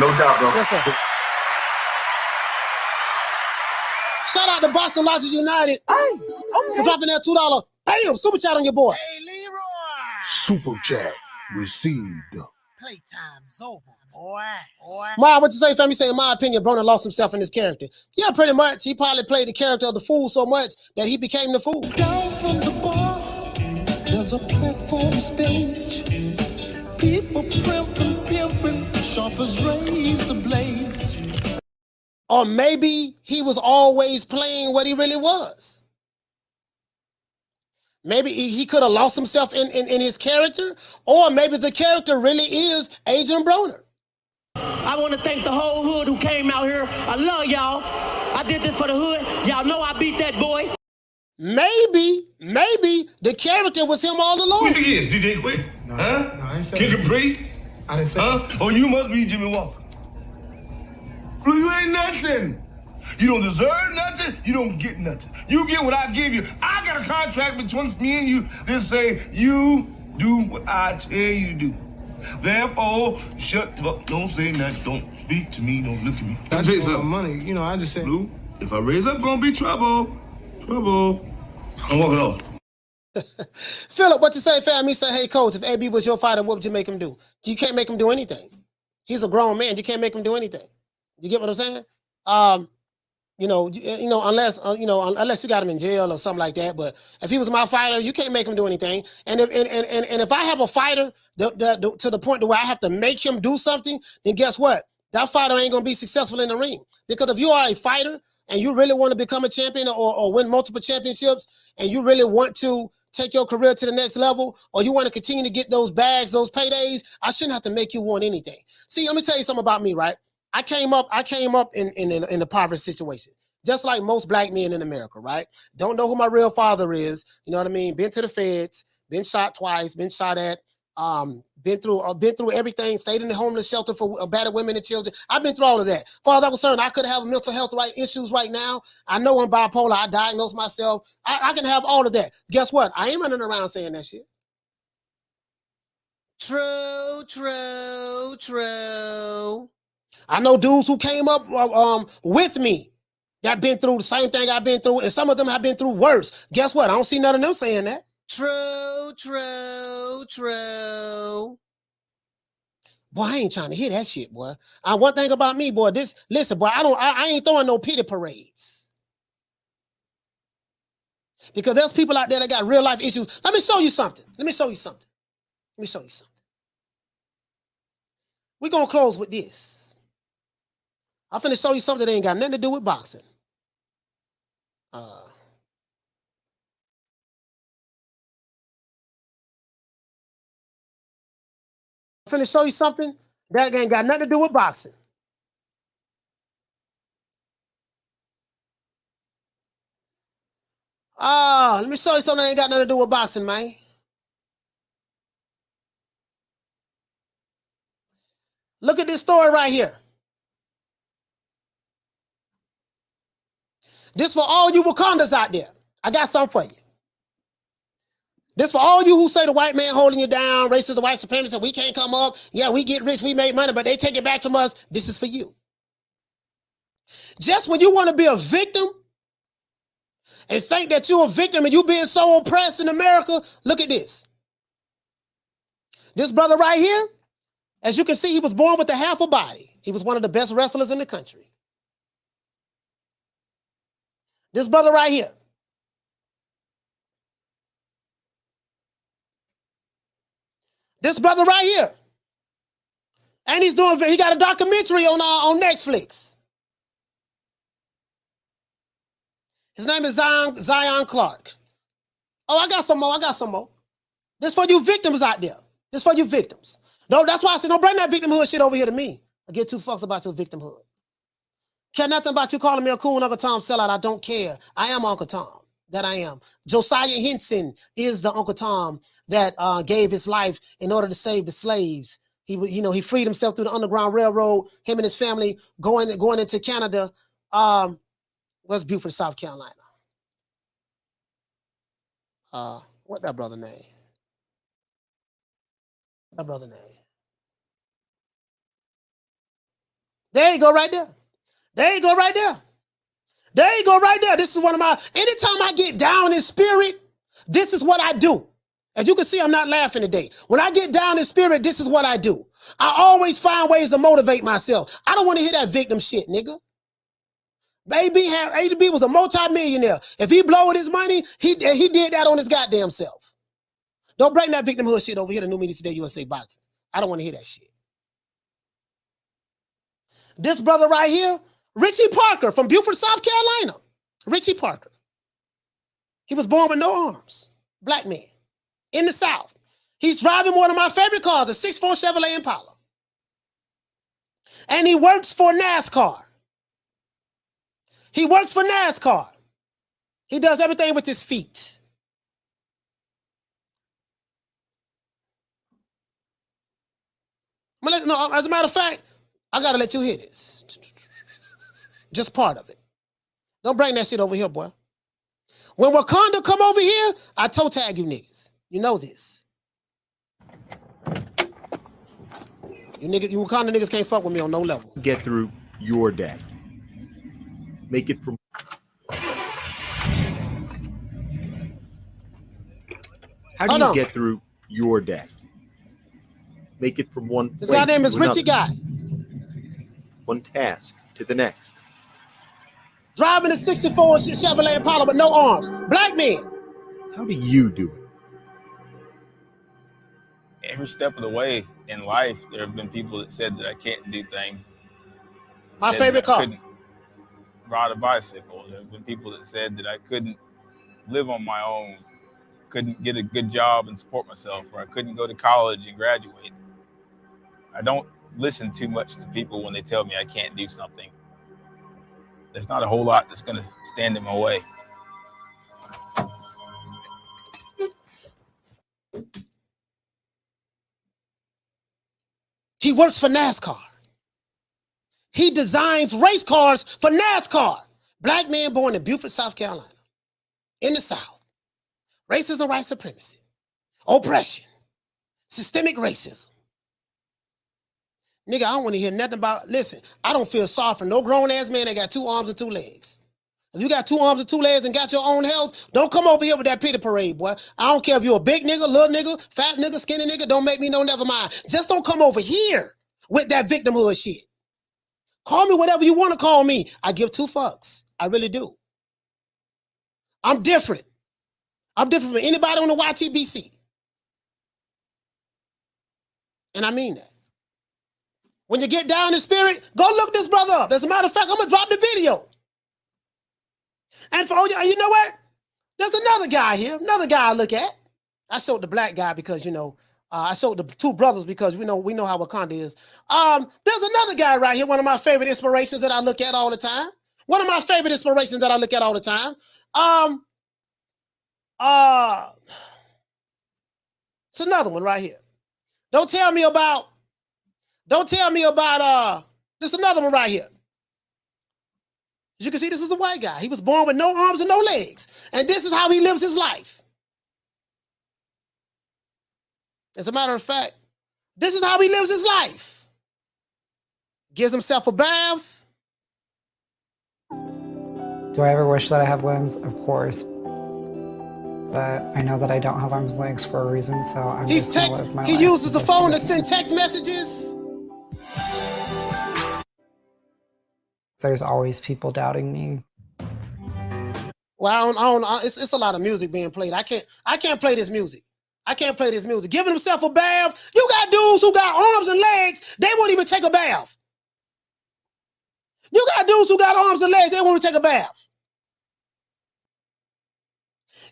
No doubt, bro. Yes, sir. Shout out to Boston Logic United. For dropping that $2. Bam! Super chat on your boy. Hey, Leroy. Super chat received. Playtime's over, boy. Ma, what you say, family? Say, in my opinion, Broner lost himself in his character. Yeah, pretty much. He probably played the character of the fool so much that he became the fool. Down from the bar, there's a platform stage. People pimping, sharp as razor blades. Or maybe he was always playing what he really was. Maybe he could have lost himself in his character, or maybe the character really is Adrien Broner. I want to thank the whole hood who came out here. I love y'all. I did this for the hood. Y'all know I beat that boy. Maybe the character was him all along. Who you think he is, DJ Quick? No, I ain't say Kid Capri? I didn't say that. Oh, you must be Jimmy Walker. Blue, you ain't nothing. You don't deserve nothing. You don't get nothing. You get what I give you. I got a contract between me and you that say you do what I tell you to do. Therefore, shut the fuck. Don't say nothing. Don't speak to me. Don't look at me. I just want money. I just said. Blue, if I raise up, gonna be trouble. Trouble. I'm walking off. Philip, what you say, fam? He said, hey, coach, if AB was your fighter, what would you make him do? You can't make him do anything. He's a grown man. You can't make him do anything. You get what I'm saying? Unless you got him in jail or something like that. But if he was my fighter, you can't make him do anything. And if I have a fighter to the point to where I have to make him do something, then guess what? That fighter ain't gonna be successful in the ring. Because if you are a fighter and you really want to become a champion or win multiple championships, and you really want to take your career to the next level, or you want to continue to get those bags, those paydays, I shouldn't have to make you want anything. See, let me tell you something about me, right? I came up in a poverty situation, just like most black men in America, right? Don't know who my real father is. You know what I mean? Been to the feds, been shot twice, been shot at, been through everything, stayed in the homeless shelter for battered women and children. I've been through all of that. Far as I'm concerned, I could have mental health issues right now. I know I'm bipolar. I diagnosed myself. I can have all of that. Guess what? I ain't running around saying that shit. True. I know dudes who came up with me that been through the same thing I've been through, and some of them have been through worse. Guess what? I don't see none of them saying that. True. Boy, I ain't trying to hear that shit, boy. One thing about me, boy, listen, boy, I ain't throwing no pity parades. Because there's people out there that got real life issues. Let me show you something. We're gonna close with this. I'm finna show you something that ain't got nothing to do with boxing. I'm finna show you something that ain't got nothing to do with boxing. Let me show you something that ain't got nothing to do with boxing, man. Look at this story right here. This for all you Wakandas out there. I got something for you. This for all you who say the white man holding you down, racist, the white supremacists, we can't come up. Yeah, we get rich, we make money, but they take it back from us. This is for you. Just when you want to be a victim and think that you're a victim and you being so oppressed in America, look at this. This brother right here, as you can see, he was born with a half a body. He was one of the best wrestlers in the country. This brother right here. This brother right here. And he got a documentary on Netflix. His name is Zion Clark. Oh, I got some more. This for you victims out there. This for you victims. No, that's why I said, don't bring that victimhood shit over here to me. I give two fucks about your victimhood. Care nothing about you calling me a cool Uncle Tom sellout. I don't care. I am Uncle Tom. That I am. Josiah Henson is the Uncle Tom that gave his life in order to save the slaves. He freed himself through the Underground Railroad. Him and his family going into Canada. What's Beaufort, South Carolina? What that brother name? There you go right there. There you go right there. This is one of my, anytime I get down in spirit, this is what I do. As you can see, I'm not laughing today. When I get down in spirit, this is what I do. I always find ways to motivate myself. I don't want to hear that victim shit, nigga. AB was a multi-millionaire. If he blowed his money, he did that on his goddamn self. Don't bring that victimhood shit over here to New Media Today USA Boxing. I don't want to hear that shit. This brother right here, Richie Parker from Beaufort, South Carolina. Richie Parker. He was born with no arms. Black man. In the South. He's driving one of my favorite cars, a 6'4" Chevrolet Impala. And he works for NASCAR. He does everything with his feet. No, as a matter of fact, I got to let you hear this. Just part of it. Don't bring that shit over here, boy. When Wakanda come over here, I toe tag you niggas. You know this. You Wakanda niggas can't fuck with me on no level. Get through your day. Make it from. How do you get through your day? Make it from one. This guy name is Richie Guy. One task to the next. driving a 64 Chevrolet Impala with no arms. Black men. How do you do it? Every step of the way in life, there have been people that said that I can't do things. My favorite car. Couldn't ride a bicycle. There have been people that said that I couldn't live on my own, couldn't get a good job and support myself, or I couldn't go to college and graduate. I don't listen too much to people when they tell me I can't do something. There's not a whole lot that's going to stand in my way. He works for NASCAR. He designs race cars for NASCAR. Black man born in Beaufort, South Carolina, in the South. Racism, white supremacy, oppression, systemic racism. Nigga, I don't want to hear nothing about, listen, I don't feel sorry for no grown-ass man that got 2 arms and 2 legs. If you got 2 arms and 2 legs and got your own health, don't come over here with that pity parade, boy. I don't care if you're a big nigga, little nigga, fat nigga, skinny nigga, don't make me no never mind. Just don't come over here with that victimhood shit. Call me whatever you want to call me. I give 2 fucks. I really do. I'm different. I'm different from anybody on the YTBC. And I mean that. When you get down in spirit, go look this brother up. As a matter of fact, I'm going to drop the video. And for you know what? There's another guy here, another guy I look at. I showed the black guy because, you know, I showed the 2 brothers because we know how Wakanda is. There's another guy right here, one of my favorite inspirations that I look at all the time. One of my favorite inspirations that I look at all the time. It's another one right here. Don't tell me about, there's another one right here. As you can see, this is a white guy. He was born with no arms and no legs. And this is how he lives his life. As a matter of fact, this is how he lives his life. Gives himself a bath. Do I ever wish that I have limbs? Of course. But I know that I don't have arms and legs for a reason, so I'm just gonna live my life. He uses the phone to send text messages. There's always people doubting me. Well, I don't, it's a lot of music being played. I can't play this music. I can't play this music. Giving himself a bath. You got dudes who got arms and legs. They won't even take a bath. You got dudes who got arms and legs. They won't even take a bath.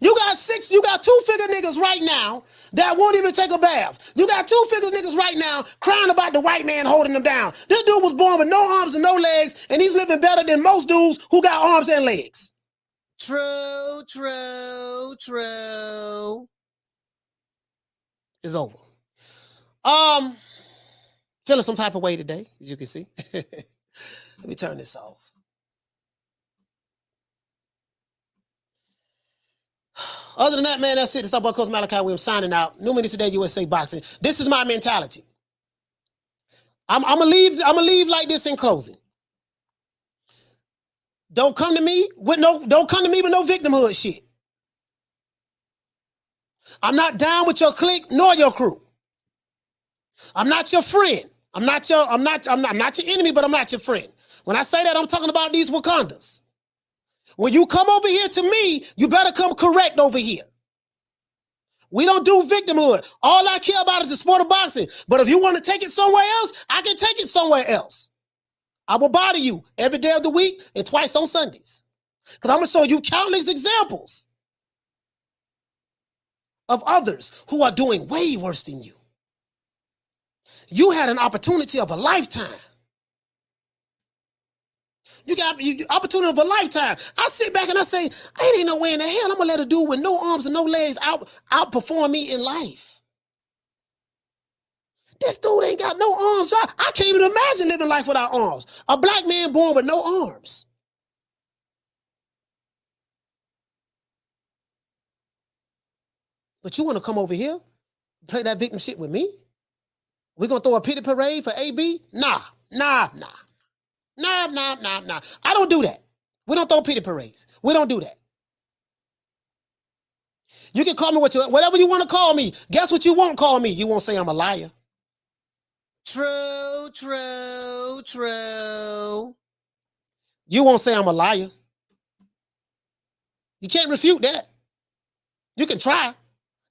You got 2-figure niggas right now that won't even take a bath. You got 2-figure niggas right now crying about the white man holding them down. This dude was born with no arms and no legs, and he's living better than most dudes who got arms and legs. True, true, true. It's over. Feeling some type of way today, as you can see. Let me turn this off. Other than that, man, that's it. It's our boy Coach Malachi Williams signing out. New Minutes Today, USA Boxing. This is my mentality. I'm gonna leave like this in closing. Don't come to me with no victimhood shit. I'm not down with your clique nor your crew. I'm not your friend. I'm not your enemy, but I'm not your friend. When I say that, I'm talking about these Wakandas. When you come over here to me, you better come correct over here. We don't do victimhood. All I care about is the sport of boxing. But if you want to take it somewhere else, I can take it somewhere else. I will bother you every day of the week and twice on Sundays. Because I'm going to show you countless examples of others who are doing way worse than you. You had an opportunity of a lifetime. You got opportunity of a lifetime. I sit back and I say, ain't no way in the hell I'm going to let a dude with no arms and no legs outperform me in life. This dude ain't got no arms. I can't even imagine living life without arms. A black man born with no arms. But you want to come over here, play that victim shit with me? We going to throw a pity parade for AB? Nah. I don't do that. We don't throw pity parades. We don't do that. You can call me whatever you want to call me. Guess what you won't call me? You won't say I'm a liar. True. You won't say I'm a liar. You can't refute that. You can try.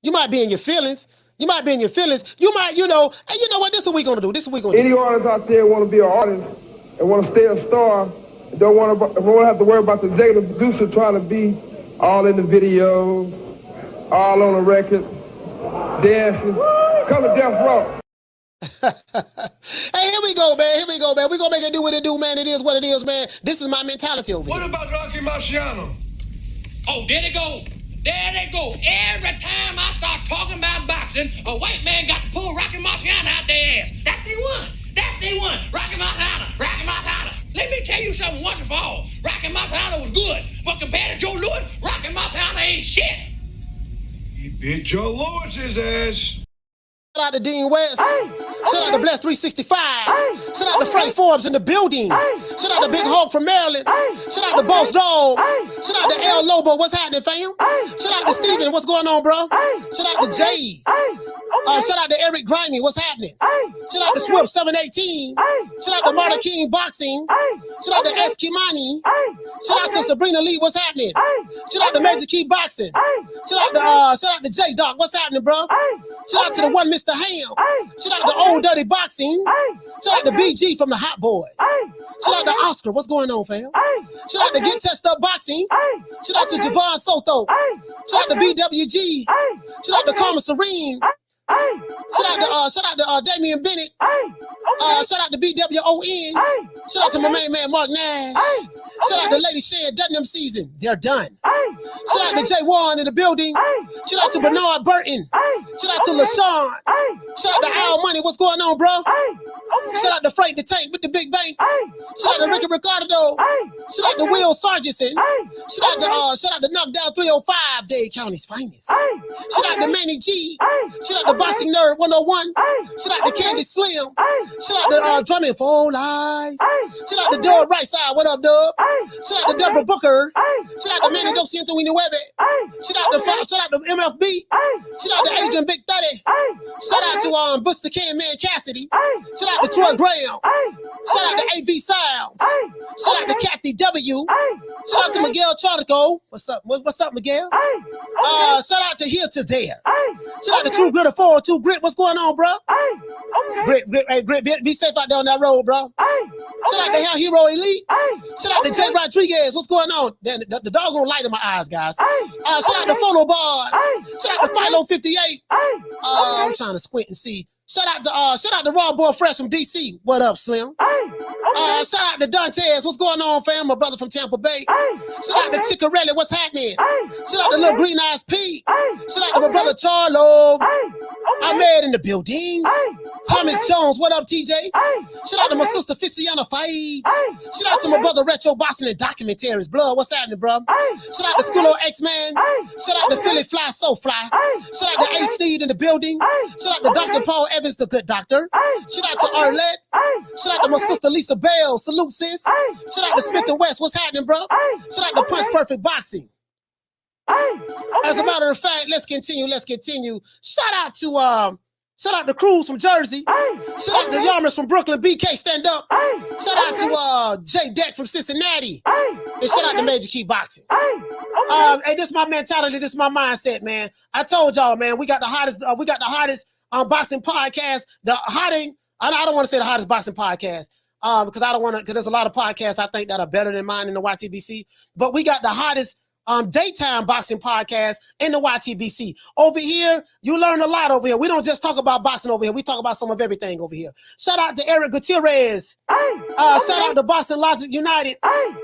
You might be in your feelings. You might, and you know what? This is what we're gonna do. Any artist out there want to be an artist and want to stay a star, and don't want to have to worry about the executive producer trying to be all in the video, all on the record, dancing. Come to Death Row. Hey, here we go, man. We're gonna make it do what it do, man. It is what it is, man. This is my mentality over here. What about Rocky Marciano? Oh, there they go. There they go. Every time I start talking about boxing, a white man got to pull Rocky Marciano out their ass. That's the one. Rocky Marciano. Let me tell you something wonderful. Rocky Marciano was good, but compared to Joe Louis, Rocky Marciano ain't shit. He beat Joe Louis's ass. Shout out to Dean West. Shout out to Bless 365. Shout out to Frank Forbes in the building. Shout out to Big Hawk from Maryland. Shout out to Boss Dog. Shout out to El Lobo. What's happening, fam? Shout out to Steven. What's going on, bro? Shout out to Jay. Shout out to Eric Grimey. What's happening? Shout out to Swift 718. Shout out to Marta King Boxing. Shout out to S. Kimani. Shout out to Sabrina Lee. What's happening? Shout out to Major Key Boxing. Shout out to J Doc. What's happening, bro? Shout out to the one Mr. Ham. Shout out to Old Dirty Boxing. Shout out to BG from the Hot Boys. Shout out to Oscar. What's going on, fam? Shout out to Get Test Up Boxing. Shout out to Javon Soto. Shout out to BWG. Shout out to Karma Serene. Shout out to Damian Bennett. Shout out to BWON. Shout out to my main man Mark Nash. Shout out to Lady Shan, done them season. They're done. Shout out to Jay Warren in the building. Shout out to Bernard Burton. Shout out to LaShawn. Shout out to Al Money. What's going on, bro? Shout out to Frank the Tank with the Big Bank. Shout out to Ricky Ricardo. Shout out to Will Sargentson. Shout out to Knockdown 305, Dade County's finest. Shout out to Manny G. Shout out to Boxing Nerd 101. Shout out to Candy Slim. Shout out to Drumming for Life. Shout out to Dub Right Side. What up, Dub? Shout out to Deborah Booker. Shout out to Manny Dociento Webe. Shout out to MFB. Shout out to Adrian Big 30. Shout out to Buster Can Man Cassidy. Shout out to Troy Graham. Shout out to AV Sounds. Shout out to Kathy W. Shout out to Miguel Chartico. What's up? What's up, Miguel? Shout out to Here to There. Shout out to True Grit of 402 Grit. What's going on, bro? Grit, be safe out there on that road, bro. Shout out to Hell Hero Elite. Shout out to Jay Rodriguez. What's going on? The dog gonna light in my eyes, guys. Shout out to Photo Bard. Shout out to Philo 58. I'm trying to squint and see. Shout out to Raw Boy Fresh from DC. What up, Slim? Shout out to Dantes. What's going on, fam? My brother from Tampa Bay. Shout out to Chicarelli. What's happening? Shout out to Little Green Eyes P. Shout out to my brother Charlo. Ahmed in the building. Thomas Jones. What up, TJ? Shout out to my sister Ficiana Fight. Shout out to my brother Retro Boston and Documentaries. Blood, what's happening, bro? Shout out to Schoolo X-Man. Shout out to Philly Fly So Fly. Shout out to A. Sneed in the building. Shout out to Dr. Paul Evans, the good doctor. Shout out to Arlette. Shout out to my sister Lisa Bell. Salute, sis. Shout out to Smith and West. What's happening, bro? Shout out to Punch Perfect Boxing. As a matter of fact, let's continue. Shout out to Cruz from Jersey. Shout out to Yarmers from Brooklyn. BK, stand up. Shout out to Jay Deck from Cincinnati. And shout out to Major Key Boxing. Hey, this is my mentality. This is my mindset, man. I told y'all, man, we got the hottest boxing podcast. I don't want to say the hottest boxing podcast. Because there's a lot of podcasts I think that are better than mine in the YTBC. But we got the hottest daytime boxing podcast in the YTBC. Over here, you learn a lot over here. We don't just talk about boxing over here. We talk about some of everything over here. Shout out to Eric Gutierrez. Shout out to Boston Logic United.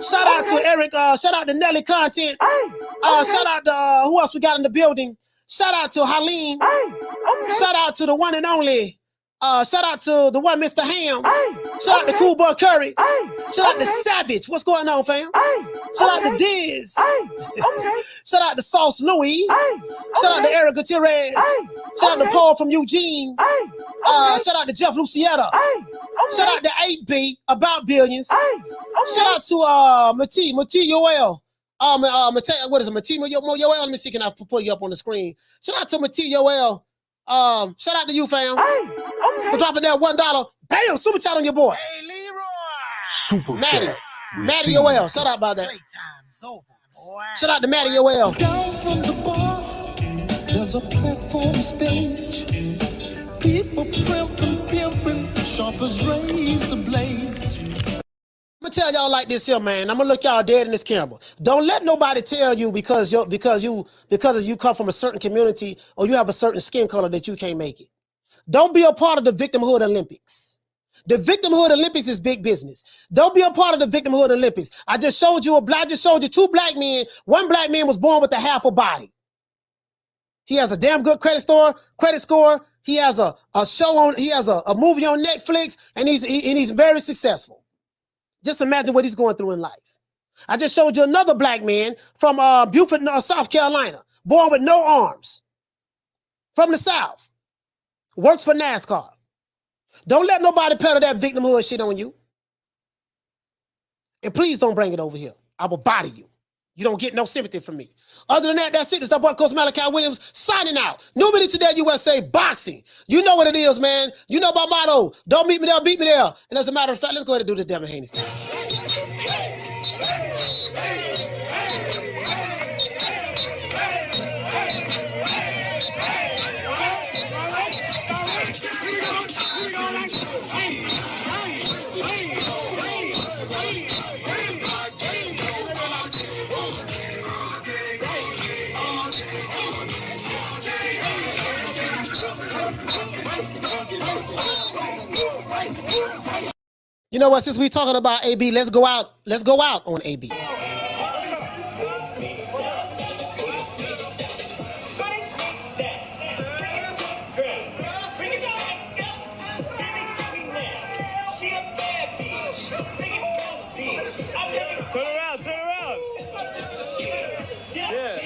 Shout out to Eric. Shout out to Nelly Content. Shout out to who else we got in the building. Shout out to Haleen. Shout out to the one and only. Shout out to the one Mr. Ham. Shout out to Cool Boy Curry. Shout out to Savage. What's going on, fam? Shout out to Diz. Shout out to Sauce Louis. Shout out to Eric Gutierrez. Shout out to Paul from Eugene. Shout out to Jeff Lucietta. Shout out to 8B, About Billions. Shout out to Mati Yoel. What is it? Mati Yoel? Let me see, can I put you up on the screen? Shout out to Mati Yoel. Shout out to you, fam. For dropping that $1. Bam! Super chat on your boy. Super Maddie Yoel. Shout out about that. Shout out to Matty Yoel. Down from the bar, there's a platform stage. People pimping, sharp as razor blades. I'm gonna tell y'all like this here, man. I'm gonna look y'all dead in this camera. Don't let nobody tell you because you come from a certain community or you have a certain skin color that you can't make it. Don't be a part of the victimhood Olympics. The victimhood Olympics is big business. Don't be a part of the victimhood Olympics. I just showed you two black men. One black man was born with a half a body. He has a damn good credit score. He has a show on. He has a movie on Netflix, and he's very successful. Just imagine what he's going through in life. I just showed you another black man from Beaufort, South Carolina, born with no arms, from the South, works for NASCAR. Don't let nobody peddle that victimhood shit on you. And please don't bring it over here. I will body you. You don't get no sympathy from me. Other than that, that's it. It's that boy Coach Malachi Williams signing out. New Media Today USA Boxing. You know what it is, man. You know my motto. Don't meet me there, beat me there. And as a matter of fact, let's go ahead and do this Devin Haney style. You know what? Since we talking about AB, let's go out on AB. Turn around. Yeah.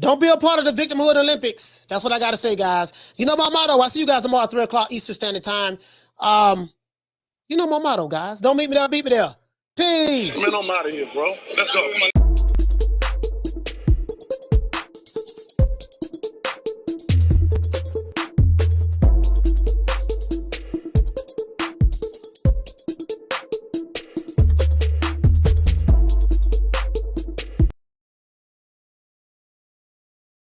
Don't be a part of the victimhood Olympics. That's what I got to say, guys. You know my motto. I see you guys tomorrow at 3 o'clock Eastern Standard Time. You know my motto, guys. Don't meet me there, beat me there. Peace. Man, I'm out of here, bro. Let's go.